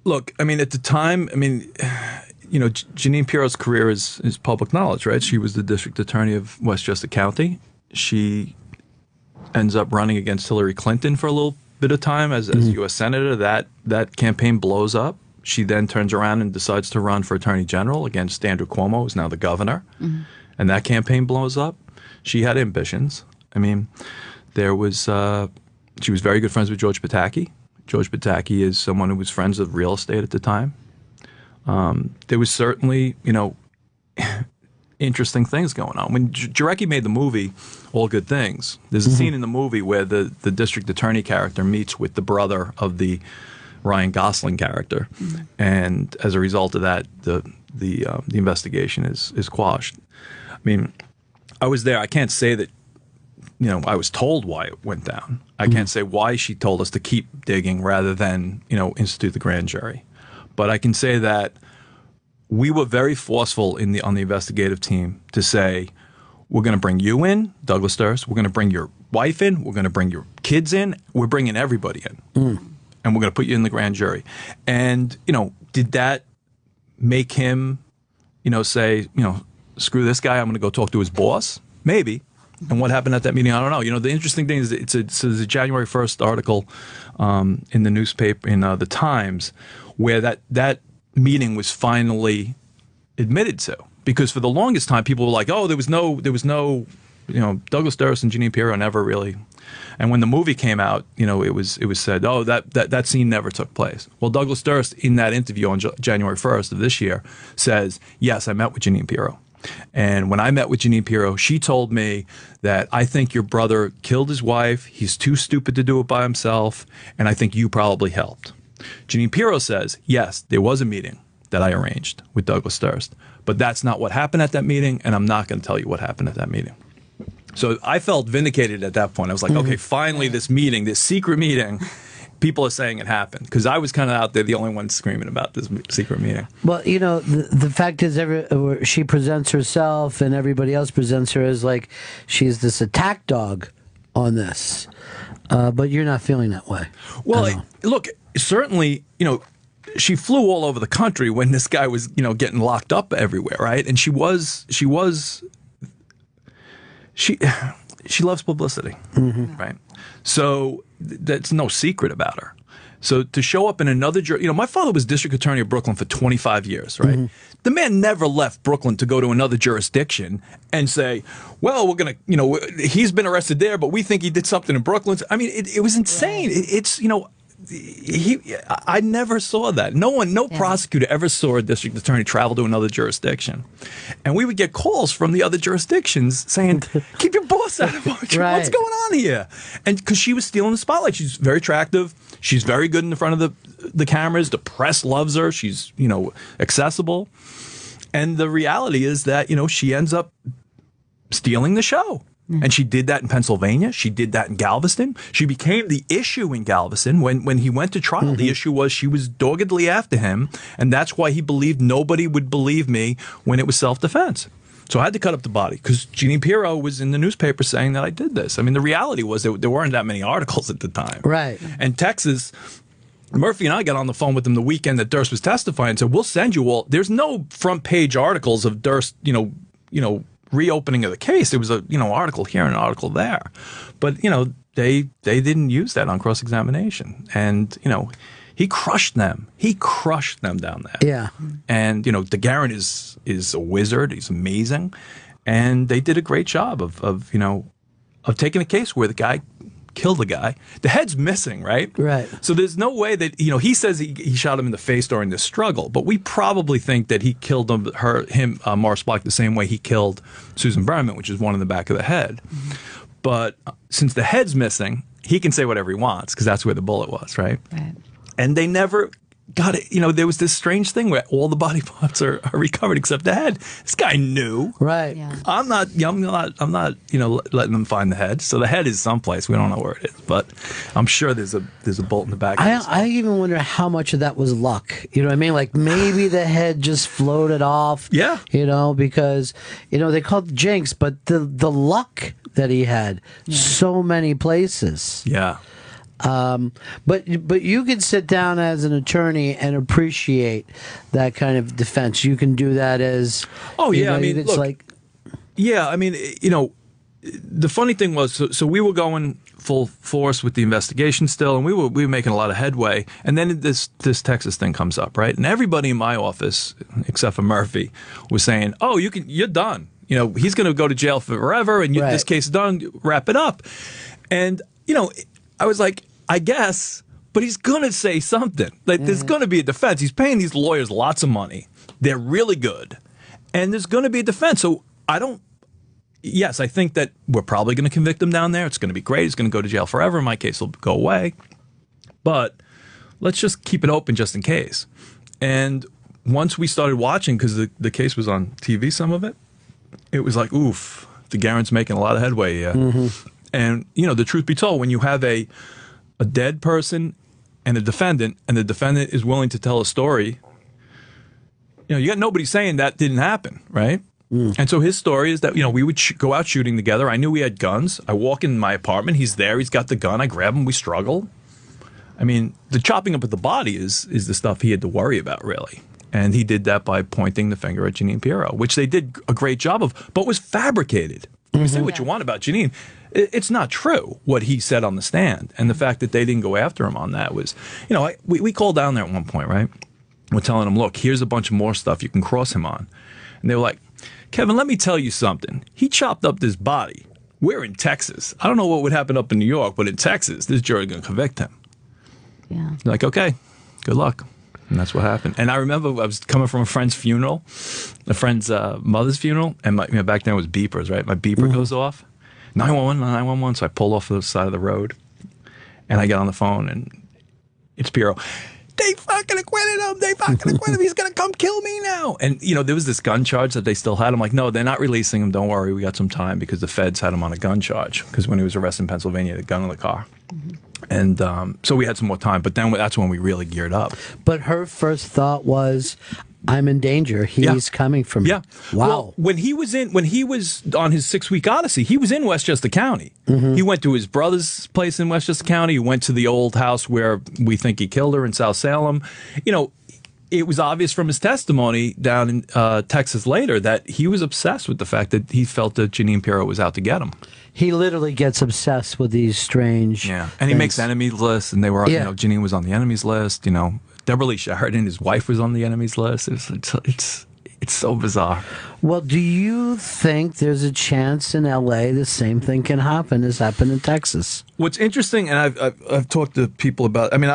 Look, at the time, Jeanine Pirro's career is public knowledge, right? She was the district attorney of Westchester County. She ends up running against Hillary Clinton for a little bit of time as U.S. Senator. That campaign blows up. She then turns around and decides to run for Attorney General against Andrew Cuomo, who's now the governor. And that campaign blows up. She had ambitions. She was very good friends with George Pataki. George Pataki is someone who was friends of real estate at the time. There was certainly, interesting things going on. When Jarecki made the movie, All Good Things, there's a scene in the movie where the district attorney character meets with the brother of the Ryan Gosling character. And as a result of that, the investigation is quashed. I was there. I can't say that, I was told why it went down. I can't say why she told us to keep digging rather than, institute the grand jury. But I can say that we were very forceful on the investigative team to say, we're going to bring you in, Douglas Durst. We're going to bring your wife in. We're going to bring your kids in. We're bringing everybody in. And we're going to put you in the grand jury. And, did that make him, say, screw this guy, I'm going to go talk to his boss? Maybe. And what happened at that meeting, I don't know. The interesting thing is it's a January 1st article in the newspaper, in the Times, where that meeting was finally admitted to. Because for the longest time, people were like, oh, there was no Douglas Durst and Jeanine Pirro never really. And when the movie came out, it was said, oh, that scene never took place. Well, Douglas Durst, in that interview on January 1st of this year, says, yes, I met with Jeanine Pirro. And when I met with Jeanine Pirro, she told me that I think your brother killed his wife. He's too stupid to do it by himself. And I think you probably helped. Jeanine Pirro says, yes, there was a meeting that I arranged with Douglas Durst. But that's not what happened at that meeting. And I'm not going to tell you what happened at that meeting. So I felt vindicated at that point. I was like, okay, finally this meeting, this secret meeting, people are saying it happened. Because I was kind of out there, the only one screaming about this secret meeting. Well, the fact is, she presents herself and everybody else presents her as like she's this attack dog on this. But you're not feeling that way. Well, look, certainly, she flew all over the country when this guy was, getting locked up everywhere, right? And she she loves publicity, right? So that's no secret about her. So to show up in another, my father was district attorney of Brooklyn for 25 years, right? The man never left Brooklyn to go to another jurisdiction and say, well, we're going to, he's been arrested there, but we think he did something in Brooklyn. I mean, it was insane. I never saw that. No prosecutor ever saw a district attorney travel to another jurisdiction. And we would get calls from the other jurisdictions saying, keep your boss out of it. Right. What's going on here? And because she was stealing the spotlight. She's very attractive. She's very good in the front of the cameras. The press loves her. She's, accessible. And the reality is that, she ends up stealing the show. And she did that in Pennsylvania. She did that in Galveston. She became the issue in Galveston. When he went to trial, the issue was she was doggedly after him. And that's why he believed nobody would believe me when it was self-defense. So I had to cut up the body because Jeanine Pirro was in the newspaper saying that I did this. I mean, the reality was that there weren't that many articles at the time. Right. And Texas, Murphy and I got on the phone with them the weekend that Durst was testifying and said, we'll send you all. There's no front page articles of Durst, reopening of the case. There was a article here and an article there, but they didn't use that on cross-examination, and he crushed them. He crushed them down there. Yeah, and DeGarren is a wizard. He's amazing, and they did a great job of taking a case where the guy killed the guy. The head's missing, right? Right. So there's no way that, he says he shot him in the face during this struggle, but we probably think that he killed Morris Black, the same way he killed Susan Berman, which is one in the back of the head. But since the head's missing, he can say whatever he wants because that's where the bullet was, right? Right. And they never got it. There was this strange thing where all the body parts are recovered except the head. This guy knew. Right. Yeah. I'm not letting them find the head. So the head is someplace. We don't know where it is, but I'm sure there's a bolt in the back. I even wonder how much of that was luck. You know what I mean? Like maybe the head just floated off. Yeah. Because they called it jinx, but the luck that he had so many places. Yeah. But you can sit down as an attorney and appreciate that kind of defense. You can do that as it's look, like the funny thing was so we were going full force with the investigation still, and we were making a lot of headway, and then this Texas thing comes up, right? And everybody in my office except for Murphy was saying, "Oh, you're done. He's going to go to jail forever, and this case is done. Wrap it up." And I was like, I guess, but he's going to say something. Like, there's going to be a defense. He's paying these lawyers lots of money. They're really good. And there's going to be a defense. So I think that we're probably going to convict him down there. It's going to be great. He's going to go to jail forever. My case will go away. But let's just keep it open just in case. And once we started watching, because the case was on TV, some of it, it was like, oof, DeGarren's making a lot of headway here. And, the truth be told, when you have a dead person and the defendant is willing to tell a story, you got nobody saying that didn't happen, right? And so his story is that, we would go out shooting together. I knew he had guns. I walk in my apartment. He's there. He's got the gun. I grab him. We struggle. I mean, the chopping up of the body is the stuff he had to worry about, really. And he did that by pointing the finger at Jeanine Pirro, which they did a great job of, but was fabricated. You say what you want about Jeanine. It's not true what he said on the stand. And the fact that they didn't go after him on that was, we called down there at one point, right? We're telling him, look, here's a bunch of more stuff you can cross him on. And they were like, Kevin, let me tell you something. He chopped up this body. We're in Texas. I don't know what would happen up in New York, but in Texas, this jury's going to convict him. Yeah. They're like, okay, good luck. And that's what happened. And I remember I was coming from a friend's funeral, a friend's mother's funeral, and back then it was beepers, right? My beeper goes off. 911. So I pull off the side of the road, and I get on the phone, and it's Pirro. They fucking acquitted him. He's going to come kill me now. And, there was this gun charge that they still had. I'm like, no, they're not releasing him. Don't worry. We got some time because the feds had him on a gun charge because when he was arrested in Pennsylvania, he had a gun in the car. And so we had some more time. But then that's when we really geared up. But her first thought was, I'm in danger. He's coming for me. Yeah. Wow. Well, when he was on his 6-week odyssey, he was in Westchester County. He went to his brother's place in Westchester County. He went to the old house where we think he killed her in South Salem. it was obvious from his testimony down in Texas later that he was obsessed with the fact that he felt that Jeanine Pirro was out to get him. He literally gets obsessed with these strange. Yeah, and he makes enemies lists, and they were, Jeanine was on the enemies list. Deborah Lee Sheridan, his wife, was on the enemies list. It's so bizarre. Well, do you think there's a chance in L.A. the same thing can happen as happened in Texas? What's interesting, and I've talked to people about. I mean,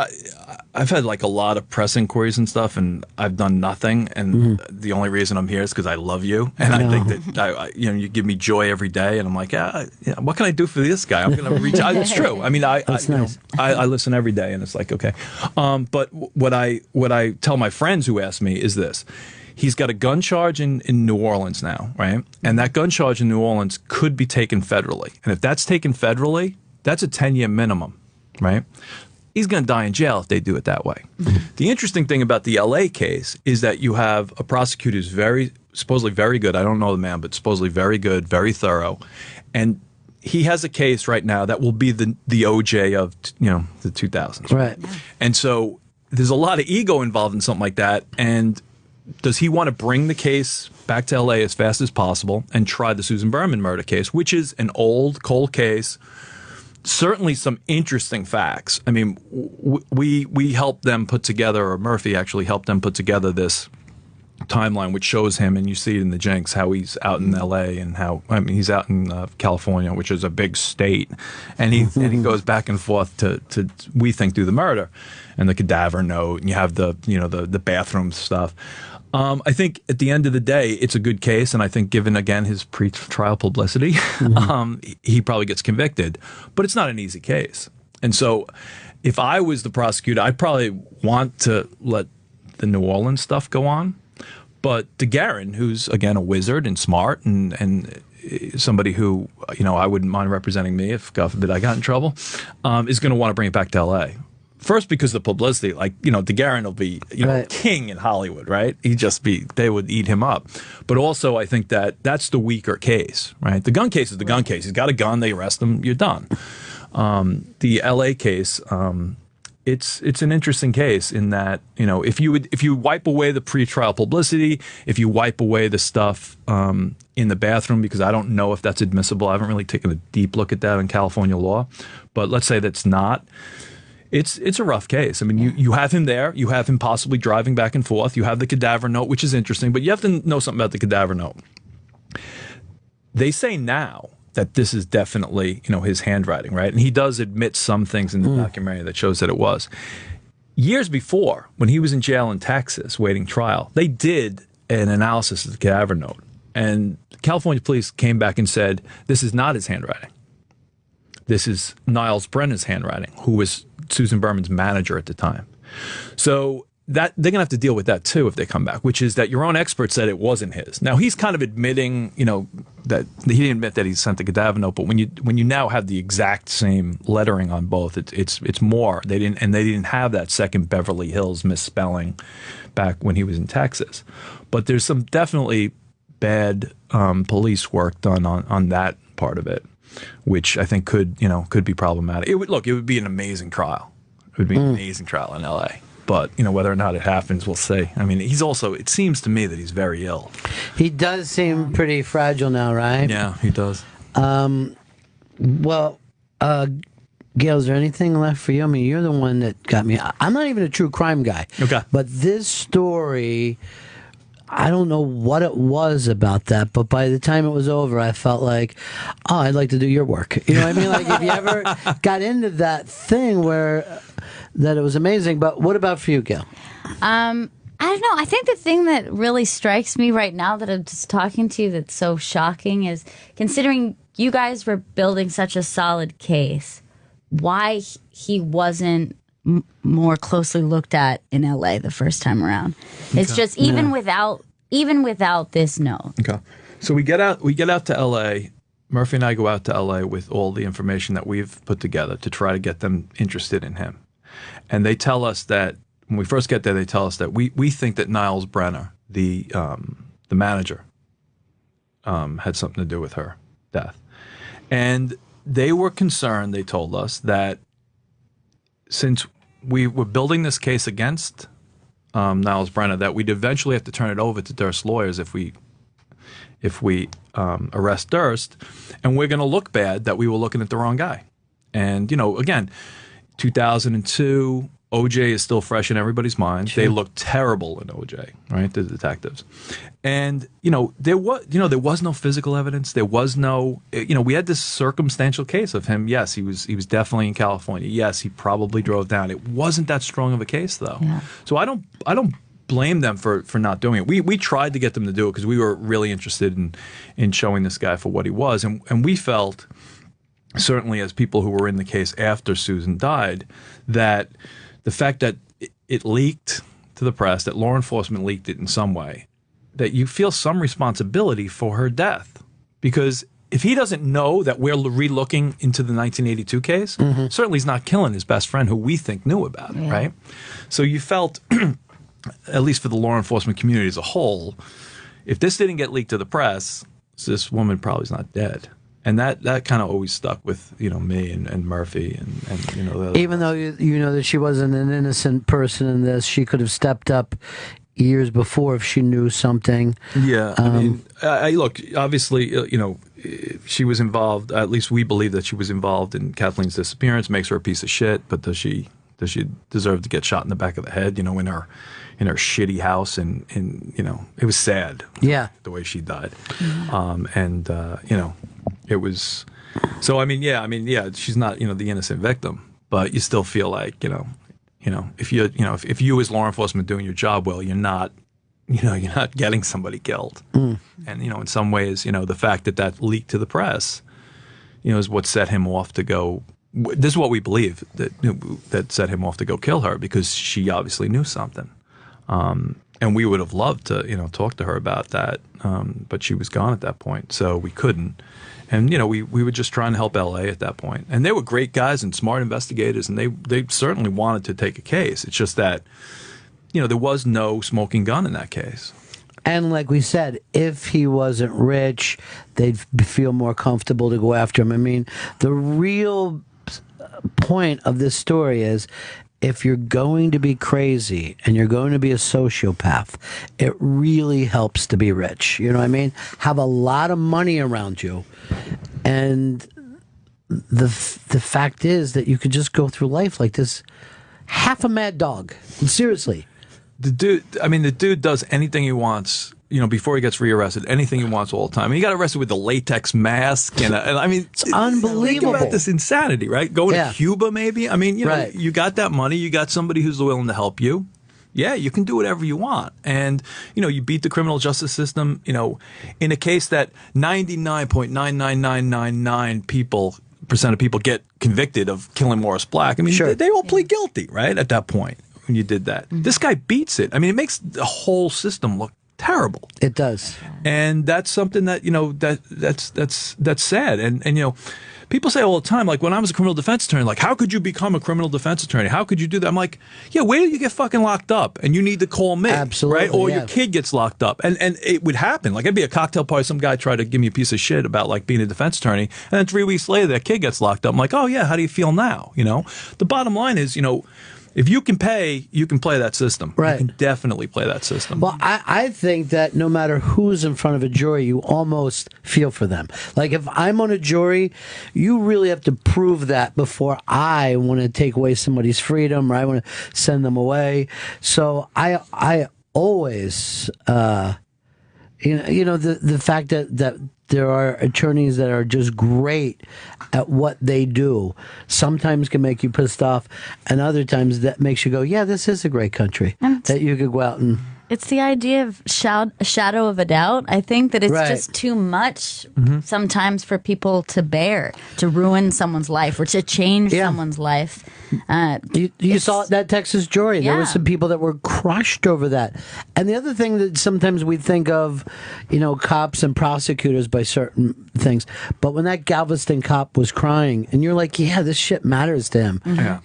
I've had like a lot of press inquiries and stuff, and I've done nothing. And the only reason I'm here is because I love you, and I think that you give me joy every day. And I'm like, what can I do for this guy? I'm going to reach out. It's true. I mean, I listen every day, and it's like, okay. But what I tell my friends who ask me is this. He's got a gun charge in New Orleans now, right? And that gun charge in New Orleans could be taken federally. And if that's taken federally, that's a 10-year minimum, right? He's going to die in jail if they do it that way. The interesting thing about the L.A. case is that you have a prosecutor who's supposedly very good. I don't know the man, but supposedly very good, very thorough. And he has a case right now that will be the OJ of, the 2000s. Right. And so there's a lot of ego involved in something like that. And does he want to bring the case back to L.A. as fast as possible and try the Susan Berman murder case, which is an old, cold case, certainly some interesting facts. I mean, we helped them put together, or Murphy actually helped them put together this timeline, which shows him, and you see it in the Jenks, how he's out in L.A. and he's out in California, which is a big state, and he goes back and forth to we think do the murder, and the cadaver note, and you have the bathroom stuff. I think at the end of the day, it's a good case, and I think given, again, his pre-trial publicity, he probably gets convicted. But it's not an easy case. And so if I was the prosecutor, I'd probably want to let the New Orleans stuff go on. But DeGuerin, who's, again, a wizard and smart and somebody who, I wouldn't mind representing me if, God forbid, I got in trouble, is going to want to bring it back to L.A., first, because of the publicity, DeGuerin will be, king in Hollywood, right? They would eat him up. But also, I think that's the weaker case, right? The gun case is the gun case. He's got a gun, they arrest him, you're done. The LA case, it's an interesting case in that, if you wipe away the pretrial publicity, if you wipe away the stuff in the bathroom, because I don't know if that's admissible. I haven't really taken a deep look at that in California law. But let's say that's not. It's a rough case. I mean, you have him there. You have him possibly driving back and forth. You have the cadaver note, which is interesting. But you have to know something about the cadaver note. They say now that this is definitely, his handwriting, right? And he does admit some things in the documentary that shows that it was. Years before, when he was in jail in Texas waiting trial, they did an analysis of the cadaver note. And California police came back and said, this is not his handwriting. This is Niles Brennan's handwriting, who was Susan Berman's manager at the time. So that they're going to have to deal with that too if they come back, which is that your own expert said it wasn't his. Now he's kind of admitting, that he didn't admit that he sent the cadaver note, but when you now have the exact same lettering on both, it's more. They didn't have that second Beverly Hills misspelling back when he was in Texas. But there's some definitely bad police work done on that part of it, which I think could be problematic. It would be an amazing trial. It would be an amazing trial in L.A. But, whether or not it happens, we'll see. I mean, it seems to me that he's very ill. He does seem pretty fragile now, right? Yeah, he does. Well, Gail, is there anything left for you? I mean, you're the one that got me. I'm not even a true crime guy. Okay. But this story, I don't know what it was about that, but by the time it was over, I felt like, I'd like to do your work. You know what I mean? Like, if you ever got into that thing where that it was amazing. But what about for you, Gail? I don't know. I think the thing that really strikes me right now that I'm just talking to you that's so shocking is, considering you guys were building such a solid case, why he wasn't more closely looked at in LA the first time around. It's just even without this note. Okay. So we get out to LA. Murphy and I go out to LA with all the information that we've put together to try to get them interested in him. And they tell us that when we first get there, they tell us that we think that Niles Brenner, the manager, had something to do with her death. And they were concerned, they told us, that since we were building this case against Niles Brenner, that we'd eventually have to turn it over to Durst's lawyers if we arrest Durst, and we're going to look bad that we were looking at the wrong guy. And, again, 2002, OJ is still fresh in everybody's mind. Sure. They looked terrible in OJ, right? The detectives. And, there was no physical evidence. There was no, we had this circumstantial case of him. Yes, he was definitely in California. Yes, he probably drove down. It wasn't that strong of a case, though. Yeah. So I don't blame them for not doing it. We tried to get them to do it because we were really interested in showing this guy for what he was. And we felt, certainly as people who were in the case after Susan died, that the fact that it leaked to the press, that law enforcement leaked it in some way, that you feel some responsibility for her death. Because if he doesn't know that we're re-looking into the 1982 case, certainly he's not killing his best friend who we think knew about it, right? So you felt, at least for the law enforcement community as a whole, if this didn't get leaked to the press, this woman probably is not dead. And that kind of always stuck with me and Murphy and the other even though you know that she wasn't an innocent person in this, she could have stepped up years before if she knew something. Yeah, I look, obviously, she was involved. At least we believe that she was involved in Kathleen's disappearance. Makes her a piece of shit, but does she deserve to get shot in the back of the head? In her shitty house, and it was sad. Yeah, the way she died, it was. So she's not the innocent victim, but you still feel like if you as law enforcement doing your job well, you're not getting somebody killed. And in some ways, the fact that leaked to the press, is what set him off to go. This is what we believe that set him off to go kill her, because she obviously knew something. And we would have loved to, talk to her about that, but she was gone at that point, so we couldn't. And we were just trying to help LA at that point. And they were great guys and smart investigators, and they certainly wanted to take a case. It's just that, there was no smoking gun in that case. And like we said, if he wasn't rich, they'd feel more comfortable to go after him. I mean, the real point of this story is, if you're going to be crazy and you're going to be a sociopath, it really helps to be rich. You know what I mean? Have a lot of money around you. And the fact is that you could just go through life like this, half a mad dog. Seriously. The dude does anything he wants, before he gets rearrested, anything he wants all the time. He got arrested with a latex mask, and it's unbelievable. Think about this insanity, right? Going to Cuba, maybe. Right. You got that money, you got somebody who's willing to help you. Yeah, you can do whatever you want, and you beat the criminal justice system. In a case that 99.99999% of people get convicted of killing Morris Black. They all plead guilty, right? At that point, when you did that, this guy beats it. It makes the whole system look terrible. It does. And that's something that that's sad. And people say all the time, like, when I was a criminal defense attorney, like, how could you become a criminal defense attorney? How could you do that? I'm like, yeah, wait till you get fucking locked up and you need to call me. Absolutely. Right? Or your kid gets locked up. And it would happen. Like, it'd be a cocktail party, some guy tried to give me a piece of shit about, like, being a defense attorney, and then 3 weeks later that kid gets locked up. I'm like, oh yeah, how do you feel now? The bottom line is, if you can pay, you can play that system. Right. You can definitely play that system. Well, I think that no matter who's in front of a jury, you almost feel for them. Like, if I'm on a jury, you really have to prove that before I want to take away somebody's freedom, or I want to send them away. So I always, the fact that there are attorneys that are just great at what they do sometimes can make you pissed off, and other times that makes you go, yeah, this is a great country that you could go out and... It's the idea of shadow of a doubt. I think that it's just too much sometimes for people to bear, to ruin someone's life or to change someone's life. You saw that Texas jury. Yeah. There were some people that were crushed over that. And the other thing that sometimes we think of, cops and prosecutors by certain things. But when that Galveston cop was crying, and you're like, yeah, this shit matters to him. Yeah.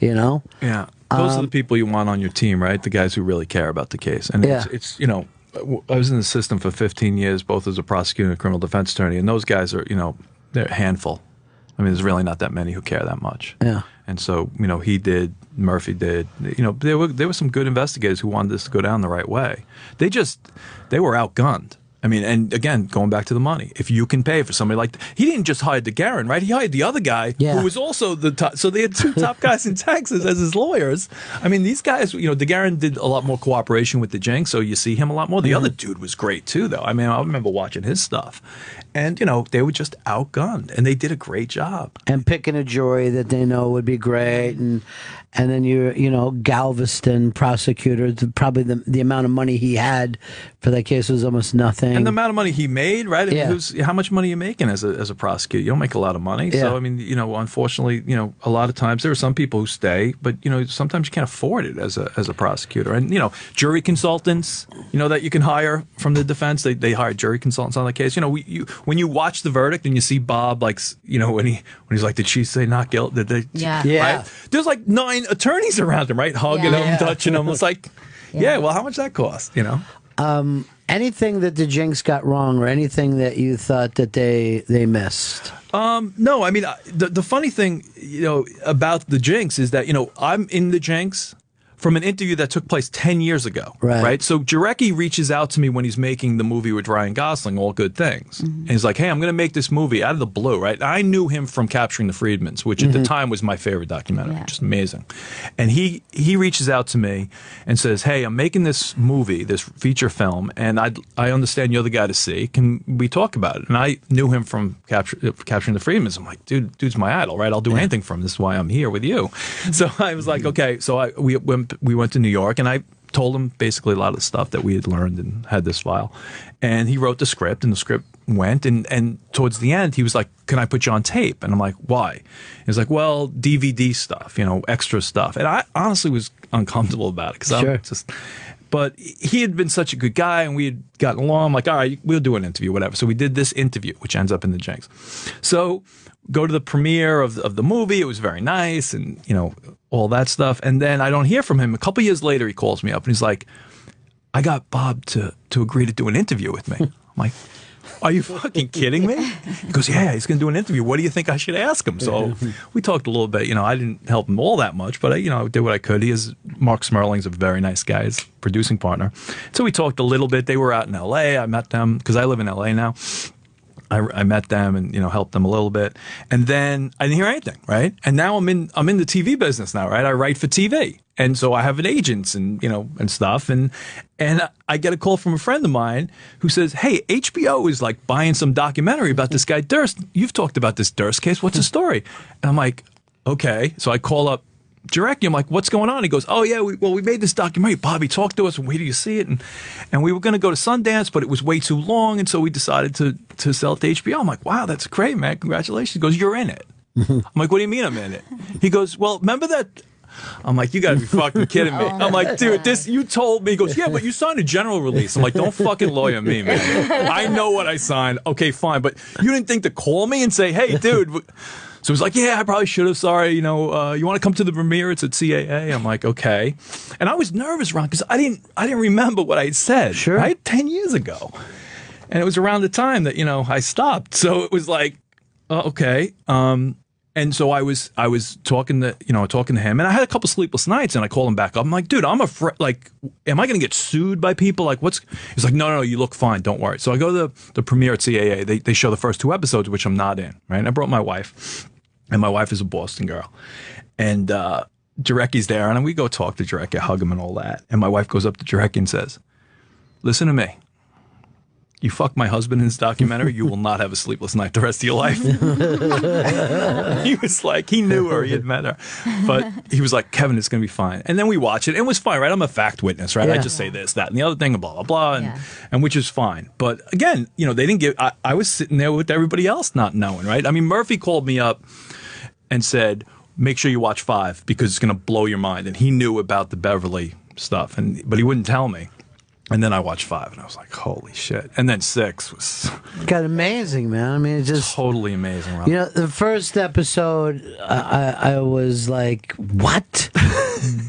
Yeah. Those are the people you want on your team, right? The guys who really care about the case. And it's I was in the system for 15 years, both as a prosecutor and a criminal defense attorney, and those guys are, they're a handful. There's really not that many who care that much. Yeah. And so, he did, Murphy did. There were some good investigators who wanted this to go down the right way. They were outgunned. I mean, and again, going back to the money, if you can pay for somebody like he didn't just hire DeGuerin, right? He hired the other guy who was also the top. So they had two top guys in Texas as his lawyers. I mean, these guys, DeGuerin did a lot more cooperation with the Jinx, so you see him a lot more. The other dude was great too, though. I mean, I remember watching his stuff. And, they were just outgunned, and they did a great job. And picking a jury that they know would be great, and then Galveston prosecutor, probably the amount of money he had for that case was almost nothing. And the amount of money he made, right? Yeah. How much money are you making as a prosecutor? You don't make a lot of money. Yeah. So, I mean, unfortunately, a lot of times there are some people who stay, but, sometimes you can't afford it as a prosecutor. And, jury consultants, that you can hire from the defense, they hire jury consultants on the case. When you watch the verdict and you see Bob, like, when he's like, did she say not guilty? Yeah. Right? There's like 9 attorneys around him, right? Hugging him, touching him. It's like, well, how much that cost, Anything that the Jinx got wrong, or anything that you thought that they missed? No, I mean, the funny thing, about the Jinx is that, I'm in the Jinx from an interview that took place 10 years ago. Right. So Jarecki reaches out to me when he's making the movie with Ryan Gosling, All Good Things. And he's like, hey, I'm going to make this movie out of the blue, right? I knew him from Capturing the Freedmans, which at the time was my favorite documentary, just amazing. And he reaches out to me and says, hey, I'm making this movie, this feature film, and I understand you're the guy to see. Can we talk about it? And I knew him from Capturing the Freedmans. I'm like, dude's my idol, right? I'll do anything for him. This is why I'm here with you. So I was like, okay. So we went to New York, and I told him basically a lot of the stuff that we had learned and had this file. And he wrote the script, and the script went. And towards the end, he was like, can I put you on tape? And I'm like, why? He was like, well, DVD stuff, extra stuff. And I honestly was uncomfortable about it because I'm just... But he had been such a good guy, and we had gotten along. I'm like, all right, we'll do an interview, whatever. So we did this interview, which ends up in the Jinx. So go to the premiere of the movie. It was very nice, and all that stuff. And then I don't hear from him. A couple years later, he calls me up, and he's like, I got Bob to agree to do an interview with me. I'm like, are you fucking kidding me? He goes, yeah, he's going to do an interview. What do you think I should ask him? So we talked a little bit. I didn't help him all that much, but I did what I could. Mark Smerling's a very nice guy, his producing partner. So we talked a little bit. They were out in L.A. I met them because I live in L.A. now. I met them and helped them a little bit, and then I didn't hear anything, right? And now I'm in the TV business now, right? I write for TV, and so I have an agents and and stuff, and I get a call from a friend of mine who says, "Hey, HBO is like buying some documentary about this guy Durst. You've talked about this Durst case. What's the story?" And I'm like, "Okay." So I call up Jarecki. I'm like, what's going on? He goes, oh yeah, we made this documentary. Bobby talked to us, and where do you see it? And we were going to go to Sundance, but it was way too long, and so we decided to sell it to HBO. I'm like, wow, that's great, man. Congratulations. He goes, you're in it. I'm like, what do you mean I'm in it? He goes, well, remember that? I'm like, you got to be fucking kidding me. I'm like, dude, you told me. He goes, yeah, but you signed a general release. I'm like, don't fucking lawyer me, man. I know what I signed. Okay, fine, but you didn't think to call me and say, hey, dude. So he's like, yeah, I probably should have. Sorry, you want to come to the premiere? It's at CAA. I'm like, okay. And I was nervous, Ron, because I didn't remember what I had said. Sure. Right? 10 years ago. And it was around the time that, I stopped. So it was like, okay. And so I was talking to him, and I had a couple sleepless nights, and I called him back up. I'm like, dude, I'm afraid, like, am I going to get sued by people? Like, he's like, no, you look fine. Don't worry. So I go to the premiere at CAA. They show the first 2 episodes, which I'm not in, right? And I brought my wife, and my wife is a Boston girl. And Jarecki's there, and we go talk to Jarecki, hug him and all that. And my wife goes up to Jarecki and says, listen to me. You fuck my husband in this documentary, you will not have a sleepless night the rest of your life. He was like, he knew her, he had met her. But he was like, Kevin, it's going to be fine. And then we watch it, and it was fine, right? I'm a fact witness, right? Yeah. I just say this, that, and the other thing, and blah, blah, blah, and which is fine. But again, they didn't give, I was sitting there with everybody else not knowing, right? I mean, Murphy called me up and said, make sure you watch 5 because it's going to blow your mind. And he knew about the Beverly stuff, but he wouldn't tell me. And then I watched 5, and I was like, holy shit. And then 6 was... Got amazing, man. I mean, it's just... Totally amazing, Rob. The first episode, I was like, what?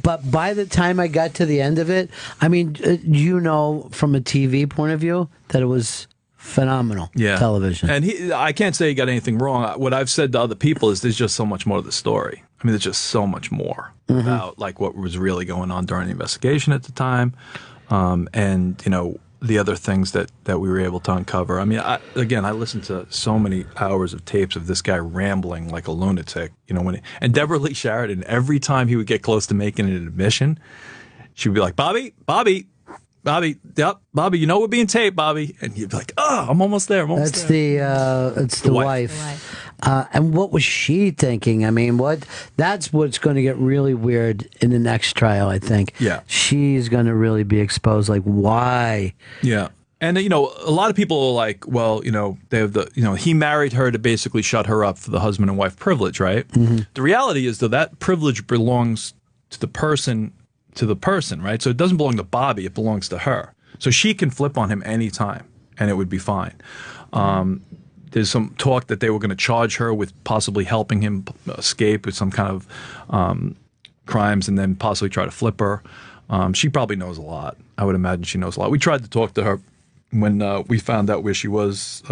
But by the time I got to the end of it, I mean, from a TV point of view, that it was phenomenal television. And I can't say he got anything wrong. What I've said to other people is there's just so much more to the story. I mean, there's just so much more about like what was really going on during the investigation at the time, and the other things that we were able to uncover. I mean, I listened to so many hours of tapes of this guy rambling like a lunatic. And Deborah Lee Sheridan, every time he would get close to making an admission, she would be like, Bobby, yep, Bobby, we're being taped, Bobby. And you'd be like, oh, I'm almost there. It's the wife. And what was she thinking? I mean, that's what's going to get really weird in the next trial, I think. Yeah. She's going to really be exposed. Like, why? Yeah. And, a lot of people are like, well, they have he married her to basically shut her up for the husband and wife privilege, right? Mm-hmm. The reality is, though, that privilege belongs to the person, right? So it doesn't belong to Bobby, it belongs to her. So she can flip on him anytime, and it would be fine. There's some talk that they were going to charge her with possibly helping him escape with some kind of crimes and then possibly try to flip her. She probably knows a lot. I would imagine she knows a lot. We tried to talk to her when we found out where she was.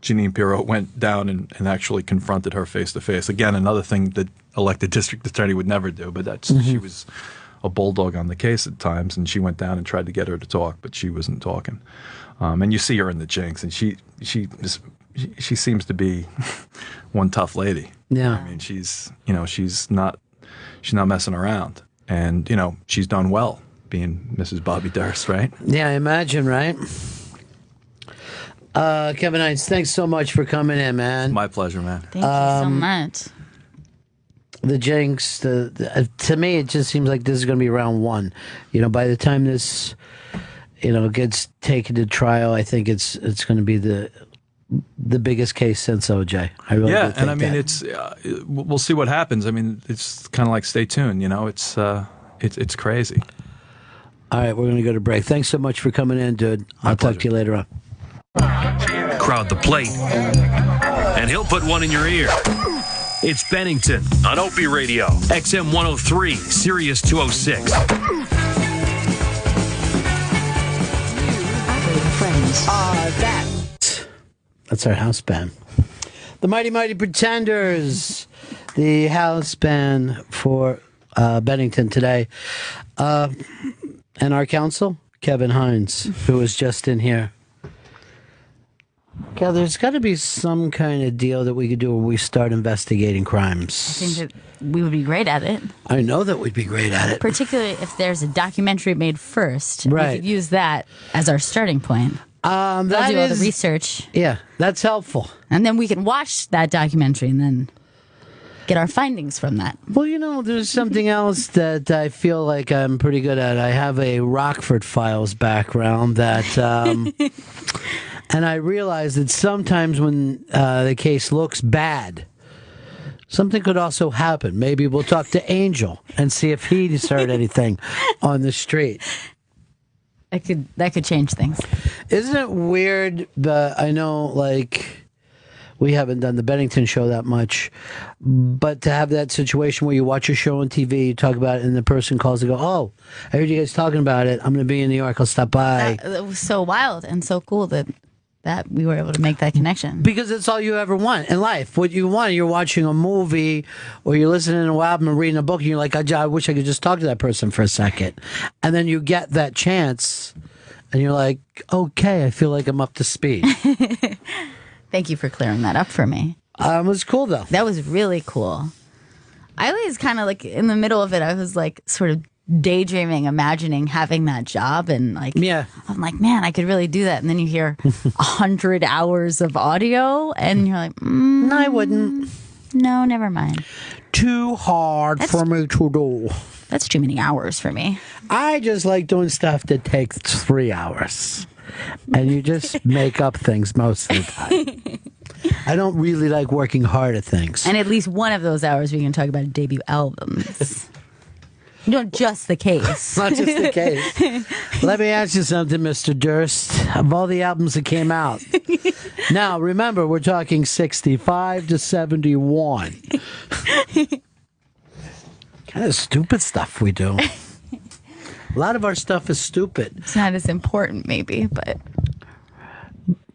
Jeanine Pirro went down and actually confronted her face to face. Again, another thing that elected district attorney would never do, but she was a bulldog on the case at times, and she went down and tried to get her to talk, but she wasn't talking. And you see her in the Jinx, and she seems to be one tough lady. Yeah. I mean, she's not messing around, and she's done well being Mrs. Bobby Durst, right? Yeah, I imagine, right? Kevin Hines, thanks so much for coming in, man. My pleasure, man. Thank you so much. The Jinx, to me, it just seems like this is going to be round one. By the time this, gets taken to trial, I think it's going to be the biggest case since OJ. I really do think and I mean, that. we'll see what happens. I mean, it's kind of like stay tuned. It's crazy. All right, we're going to go to break. Thanks so much for coming in, dude. I'll talk to you later on. Crowd the plate, and he'll put one in your ear. It's Bennington on Opie Radio, XM 103, Sirius 206. That's our house band. The Mighty Mighty Pretenders, the house band for Bennington today. And our counsel, Kevin Hines, who was just in here. Cal, there's got to be some kind of deal that we could do where we start investigating crimes. I think that we would be great at it. I know that we'd be great at it. Particularly if there's a documentary made first. Right. We could use that as our starting point. We'll do all the research. Yeah, that's helpful. And then we can watch that documentary and then get our findings from that. Well, there's something else that I feel like I'm pretty good at. I have a Rockford Files background that... And I realize that sometimes when the case looks bad, something could also happen. Maybe we'll talk to Angel and see if he's heard anything on the street. That could change things. Isn't it weird that I know, like, we haven't done the Bennington show that much, but to have that situation where you watch a show on TV, you talk about it, and the person calls and go, "Oh, I heard you guys talking about it. I'm going to be in New York. I'll stop by." That was so wild and so cool that we were able to make that connection. Because it's all you ever want in life. What you want, you're watching a movie or you're listening to an album and reading a book and you're like, I wish I could just talk to that person for a second. And then you get that chance and you're like, okay, I feel like I'm up to speed. Thank you for clearing that up for me. It was cool, though. That was really cool. I always kind of like, in the middle of it, I was like sort of daydreaming, imagining having that job, and like, yeah, I'm like, man, I could really do that. And then you hear 100 hours of audio, and you're like, no, I wouldn't. No, never mind. Too hard for me to do. That's too many hours for me. I just like doing stuff that takes 3 hours, and you just make up things most of the time. I don't really like working hard at things. And at least one of those hours we can talk about debut albums. Not just the case. Not just the case. Let me ask you something, Mr. Durst. Of all the albums that came out. Now, remember, we're talking 65 to 71. Kind of stupid stuff we do. A lot of our stuff is stupid. It's not as important, maybe, but...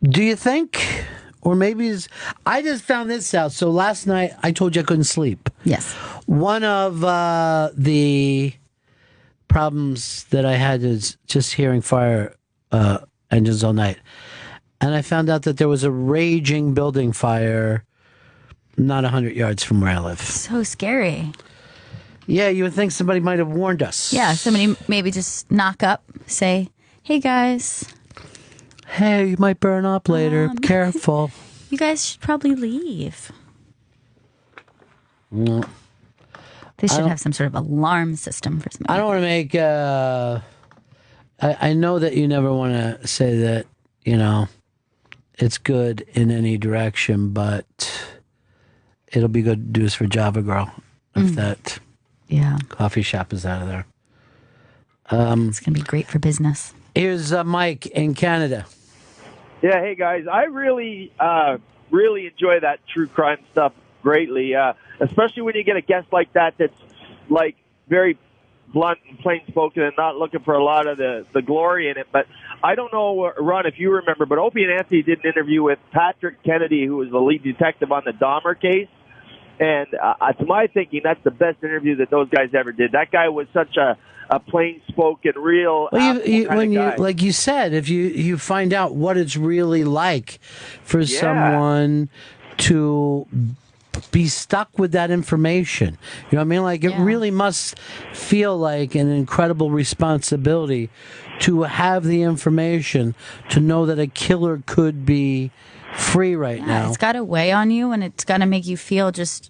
Do you think... Or maybe I just found this out. So last night, I told you I couldn't sleep. Yes. One of the problems that I had is just hearing fire engines all night. And I found out that there was a raging building fire not 100 yards from where I live. So scary. Yeah, you would think somebody might have warned us. Yeah, somebody maybe just knock up, say, hey, guys. Hey, you might burn up later. Careful. You guys should probably leave. No. They should have some sort of alarm system for something. I don't want to make... I know that you never want to say that, it's good in any direction, but it'll be good news for Java Girl if that coffee shop is out of there. It's going to be great for business. Here's Mike in Canada. Yeah, hey guys, I really enjoy that true crime stuff greatly, especially when you get a guest like that that's like very blunt and plain spoken and not looking for a lot of the glory in it. But I don't know, Ron, if you remember, but Opie and Anthony did an interview with Patrick Kennedy, who was the lead detective on the Dahmer case. And to my thinking, that's the best interview that those guys ever did. That guy was such a plain-spoken, real guy. Like you said, if you find out what it's really like for someone to be stuck with that information. You know what I mean? Like, it really must feel like an incredible responsibility to have the information to know that a killer could be free right now. It's got to weigh on you, and it's got to make you feel just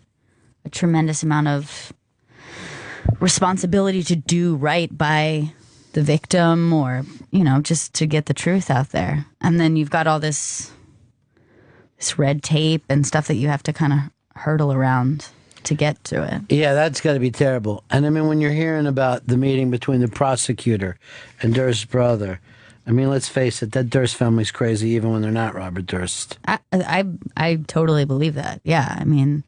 a tremendous amount of responsibility to do right by the victim, or, just to get the truth out there. And then you've got all this red tape and stuff that you have to kind of hurdle around to get to it. Yeah, that's got to be terrible. And I mean, when you're hearing about the meeting between the prosecutor and Durst's brother, I mean, let's face it, that Durst family's crazy even when they're not Robert Durst. I totally believe that. Yeah, I mean,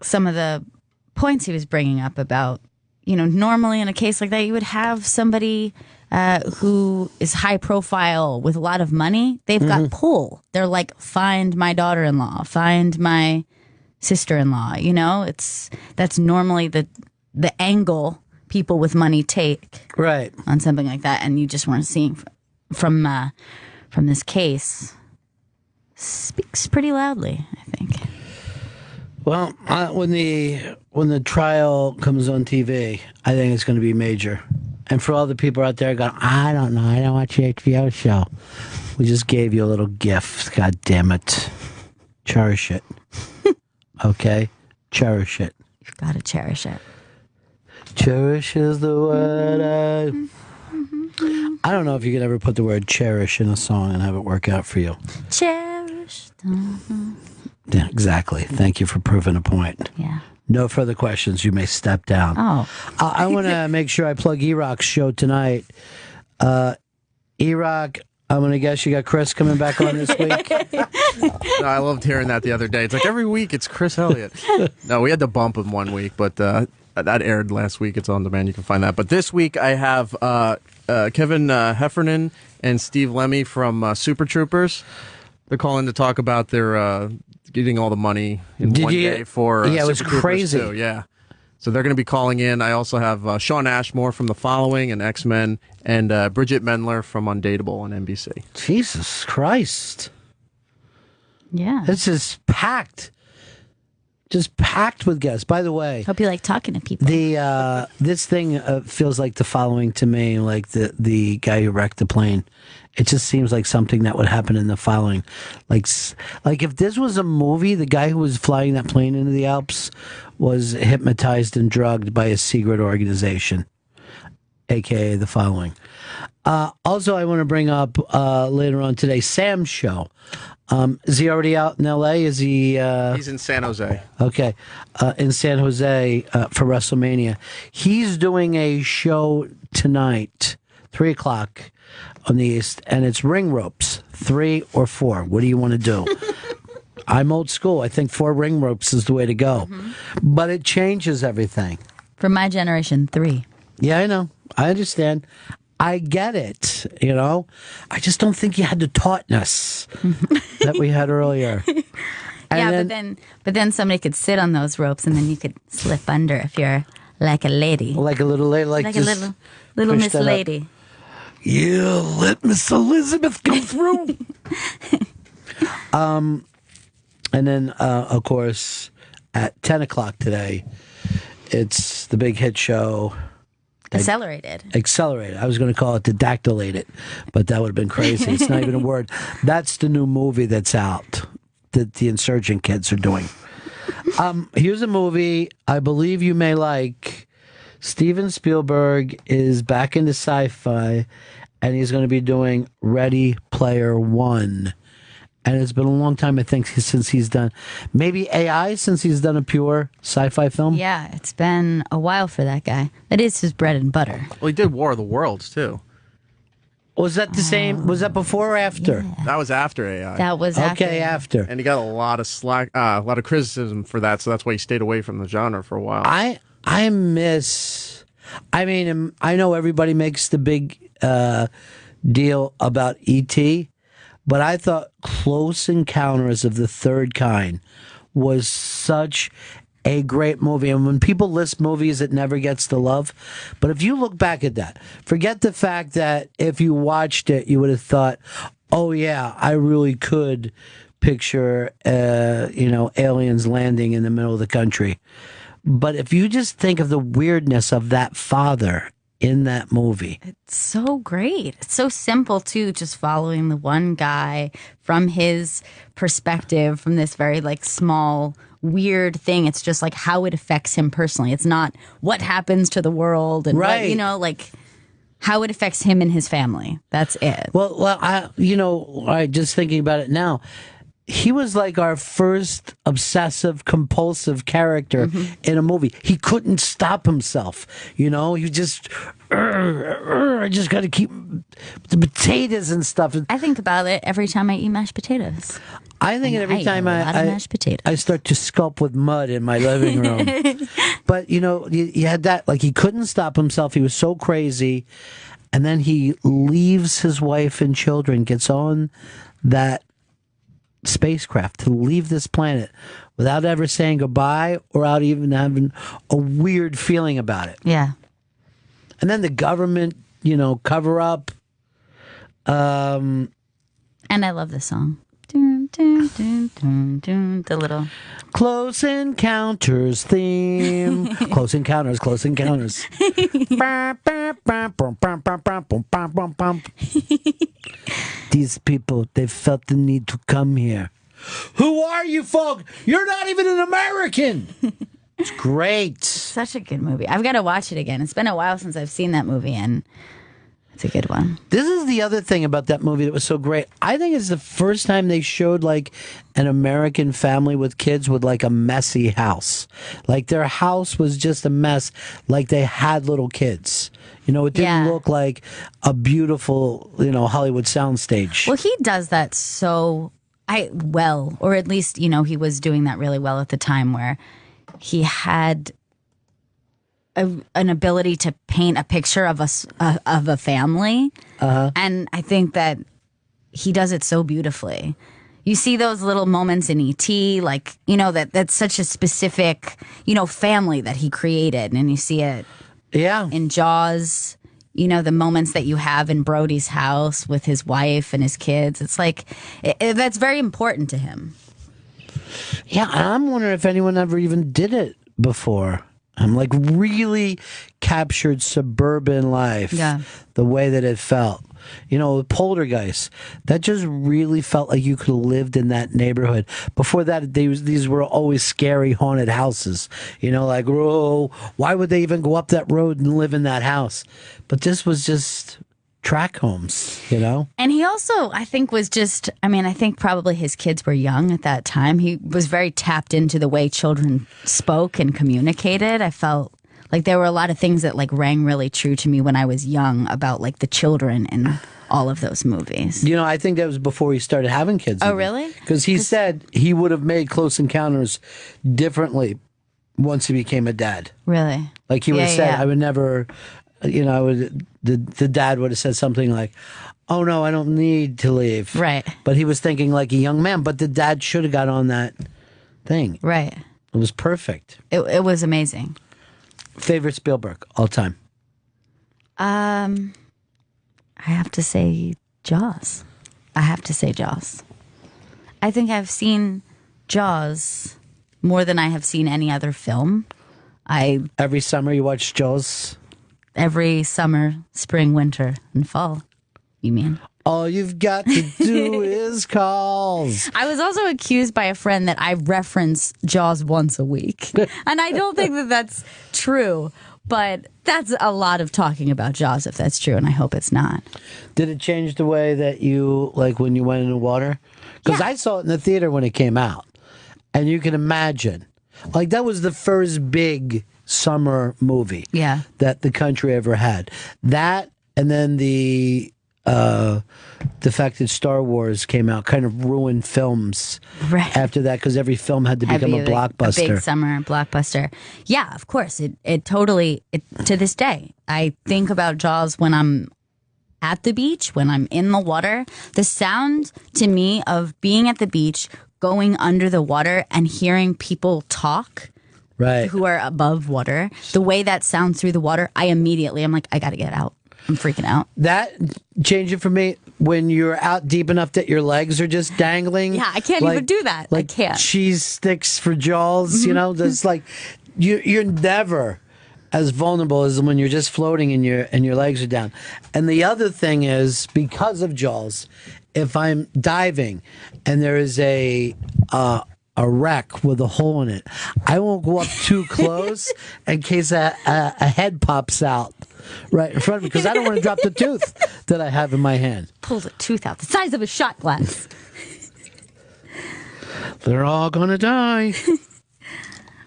some of the points he was bringing up about, normally in a case like that, you would have somebody who is high profile with a lot of money. They've got pull. They're like, find my daughter-in-law, find my sister-in-law. That's normally the angle people with money take on something like that, and you just weren't seeing from this case. Speaks pretty loudly, I think. Well, when the trial comes on TV, I think it's going to be major. And for all the people out there going, I don't know, I don't watch the HBO show. We just gave you a little gift. God damn it. Cherish it. Okay? Cherish it. You've got to cherish it. Cherish is the word I don't know if you could ever put the word cherish in a song and have it work out for you. Cherish. Yeah, exactly. Thank you for proving a point. Yeah. No further questions. You may step down. Oh. I want to make sure I plug E-Rock's show tonight. E-Rock, I'm going to guess you got Chris coming back on this week. No, I loved hearing that the other day. It's like every week it's Chris Elliott. No, we had to bump him one week, but that aired last week. It's on demand. You can find that. But this week I have Kevin Heffernan and Steve Lemmy from Super Troopers. They're calling to talk about their getting all the money in one day for it was Super Troopers crazy. too. Yeah. So they're going to be calling in. I also have Sean Ashmore from The Following and X-Men, and Bridget Mendler from Undateable on NBC. Jesus Christ. Yeah. This is packed. Just packed with guests. By the way, hope you like talking to people. The this thing feels like The Following to me, like the guy who wrecked the plane. It just seems like something that would happen in The Following. Like if this was a movie, the guy who was flying that plane into the Alps was hypnotized and drugged by a secret organization, a.k.a. The Following. Also, I want to bring up later on today, Sam's show. Is he already out in L.A.? Is he? He's in San Jose. Okay, in San Jose for WrestleMania. He's doing a show tonight, 3:00 on the East, and it's ring ropes, 3 or 4. What do you want to do? I'm old school. I think 4 ring ropes is the way to go, but it changes everything. For my generation, 3. Yeah, I know. I understand. I get it, I just don't think you had the tautness that we had earlier. but then somebody could sit on those ropes and then you could slip under if you're like a lady. Like a little lady. Like a little Miss Lady. Yeah, let Miss Elizabeth come through. And then, of course, at 10 o'clock today, it's the big hit show. Accelerated. I was going to call it didactylated, but that would have been crazy. It's not even a word. That's the new movie that's out that the Insurgent kids are doing. Here's a movie I believe you may like. Steven Spielberg is back into sci-fi, and he's going to be doing Ready Player One. And it's been a long time, I think, since he's done maybe AI, since he's done a pure sci-fi film. Yeah, it's been a while for that guy. That is his bread and butter. Well, he did War of the Worlds too. Was that the same? Was that before or after? Yeah. That was after AI. That was after. Okay, after. And he got a lot of slack, a lot of criticism for that, so that's why he stayed away from the genre for a while. I mean, I know everybody makes the big deal about E.T., but I thought Close Encounters of the Third Kind was such a great movie. And when people list movies, it never gets the love. But if you look back at that, forget the fact that if you watched it, you would have thought, oh, yeah, I really could picture, aliens landing in the middle of the country. But if you just think of the weirdness of that father in that movie. It's so great. It's so simple, too, just following the one guy from his perspective, from this very, small, weird thing. It's just, how it affects him personally. It's not what happens to the world and, right. How it affects him and his family. That's it. Well, just thinking about it now, he was like our first obsessive compulsive character in a movie. He couldn't stop himself. He just I just got to keep the potatoes and stuff. I think about it every time I eat mashed potatoes. I think every time mashed potatoes. I start to sculpt with mud in my living room. But you had that, he couldn't stop himself. He was so crazy. And then he leaves his wife and children, gets on that spacecraft to leave this planet without ever saying goodbye or without even having a weird feeling about it. Yeah. And then the government, cover up. And I love this song. Dun, dun, dun, dun, dun, the little Close Encounters theme. Close Encounters. These people, they felt the need to come here. Who are you folk? You're not even an American. It's great. Such a good movie. I've got to watch it again. It's been a while since I've seen that movie, and it's a good one. This is the other thing about that movie that was so great. I think it's the first time they showed an American family with kids with a messy house. Their house was just a mess. They had little kids. It didn't look like a beautiful, Hollywood soundstage. Well, he does that well, or at least, he was doing that really well at the time, where he had an ability to paint a picture of a family. And I think that he does it so beautifully. You see those little moments in E.T., that's such a specific, family that he created. And you see it in Jaws, the moments that you have in Brody's house with his wife and his kids. It's that's very important to him. Yeah, I'm wondering if anyone ever even did it before. I'm really captured suburban life, the way that it felt. Poltergeist, that just really felt like you could have lived in that neighborhood. Before that, these were always scary haunted houses. Whoa, why would they even go up that road and live in that house? But this was just track homes, And he also, I think, was just, I think probably his kids were young at that time. He was very tapped into the way children spoke and communicated. I felt like there were a lot of things that rang really true to me when I was young about the children in all of those movies. I think that was before he started having kids. Oh, really? Because he said he would have made Close Encounters differently once he became a dad. Really? He would have said, I would never... the dad would have said something like, oh no, I don't need to leave. Right. But he was thinking like a young man, but the dad should have got on that thing. Right. It was perfect. It was amazing. Favorite Spielberg all time? I have to say Jaws. I think I've seen Jaws more than I have seen any other film. Every summer you watch Jaws? Every summer, spring, winter, and fall. You mean? All you've got to do is calls. I was also accused by a friend that I reference Jaws once a week. And I don't think that that's true. But that's a lot of talking about Jaws if that's true, and I hope it's not. Did it change the way that you, like when you went in the water? Because I saw it in the theater when it came out. And you can imagine. Like, that was the first big summer movie that the country ever had. That, and then the fact that Star Wars came out kind of ruined films after that, because every film had to become a blockbuster. A big summer blockbuster. Yeah, of course. It totally, to this day, I think about Jaws when I'm at the beach, when I'm in the water. The sound to me of being at the beach, going under the water and hearing people talk who are above water, the way that sounds through the water, I'm like, I got to get out. I'm freaking out. That changed it for me when you're out deep enough that your legs are just dangling. Yeah, I can't even do that. Like I can't. Cheese sticks for Jaws, you know? Just like, you're never as vulnerable as when you're just floating and your legs are down. And the other thing is, because of Jaws, if I'm diving and there is a wreck with a hole in it, I won't go up too close in case a head pops out right in front of me, because I don't want to drop the tooth that I have in my hand. Pulls a tooth out the size of a shot glass. They're all gonna die.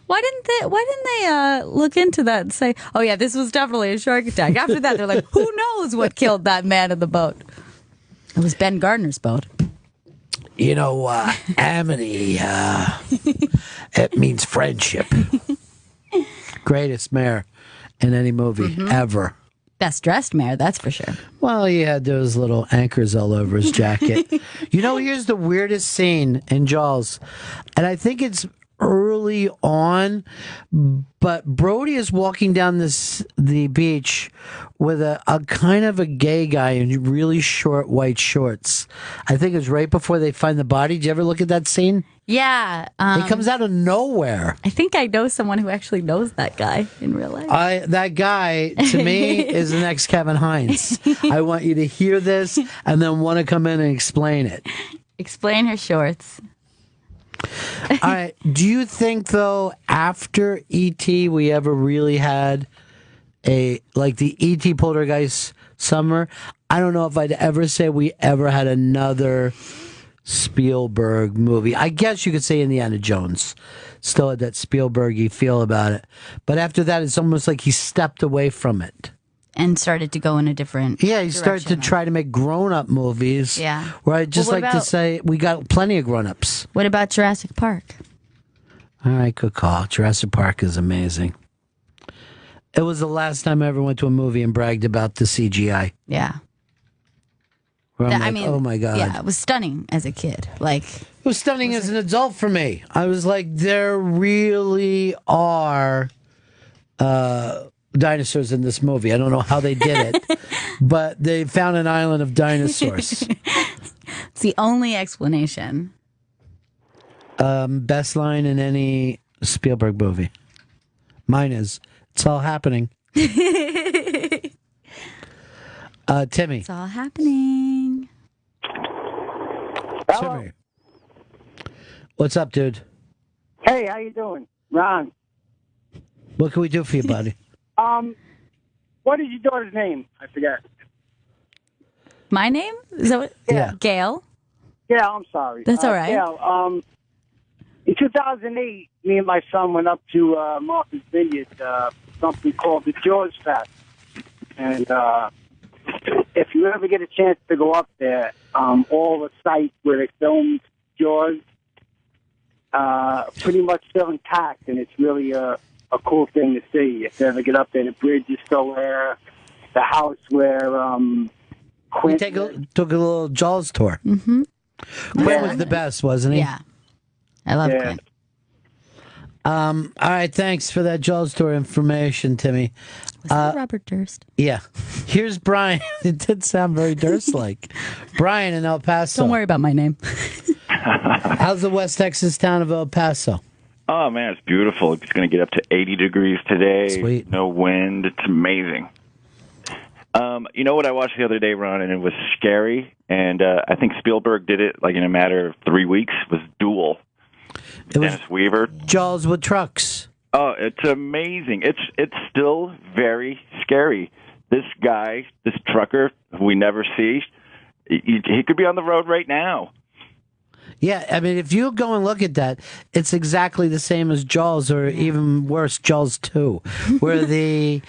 Why didn't they look into that and say, oh yeah, this was definitely a shark attack? After that, they're like, who knows what killed that man in the boat? It was Ben Gardner's boat. You know, amity, it means friendship. Greatest mayor in any movie ever. Best dressed mayor, that's for sure. Well, he had those little anchors all over his jacket. You know, here's the weirdest scene in Jaws, and I think it's early on, but Brody is walking down the beach with a kind of a gay guy in really short white shorts. I think it's right before they find the body. Did you ever look at that scene? Yeah. It comes out of nowhere. I think I know someone who actually knows that guy in real life. That guy, to me, is the next Kevin Hines. I want you to hear this and then want to come in and explain it. Explain her shorts. All right. Do you think, though, after E.T., we ever really had the E.T. Poltergeist summer? I don't know if I'd ever say we ever had another Spielberg movie. I guess you could say Indiana Jones still had that Spielberg-y feel about it. But after that, it's almost like he stepped away from it. And started to go in a different he started to try to make grown-up movies. Yeah. Where I'd just to say we got plenty of grown-ups. What about Jurassic Park? All right, good call. Jurassic Park is amazing. It was the last time I ever went to a movie and bragged about the CGI. Yeah. Where I'm oh my God. Yeah, it was stunning as a kid. It was stunning as an adult for me. I was like, there really are dinosaurs in this movie. I don't know how they did it, but they found an island of dinosaurs. It's the only explanation. Best line in any Spielberg movie. Mine is, it's all happening. Timmy. It's all happening. Timmy. What's up, dude? Hey, how you doing? Ron. What can we do for you, buddy? What is your daughter's name? I forgot. My name? Is that what? Yeah. Gail? Gail, I'm sorry. That's all right. Gail, in 2008, me and my son went up to Martha's Vineyard, something called the Jaws Fest. And if you ever get a chance to go up there, all the sites where they filmed Jaws, pretty much still intact, and it's really a cool thing to see. If you ever get up there, the bridge is still there. The house where we took a little Jaws tour. Mm-hmm. Quinn was the best, wasn't he? Yeah. I love Quinn. All right, thanks for that Jaws story information, Timmy. Was that Robert Durst? Yeah. Here's Brian. It did sound very Durst-like. Brian in El Paso. Don't worry about my name. How's the West Texas town of El Paso? Oh, man, it's beautiful. It's going to get up to 80 degrees today. Sweet. No wind. It's amazing. You know what I watched the other day, Ron, and it was scary, and I think Spielberg did it like in a matter of 3 weeks, was Duel. Dennis Weaver. Jaws with trucks. Oh, it's amazing. It's still very scary. This guy, this trucker who we never see, he could be on the road right now. Yeah, I mean, if you go and look at that, it's exactly the same as Jaws, or even worse, Jaws 2, where the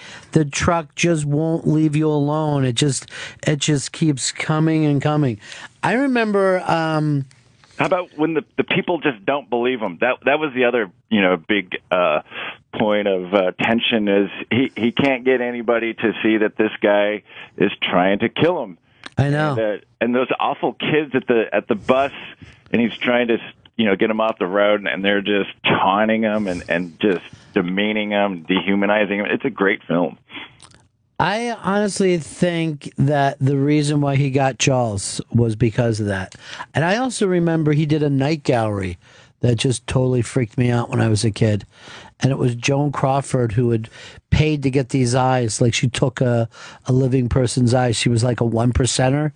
truck just won't leave you alone. It just keeps coming and coming. I remember. How about when the people just don't believe him? That was the other big point of tension is he can't get anybody to see that this guy is trying to kill him. I know. And those awful kids at the bus. And he's trying to, get him off the road, and they're just taunting him and just demeaning him, dehumanizing him. It's a great film. I honestly think that the reason why he got Jaws was because of that. And I also remember he did a night gallery that just totally freaked me out when I was a kid. And it was Joan Crawford who had paid to get these eyes. Like, she took a living person's eyes. She was like a 1%er.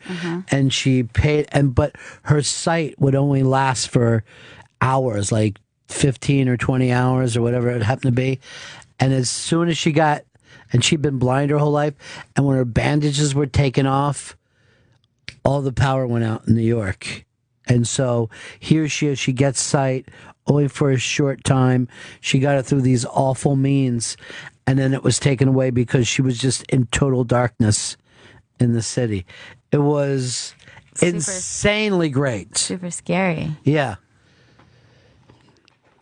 And she paid, but her sight would only last for hours, like 15 or 20 hours or whatever it happened to be. And as soon as she got, and she'd been blind her whole life, and when her bandages were taken off, all the power went out in New York. And so here she is, she gets sight only for a short time. She got it through these awful means, and then it was taken away because she was just in total darkness in the city. It was insanely great. Super scary. Yeah.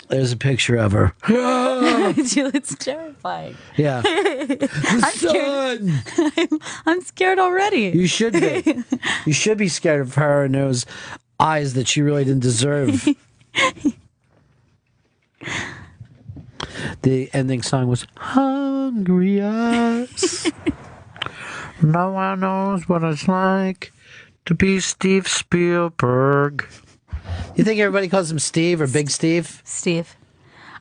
There's a picture of her. It's terrifying. Yeah. I'm scared already. You should be. You should be scared of her and those eyes that she really didn't deserve. The ending song was Hungry Eyes. No one knows what it's like to be Steve Spielberg. You think everybody calls him Steve or Big Steve? Steve.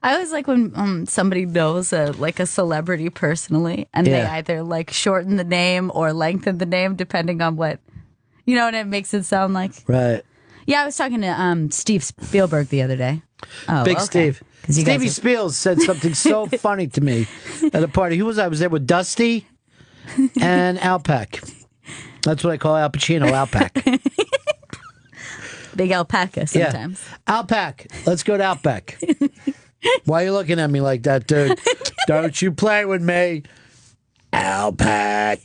I always like when somebody knows a celebrity personally, and they either shorten the name or lengthen the name depending on what, and it makes it sound like. Right. Yeah, I was talking to Steve Spielberg the other day. Oh, Big okay. Steve. Stevie Spiels said something so funny to me at a party. Who was I? Was there with Dusty and Alpac. That's what I call Al Pacino, Alpac. Big alpaca sometimes. Yeah. Alpac. Let's go to Outback. Why are you looking at me like that, dude? Don't you play with me. Alpac.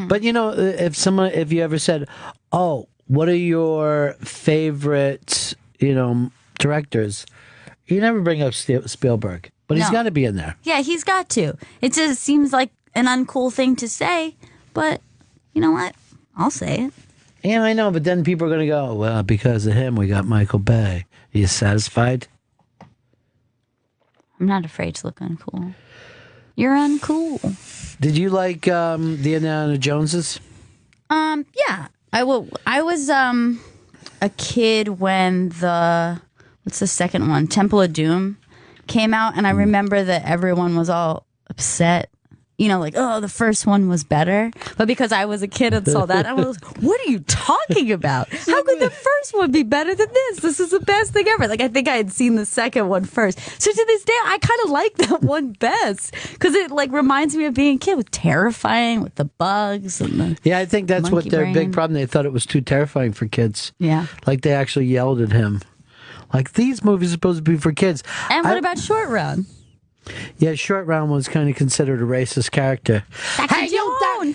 But if you ever said, "Oh, what are your favorite, directors?" You never bring up Spielberg, but he's got to be in there. Yeah, he's got to. It just seems like an uncool thing to say, but you know what? I'll say it. Yeah, I know, but then people are going to go, well, because of him, we got Michael Bay. Are you satisfied? I'm not afraid to look uncool. You're uncool. Did you like the Indiana Joneses? Yeah. I was a kid when what's the second one? Temple of Doom came out, and I remember that everyone was all upset. The first one was better. But because I was a kid and saw that, I was like, what are you talking about? How could the first one be better than this? This is the best thing ever. I think I had seen the second one first. So to this day, I kind of like that one best because it reminds me of being a kid. With terrifying, with the bugs and the Yeah, I think that's what their brain. big problem. They thought it was too terrifying for kids. Yeah. They actually yelled at him. These movies are supposed to be for kids. And what about Short Round? Yeah, Short Round was kind of considered a racist character. Dr. John!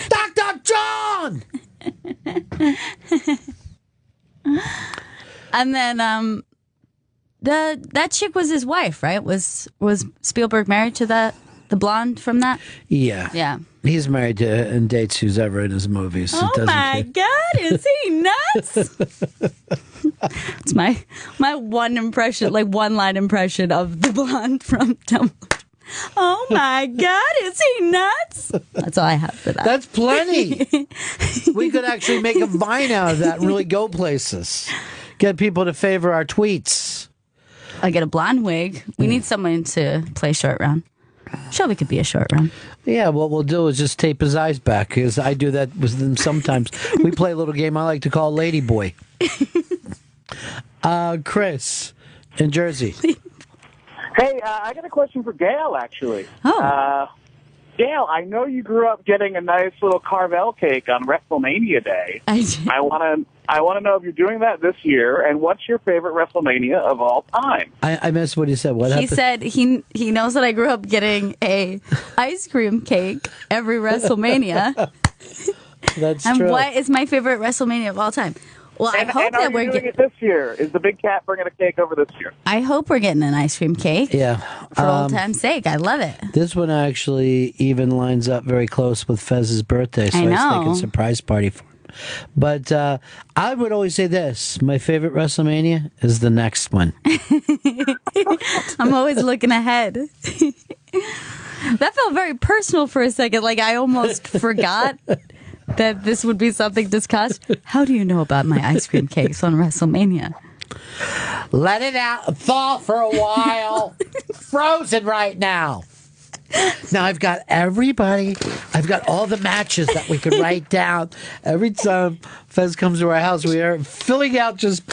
Dr. John! And then that chick was his wife, right? Was Spielberg married to the blonde from that? Yeah. Yeah. He's married to and dates who's ever in his movies. Oh my God, is he nuts? It's my one impression, like one line impression of the blonde from Tumblr. Oh my God, is he nuts? That's all I have for that. That's plenty. We could actually make a vine out of that and really go places. Get people to favor our tweets. I get a blonde wig. We need someone to play short round. Shelby could be a short round. Yeah, what we'll do is just tape his eyes back, because I do that with them sometimes. We play a little game I like to call Lady Boy. Chris, in Jersey. Hey, I got a question for Gail, actually. Oh. Gail, I know you grew up getting a nice little Carvel cake on WrestleMania Day. I want to know if you're doing that this year, and what's your favorite WrestleMania of all time? I missed what he said. What happened? He said he knows that I grew up getting a ice cream cake every WrestleMania. That's and true. what is my favorite WrestleMania of all time? Well, I hope that we're doing it this year. Is the big cat bringing a cake over this year? I hope we're getting an ice cream cake. Yeah. For old time's sake. I love it. This one actually even lines up very close with Fez's birthday, so I was thinking surprise party for him. But I would always say this. My favorite WrestleMania is the next one. I'm always looking ahead. That felt very personal for a second. Like I almost forgot that this would be something discussed. How do you know about my ice cream cakes on WrestleMania? Let it out, thaw for a while. Frozen right now. Now I've got everybody. I've got all the matches that we could write down. Every time Fez comes to our house, we are filling out just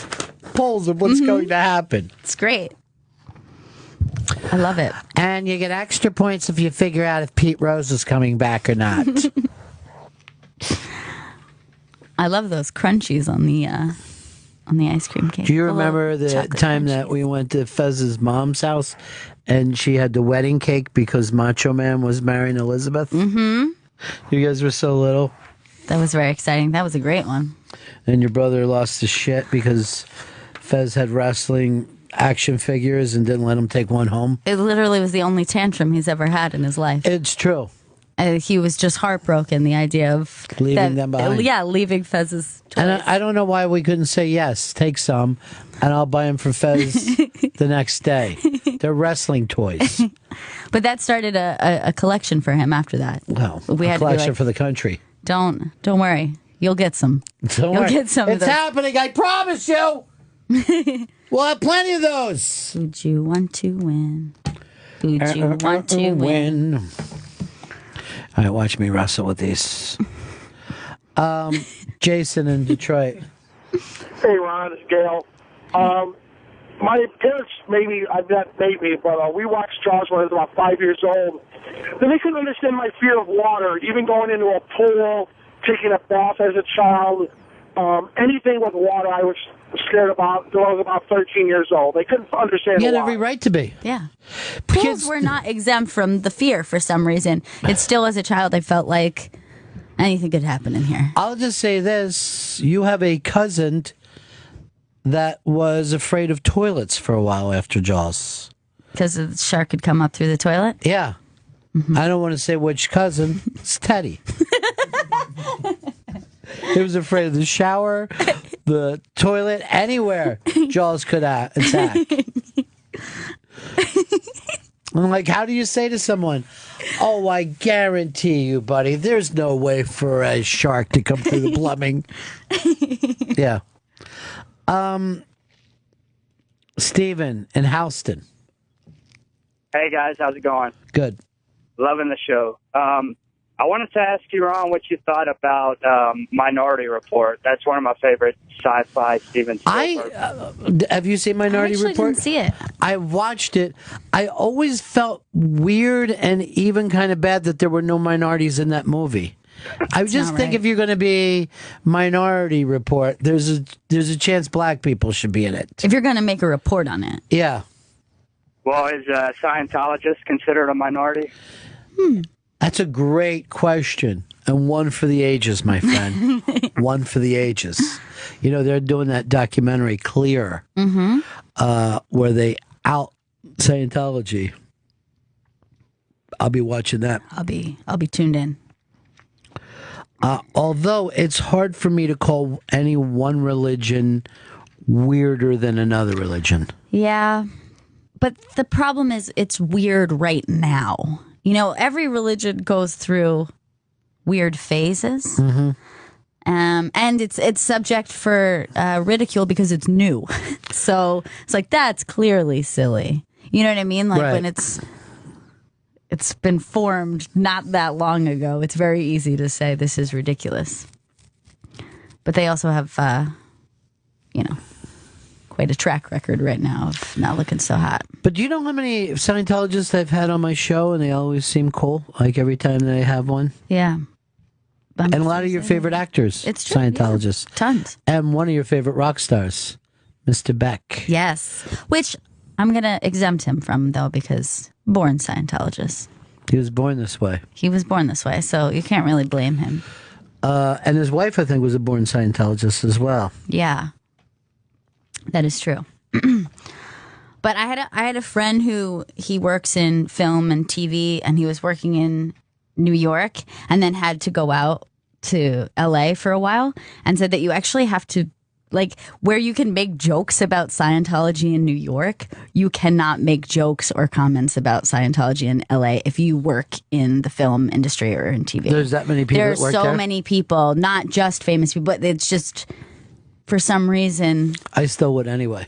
polls of what's going to happen. It's great. I love it. And you get extra points if you figure out if Pete Rose is coming back or not. I love those crunchies on the ice cream cake. Do you remember the time that we went to Fez's mom's house and she had the wedding cake because Macho Man was marrying Elizabeth? Mm-hmm. You guys were so little. That was very exciting. That was a great one. And your brother lost his shit because Fez had wrestling action figures and didn't let him take one home. It literally was the only tantrum he's ever had in his life. It's true. He was just heartbroken, the idea of leaving them behind. Yeah, leaving Fez's toys. And I don't know why we couldn't say yes, take some, and I'll buy them for Fez the next day. They're wrestling toys. But that started a collection for him after that. Well, we a had collection to be like, for the country. Don't worry. You'll get some. Don't You'll worry. get some It's of those. happening, I promise you. We'll have plenty of those. Would you want to win? Would you want to win? All right, watch me wrestle with these. Jason in Detroit. Hey, Ron, it's Gail. My parents made me, but we watched Jaws when I was about 5 years old. Then they couldn't understand my fear of water, even going into a pool, taking a bath as a child. Anything with water I was scared about until I was about 13 years old. They couldn't understand You had why. every right to be. Yeah. Pools were not exempt from the fear for some reason. It's still, as a child, I felt like anything could happen in here. I'll just say this. You have a cousin that was afraid of toilets for a while after Jaws. Because the shark could come up through the toilet? Yeah. I don't want to say which cousin. It's Teddy. He was afraid of the shower, the toilet, anywhere Jaws could attack. I'm like, how do you say to someone, oh, I guarantee you, buddy, there's no way for a shark to come through the plumbing. Yeah. Steven in Houston. Hey guys, how's it going? Good. Loving the show. I wanted to ask you, Ron, what you thought about Minority Report. That's one of my favorite sci-fi Steven Spielberg. Have you seen Minority I actually Report? didn't see it. I watched it. I always felt weird and even kind of bad that there were no minorities in that movie. I just think if you're going to be Minority Report, there's a chance black people should be in it. If you're going to make a report on it. Yeah. Well, is a Scientologist considered a minority? That's a great question. And one for the ages, my friend. One for the ages. You know, they're doing that documentary, Clear, where they out Scientology. I'll be watching that. I'll be tuned in. Although it's hard for me to call any one religion weirder than another religion. Yeah. But the problem is it's weird right now. You know, every religion goes through weird phases. Mm-hmm. And it's subject for ridicule because it's new. So it's like, that's clearly silly. You know what I mean? Like when it's been formed not that long ago, it's very easy to say this is ridiculous. But they also have, quite a track record right now of not looking so hot. But do you know how many Scientologists I've had on my show, and they always seem cool, like every time that I have one? Yeah. And a lot of your favorite actors, it's true, Scientologists. Yeah. Tons. And one of your favorite rock stars, Mr. Beck. Yes. Which I'm going to exempt him from, though, because born Scientologist. He was born this way. He was born this way, so you can't really blame him. And his wife, I think, was a born Scientologist as well. Yeah. That is true. But I had a friend who he works in film and TV, and he was working in New York and then had to go out to LA for a while, and said that you actually have to, like, where you can make jokes about Scientology in New York, you cannot make jokes or comments about Scientology in LA if you work in the film industry or in TV. There's that many people that work there? There's so many people, not just famous people, but it's just, for some reason... I still would anyway.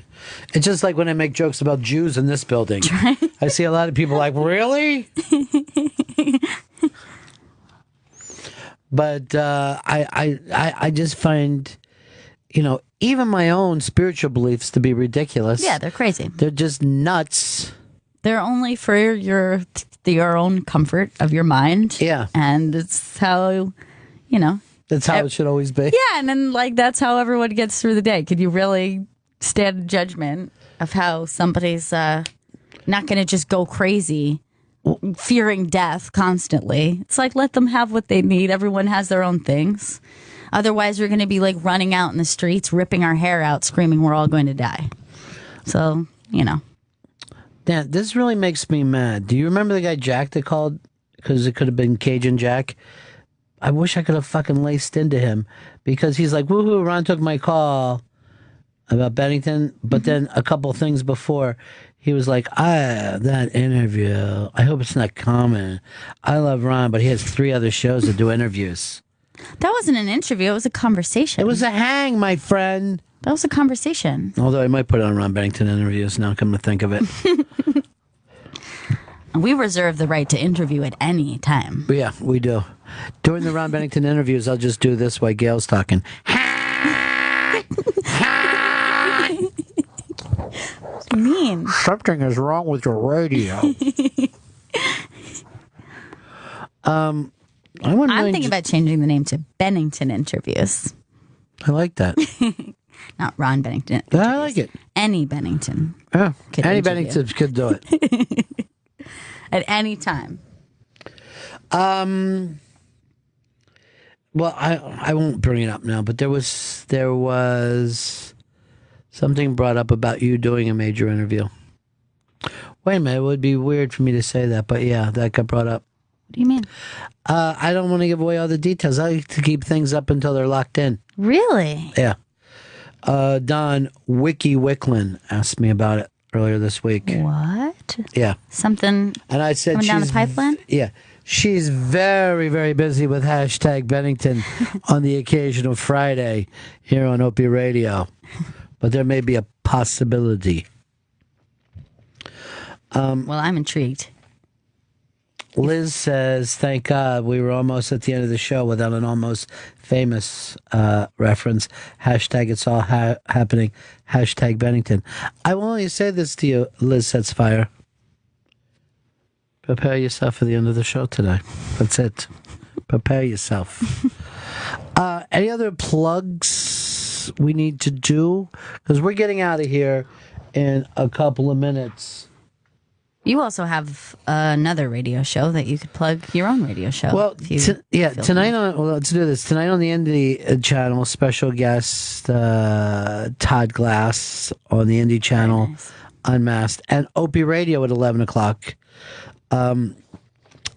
It's just like when I make jokes about Jews in this building. I see a lot of people like, really? But I just find, even my own spiritual beliefs to be ridiculous. Yeah, they're crazy. They're just nuts. They're only for your own comfort of your mind. Yeah. And it's how, That's how it should always be. Yeah, and then, that's how everyone gets through the day. Could you really stand in judgment of how somebody's not going to just go crazy, fearing death constantly? It's like, let them have what they need. Everyone has their own things. Otherwise, we're going to be running out in the streets, ripping our hair out, screaming we're all going to die. So, Dan, this really makes me mad. Do you remember the guy Jack that called? Because it could have been Cajun Jack. I wish I could have fucking laced into him, because he's like, woohoo, Ron took my call about Bennington. But then a couple things before, he was like, that interview, I hope it's not common. I love Ron, but he has 3 other shows to do interviews. That wasn't an interview. It was a conversation. It was a hang, my friend. That was a conversation. Although I might put on Ron Bennington interviews now, come to think of it. We reserve the right to interview at any time. Yeah, we do. During the Ron Bennington interviews, I'll just do this while Gail's talking. Mean. Something is wrong with your radio. I'm thinking about changing the name to Bennington Interviews. I like that. Not Ron Bennington. I like it. Any Bennington. Yeah, any interview. Bennington could do it. At any time. Well, I won't bring it up now, but there was something brought up about you doing a major interview. Wait a minute, it would be weird for me to say that, but yeah, that got brought up. What do you mean? I don't want to give away all the details. I like to keep things up until they're locked in. Really? Yeah. Don Wiki Wicklin asked me about it earlier this week. What? Yeah. Something and I said coming down the pipeline? Yeah. She's very, very busy with hashtag Bennington on the occasional Friday here on Opie Radio. But there may be a possibility. Well, I'm intrigued. Liz says, thank God we were almost at the end of the show without an almost famous reference. Hashtag it's all happening. Hashtag Bennington. I will only say this to you, Liz Sets Fire. Prepare yourself for the end of the show today. That's it. Prepare yourself. Any other plugs we need to do? Because we're getting out of here in a couple of minutes. You also have another radio show that you could plug your own radio show. Well, tonight on, let's do this. Tonight on the Indie channel, special guest Todd Glass on the Indie channel, nice. Unmasked, and Opie Radio at 11 o'clock.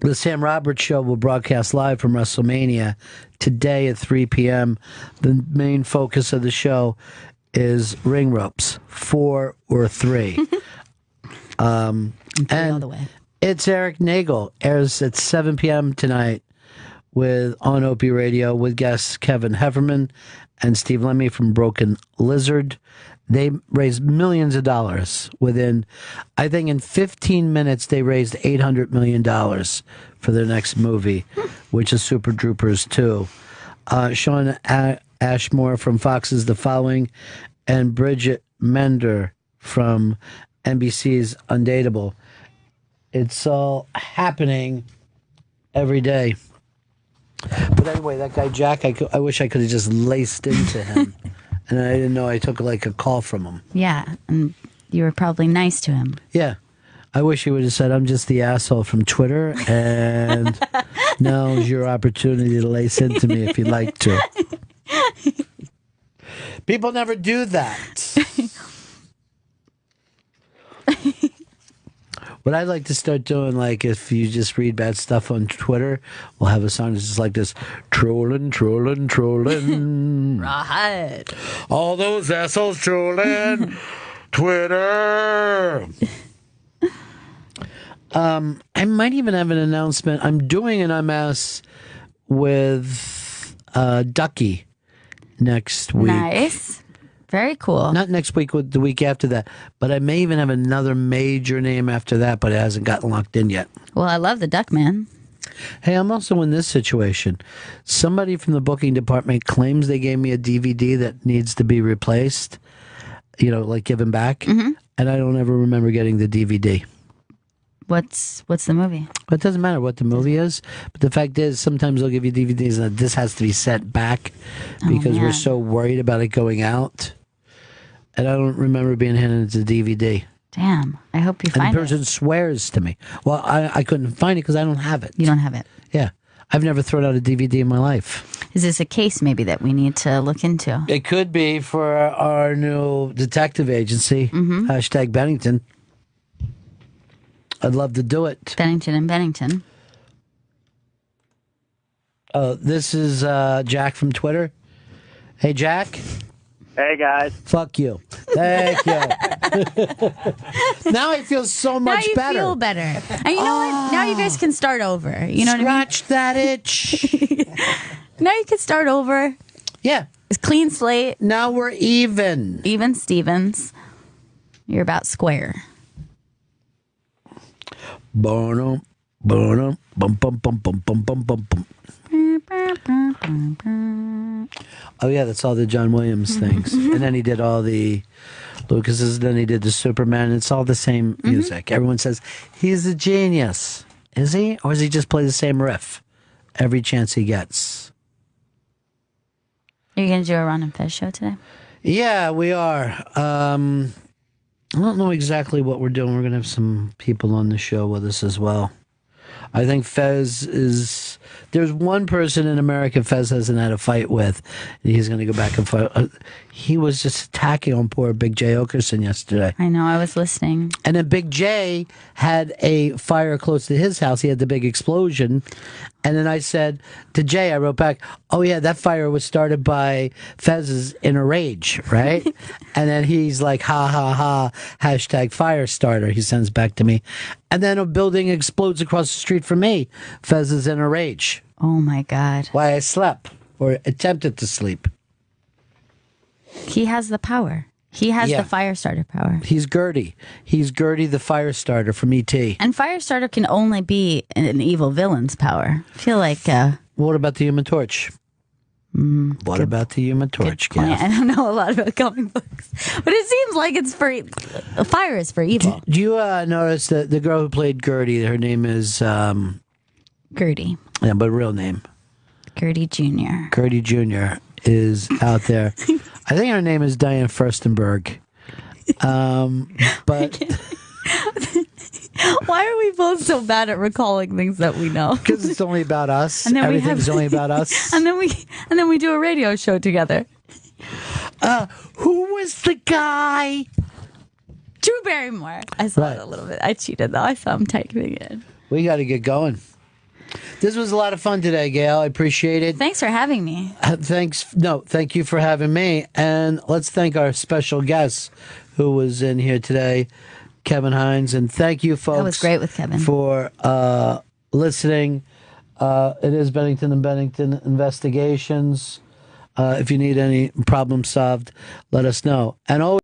The Sam Roberts Show will broadcast live from WrestleMania today at 3 p.m. The main focus of the show is ring ropes, 4 or 3. All the way. It's Eric Nagel. Airs at 7 p.m. tonight on Opie Radio with guests Kevin Hefferman and Steve Lemmy from Broken Lizard. They raised millions of dollars within, I think in 15 minutes, they raised $800 million for their next movie, which is Super Troopers 2. Sean Ashmore from Fox's The Following and Bridget Mender from NBC's Undateable. It's all happening every day. But anyway, that guy Jack, I wish I could have just laced into him. And I didn't know I took like a call from him. Yeah, and you were probably nice to him. Yeah. I wish he would have said, I'm just the asshole from Twitter, and now's your opportunity to lace into me if you'd like to. People never do that. What I'd like to start doing, like, if you just read bad stuff on Twitter, we'll have a song that's just like this: trolling, trolling, trolling. Right. All those assholes trolling Twitter. I might even have an announcement. I'm doing an MS with Ducky next week. Nice. Very cool. Not next week, the week after that. But I may even have another major name after that, but it hasn't gotten locked in yet. Well, I love the Duckman. Hey, I'm also in this situation. Somebody from the booking department claims they gave me a DVD that needs to be replaced, like given back. Mm-hmm. And I don't ever remember getting the DVD. What's the movie? It doesn't matter what the movie is, but the fact is sometimes they'll give you DVDs and this has to be sent back because we're so worried about it going out. And I don't remember being handed the DVD. Damn. I hope you find it. And the person swears to me. Well, I couldn't find it because I don't have it. You don't have it? Yeah. I've never thrown out a DVD in my life. Is this a case maybe that we need to look into? It could be for our new detective agency, # Bennington. I'd love to do it. Bennington and Bennington. Oh, this is Jack from Twitter. Hey, Jack. Hey, guys. Fuck you. Thank you. Now I feel so much better. Now you feel better. And you know what? Now you guys can start over. You know what I mean? Scratch that itch. Now you can start over. Yeah. It's clean slate. Now we're even. Even Stevens. You're about square. Bono, bono, bum, bum, bum, bum, bum, bum, bum, bum. Oh yeah, that's all the John Williams things. And then he did all the Lucas's, then he did the Superman. It's all the same music. Everyone says he's a genius. Is he? Or does he just play the same riff every chance he gets? Are you going to do a Ron and Fez show today? Yeah, we are. I don't know exactly what we're doing. We're going to have some people on the show with us as well. I think Fez is... There's one person in America Fez hasn't had a fight with. He's going to go back and fight. He was just attacking on poor Big J. Okerson yesterday. I know, I was listening. And then Big J had a fire close to his house. He had the big explosion. And then I said to Jay, I wrote back, oh yeah, that fire was started by Fez's in a rage, right? And then he's like, ha ha ha, # fire starter, he sends back to me. And then a building explodes across the street from me. Fez is in a rage. Oh my God. Why I slept or attempted to sleep. He has the power. He has the fire starter power. He's Gertie. He's Gertie the fire starter from E.T. And fire starter can only be an evil villain's power. I feel like... what about the Human Torch? What about the Human Torch, Gail? I don't know a lot about comic books. But it seems like it's for... fire is for evil. Do you notice that the girl who played Gertie, her name is... Gertie. Yeah, but real name. Gertie Jr. Gertie Jr. is out there. I think her name is Diane Furstenberg. But... Why are we both so bad at recalling things that we know? Because it's only about us. And then everything's only about us. And then we do a radio show together. Who was the guy? Drew Barrymore. I saw it a little bit. I cheated though. I saw him typing it in. We got to get going. This was a lot of fun today, Gail. I appreciate it. Thanks for having me. Thank you for having me. And let's thank our special guest who was in here today, Kevin Hines. And thank you, folks. That was great with Kevin. For listening. It is Bennington and Bennington Investigations. If you need any problem solved, let us know. And always